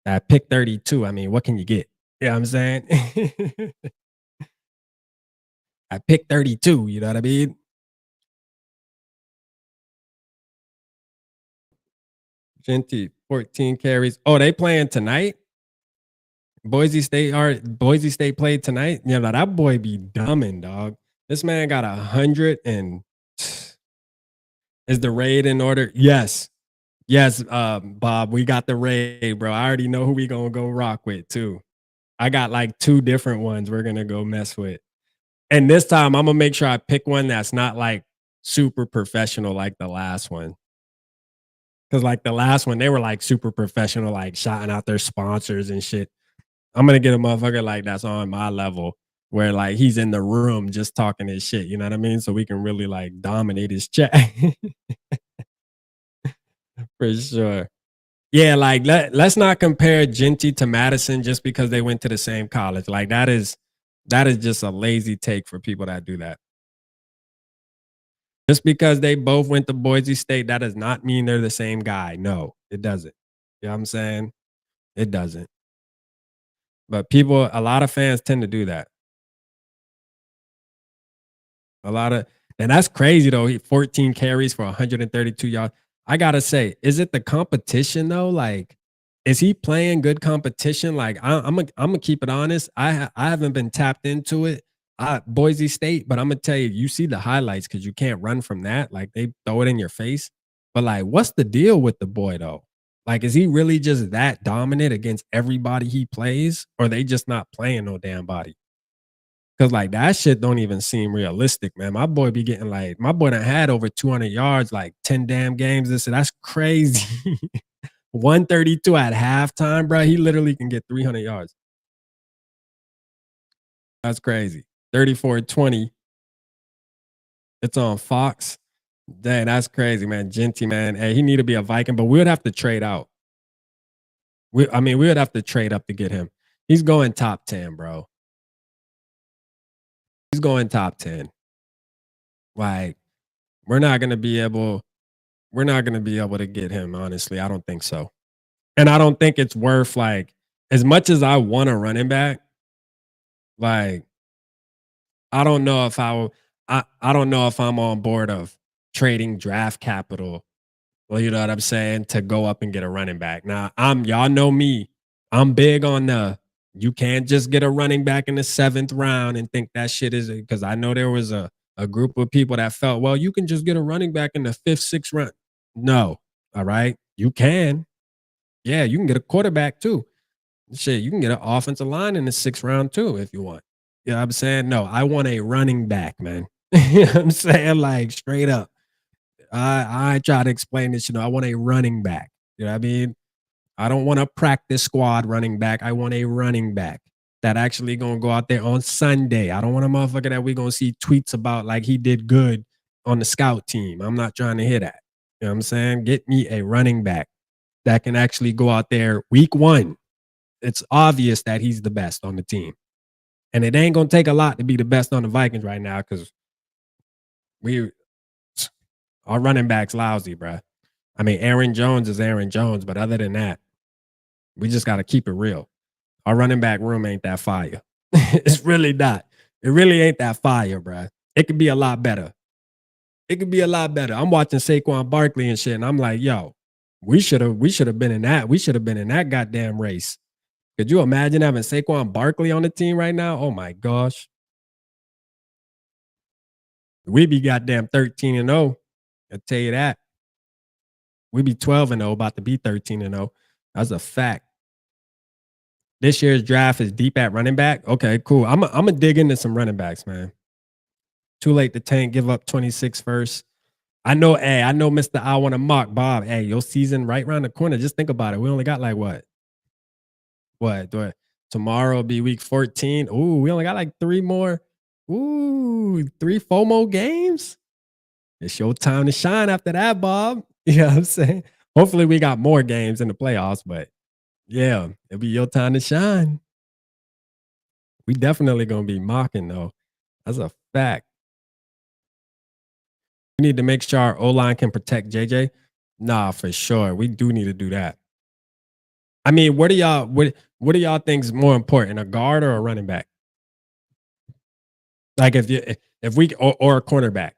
At pick 32, I mean, what can you get? You know what I'm saying? At pick 32, you know what I mean? Genty, 14 carries. Oh, they playing tonight? Boise State played tonight? Yeah, that boy be dumbing, dog. This man got 100 and is the raid in order? Yes. Yes, Bob, we got the raid, bro. I already know who we gonna go rock with too. I got like 2 different ones we're gonna go mess with. And this time I'm gonna make sure I pick one that's not like super professional like the last one. Because like the last one, they were like super professional, like shouting out their sponsors and shit. I'm gonna get a motherfucker like that's on my level, where like he's in the room just talking his shit. You know what I mean? So we can really like dominate his chat. For sure. Yeah, like let's not compare Genty to Madison just because they went to the same college. Like that is just a lazy take for people that do that. Just because they both went to Boise State, that does not mean they're the same guy. No, it doesn't. You know what I'm saying? It doesn't. But a lot of fans tend to do that. And that's crazy though. 14 carries for 132 yards. I gotta say, is it the competition though? Like, is he playing good competition? Like, I'm gonna keep it honest. I haven't been tapped into it. Boise State, but I'm gonna tell you, you see the highlights because you can't run from that. Like they throw it in your face. But like, what's the deal with the boy though? Like, is he really just that dominant against everybody he plays, or they just not playing no damn body? Because like that shit don't even seem realistic, man. My boy done had over 200 yards, like 10 damn games. That's crazy. 132 at halftime, bro. He literally can get 300 yards. That's crazy. 34-20. It's on Fox. Dang, that's crazy, man. Genty, man. Hey, he need to be a Viking, but we would have to trade out. We would have to trade up to get him. He's going top 10, bro. He's going top 10. Like, we're not gonna be able to get him, honestly. I don't think so. And I don't think it's worth, like, as much as I want a running back, like, I don't know if I'm on board of trading draft capital. Well, you know what I'm saying, to go up and get a running back. Now, y'all know me. I'm big on you can't just get a running back in the 7th round and think that shit is it. Because I know there was a group of people that felt, well, you can just get a running back in the 5th, 6th round. No, all right, you can. Yeah, you can get a quarterback too. Shit, you can get an offensive line in the 6th round too if you want. You know what I'm saying? No, I want a running back, man. You know what I'm saying? Like, straight up. I try to explain this, I want a running back. You know what I mean? I don't want a practice squad running back. I want a running back that actually gonna go out there on Sunday. I don't want a motherfucker that we gonna see tweets about like he did good on the scout team. I'm not trying to hear that. You know what I'm saying? Get me a running back that can actually go out there week 1. It's obvious that he's the best on the team. And it ain't gonna take a lot to be the best on the Vikings right now because our running back's lousy, bro. I mean, Aaron Jones is Aaron Jones, but other than that, we just got to keep it real. Our running back room ain't that fire. It's really not. It really ain't that fire, bro. It could be a lot better. It could be a lot better. I'm watching Saquon Barkley and shit, and I'm like, yo, we should have been in that. We should have been in that goddamn race. Could you imagine having Saquon Barkley on the team right now? Oh my gosh. We'd be goddamn 13-0. I'll tell you that. We'd be 12-0, about to be 13-0. That's a fact. This year's draft is deep at running back. Okay, cool. I'm gonna dig into some running backs, man. Too late to tank, give up 26 first. I know, hey, I know Mr. I want to mock Bob. Hey, your season right around the corner. Just think about it. We only got like what? Tomorrow will be week 14. Ooh, we only got like 3 more. Ooh, 4 more games. It's your time to shine after that, Bob. You know what I'm saying? Hopefully we got more games in the playoffs, but yeah, it'll be your time to shine. We definitely gonna be mocking though. That's a fact. We need to make sure our O-line can protect JJ. Nah, for sure. We do need to do that. I mean, what do y'all think is more important, a guard or a running back? Like if we or a cornerback,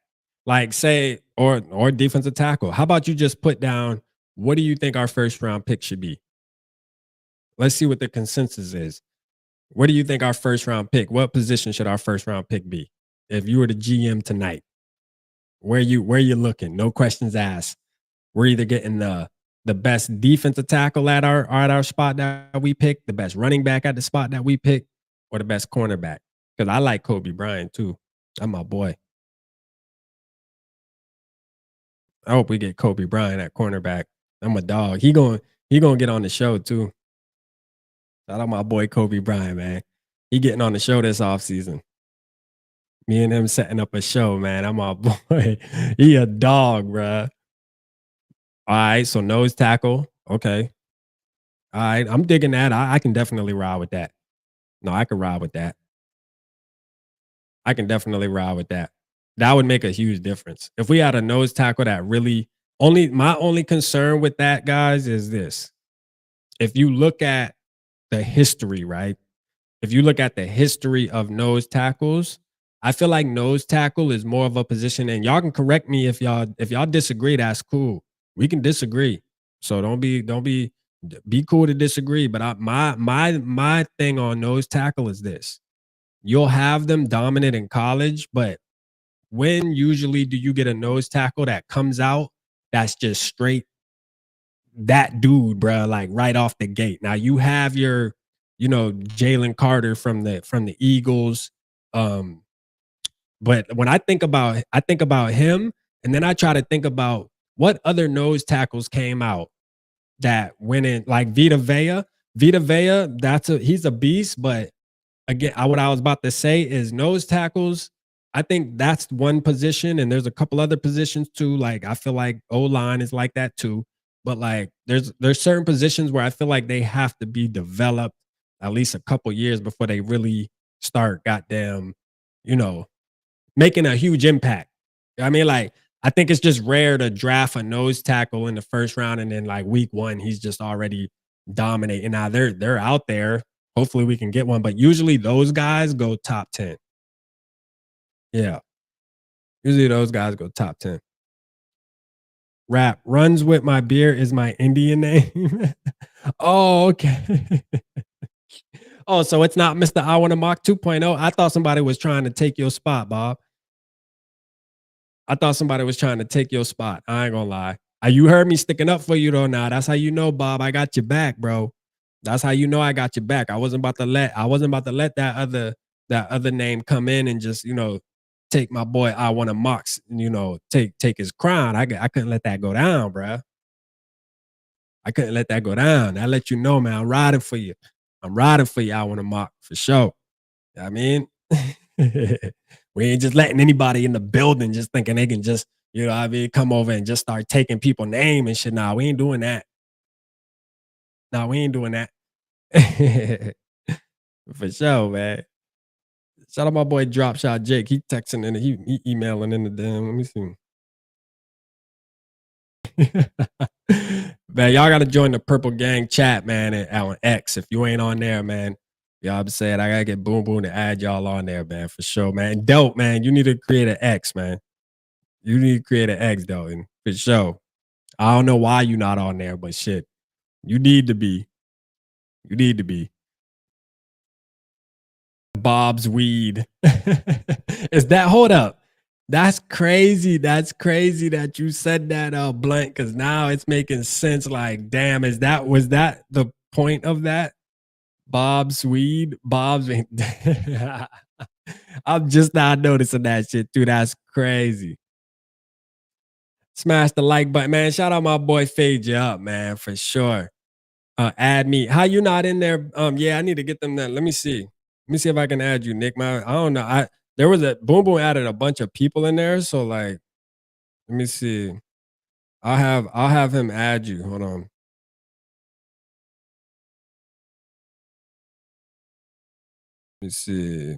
like say or defensive tackle. How about you just put down what do you think our first round pick should be? Let's see what the consensus is. What do you think our first round pick? What position should our first round pick be? If you were the GM tonight, where you looking? No questions asked. We're either getting the best defensive tackle at our spot that we pick, the best running back at the spot that we pick, or the best cornerback. Because I like Kobe Bryant too. That's my boy. I hope we get Kobe Bryant at cornerback. I'm a dog. He gonna get on the show too. Shout out my boy Kobe Bryant, man. He getting on the show this offseason. Me and him setting up a show, man. I'm my boy. He a dog, bruh. All right, so nose tackle. Okay. All right, I'm digging that. I can definitely ride with that. No, I can ride with that. I can definitely ride with that. That would make a huge difference. If we had a nose tackle that really my only concern with that, guys, is this. If you look at the history, right? If you look at the history of nose tackles, I feel like nose tackle is more of a position, and y'all can correct me if y'all disagree, that's cool. We can disagree. So don't be cool to disagree. But my thing on nose tackle is this. You'll have them dominant in college, but when usually do you get a nose tackle that comes out that's just straight that dude, bro, like right off the gate? Now you have your, Jalen Carter from the Eagles. But when I think about him, and then I try to think about what other nose tackles came out that went in, like Vita Vea. Vita Vea, he's a beast, but again, what I was about to say is nose tackles, I think that's one position, and there's a couple other positions too. Like I feel like O-line is like that too. But like there's certain positions where I feel like they have to be developed at least a couple years before they really start goddamn, making a huge impact. I mean, like, I think it's just rare to draft a nose tackle in the first round and then like week 1, he's just already dominating. Now they're out there. Hopefully we can get one, but usually those guys go top 10. Yeah. Usually those guys go top 10. Rap, runs with my beer is my Indian name. Oh, okay. Oh, so it's not Mr. I Want to Mock 2.0. I thought somebody was trying to take your spot, Bob. I thought somebody was trying to take your spot. I ain't gonna lie. You heard me sticking up for you though. Now that's how you know, Bob, I got your back, bro. That's how you know I got your back. I wasn't about to let that other name come in and just, take my boy I Want to Mock, take his crown. I couldn't let that go down, bro. I couldn't let that go down. I let you know, man. I'm riding for you. I Want to Mock for sure. You know what I mean? We ain't just letting anybody in the building just thinking they can just, come over and just start taking people's name and shit. Nah, we ain't doing that. For sure, man. Shout out my boy Drop Shot Jake. He texting in, he emailing in the damn. Let me see. Man, y'all gotta join the Purple Gang chat, man, on X. If you ain't on there, man, y'all be saying I gotta get Boom Boom to add y'all on there, man, for sure, man. Dope, man. You need to create an X, man. You need to create an X, though, and for sure. I don't know why you not on there, but shit, you need to be. You need to be. Bob's weed. Is that, hold up? That's crazy. That's crazy that you said that, Blunt, because now it's making sense. Like, damn, was that the point of that? Bob's weed? Bob's weed. I'm just not noticing that shit, too. That's crazy. Smash the like button, man. Shout out my boy Fade You Up, man, for sure. Add me. How you not in there? Yeah, I need to get them there. Let me see. Let me see if I can add you, Nick. Man, I don't know. There was a Boom Boom added a bunch of people in there, so like, let me see. I'll have him add you. Hold on. Let me see.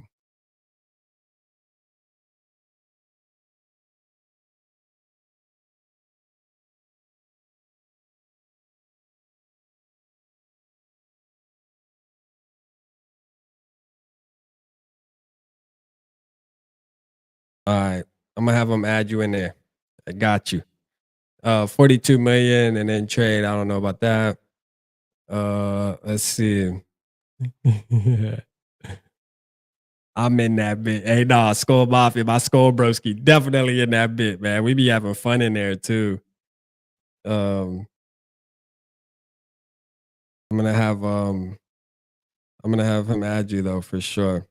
All right. I'm gonna have him add you in there. I got you. 42 million and then trade. I don't know about that. Let's see. I'm in that bit. Hey, nah, Skull Mafia, my Skull Broski, definitely in that bit, man. We be having fun in there too. I'm gonna have him add you though for sure.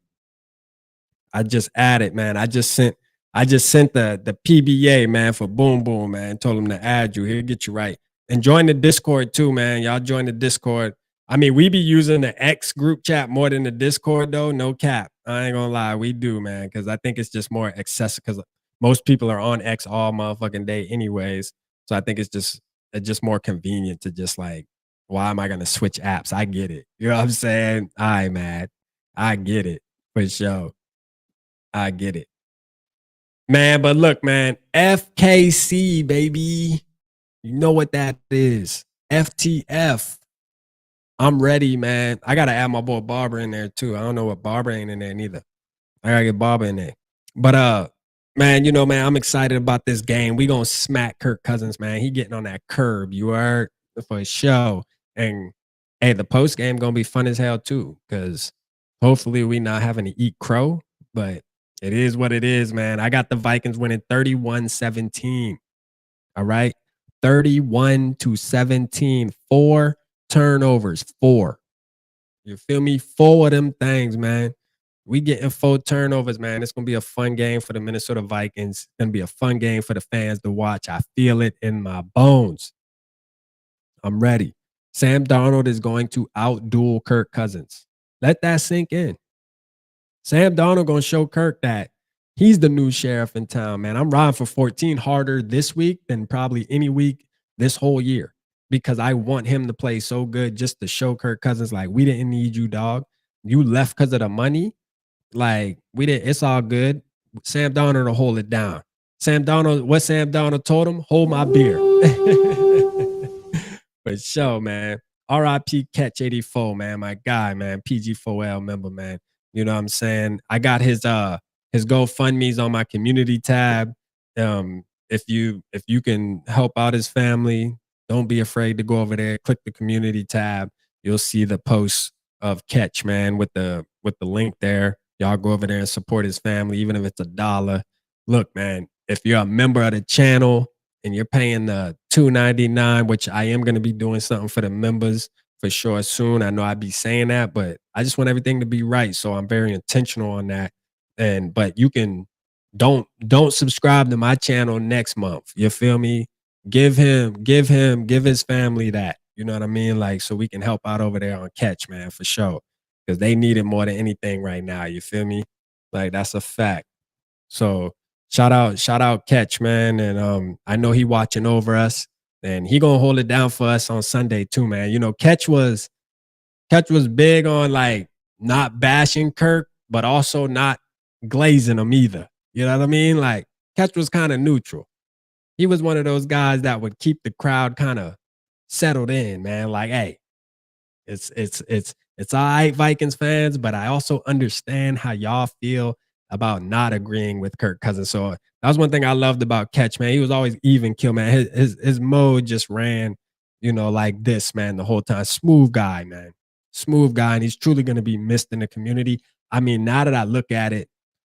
I just added, man. I just sent the PBA, man, for Boom Boom, man. Told him to add you. He'll get you right. And join the Discord too, man. Y'all join the Discord. I mean, we be using the X group chat more than the Discord, though. No cap. I ain't gonna lie. We do, man, because I think it's just more accessible because most people are on X all motherfucking day anyways. So I think it's just more convenient to just like, why am I gonna switch apps? I get it. You know what I'm saying? All right, man. I get it for sure. I get it. Man, but look, man, FKC, baby. You know what that is. FTF. I'm ready, man. I gotta add my boy Barber in there too. I don't know what Barber ain't in there neither. I gotta get Barber in there. But man, you know, man, I'm excited about this game. We gonna smack Kirk Cousins, man. He getting on that curb. You heard, for sure. And hey, the post game gonna be fun as hell too, because hopefully we not having to eat crow, but it is what it is, man. I got the Vikings winning 31-17. All right. 31-17. 4 turnovers. 4. You feel me? 4 of them things, man. We getting 4 turnovers, man. It's going to be a fun game for the Minnesota Vikings. It's going to be a fun game for the fans to watch. I feel it in my bones. I'm ready. Sam Darnold is going to outduel Kirk Cousins. Let that sink in. Sam Darnold going to show Kirk that he's the new sheriff in town, man. I'm riding for 14 harder this week than probably any week this whole year because I want him to play so good just to show Kirk Cousins, like, we didn't need you, dog. You left because of the money. Like, we didn't. It's all good. Sam Darnold will hold it down. What Sam Darnold told him? Hold my beer. For sure, man. RIP Catch 84, man. My guy, man. PG4L member, man. You know what I'm saying? I got his GoFundMe's on my community tab. If you can help out his family, don't be afraid to go over there. Click the community tab. You'll see the post of Catch, man, with the link there. Y'all go over there and support his family, even if it's $1. Look, man, if you're a member of the channel and you're paying the $2.99, which I am going to be doing something for the members for sure soon. I know I'd be saying that, but I just want everything to be right. So I'm very intentional on that. But you can don't subscribe to my channel next month. You feel me? Give his family that. You know what I mean? Like, so we can help out over there on Catch, man, for sure. Because they need it more than anything right now. You feel me? Like, that's a fact. So shout out Catch, man. And I know he watching over us. And he gonna hold it down for us on Sunday too, man. You know, Catch was big on like not bashing Kirk, but also not glazing him either. You know what I mean? Like, Catch was kind of neutral. He was one of those guys that would keep the crowd kind of settled in, man. Like, hey, it's all right, Vikings fans, but I also understand how y'all feel about not agreeing with Kirk Cousins. So that was one thing I loved about Catch, man. He was always even kill, man. His mode just ran, like this, man, the whole time. Smooth guy, man. Smooth guy, and he's truly going to be missed in the community. I mean, now that I look at it,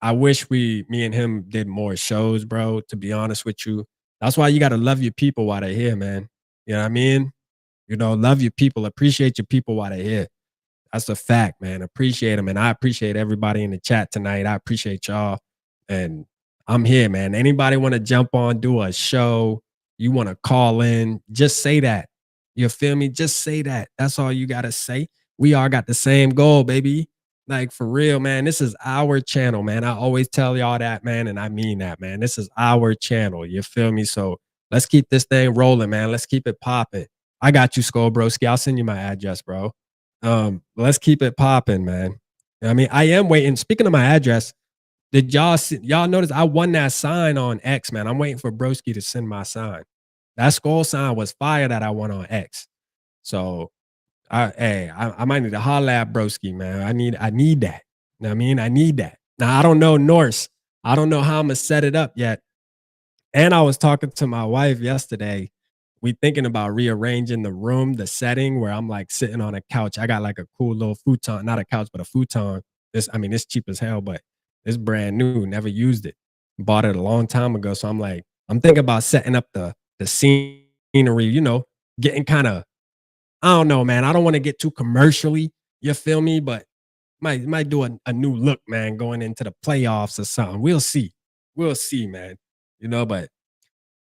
I wish me and him did more shows, bro, to be honest with you. That's why you got to love your people while they're here, man. You know what I mean? Love your people, appreciate your people while they're here. That's a fact, man. Appreciate them. And I appreciate everybody in the chat tonight. I appreciate y'all. And I'm here, man. Anybody want to jump on, do a show, you want to call in, just say that. You feel me? Just say that. That's all you got to say. We all got the same goal, baby. Like, for real, man. This is our channel, man. I always tell y'all that, man. And I mean that, man. This is our channel. You feel me? So let's keep this thing rolling, man. Let's keep it popping. I got you, Skullbroski. I'll send you my address, bro. Let's keep it popping, man. I mean, I am waiting. Speaking of my address, did y'all notice I won that sign on X, man? I'm waiting for Broski to send my sign. That skull sign was fire that I won on X. So I might need to holler at Broski, man. I need that. You know what I mean? I need that. Now, I don't know Norse. I don't know how I'm gonna set it up yet. And I was talking to my wife yesterday. We thinking about rearranging the room, the setting where I'm like sitting on a couch. I got like a cool little futon, not a couch, but a futon. It's cheap as hell, but it's brand new. Never used it. Bought it a long time ago. So I'm thinking about setting up the scenery, getting kind of, I don't know, man. I don't want to get too commercially, you feel me? But might do a new look, man, going into the playoffs or something. We'll see. We'll see, man. But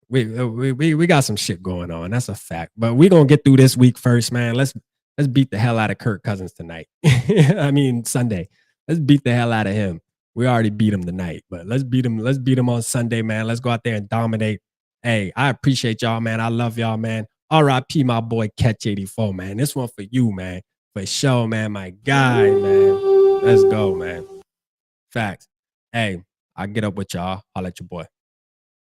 we got some shit going on. That's a fact. But we're gonna get through this week first, man. Let's beat the hell out of Kirk Cousins tonight. I mean Sunday. Let's beat the hell out of him. We already beat him tonight, but let's beat him on Sunday, man. Let's go out there and dominate. Hey, I appreciate y'all, man. I love y'all, man. R.I.P. my boy Catch 84, man. This one for you, man. For sure, man. My guy, man. Let's go, man. Facts. Hey, I'll get up with y'all. I'll let your boy.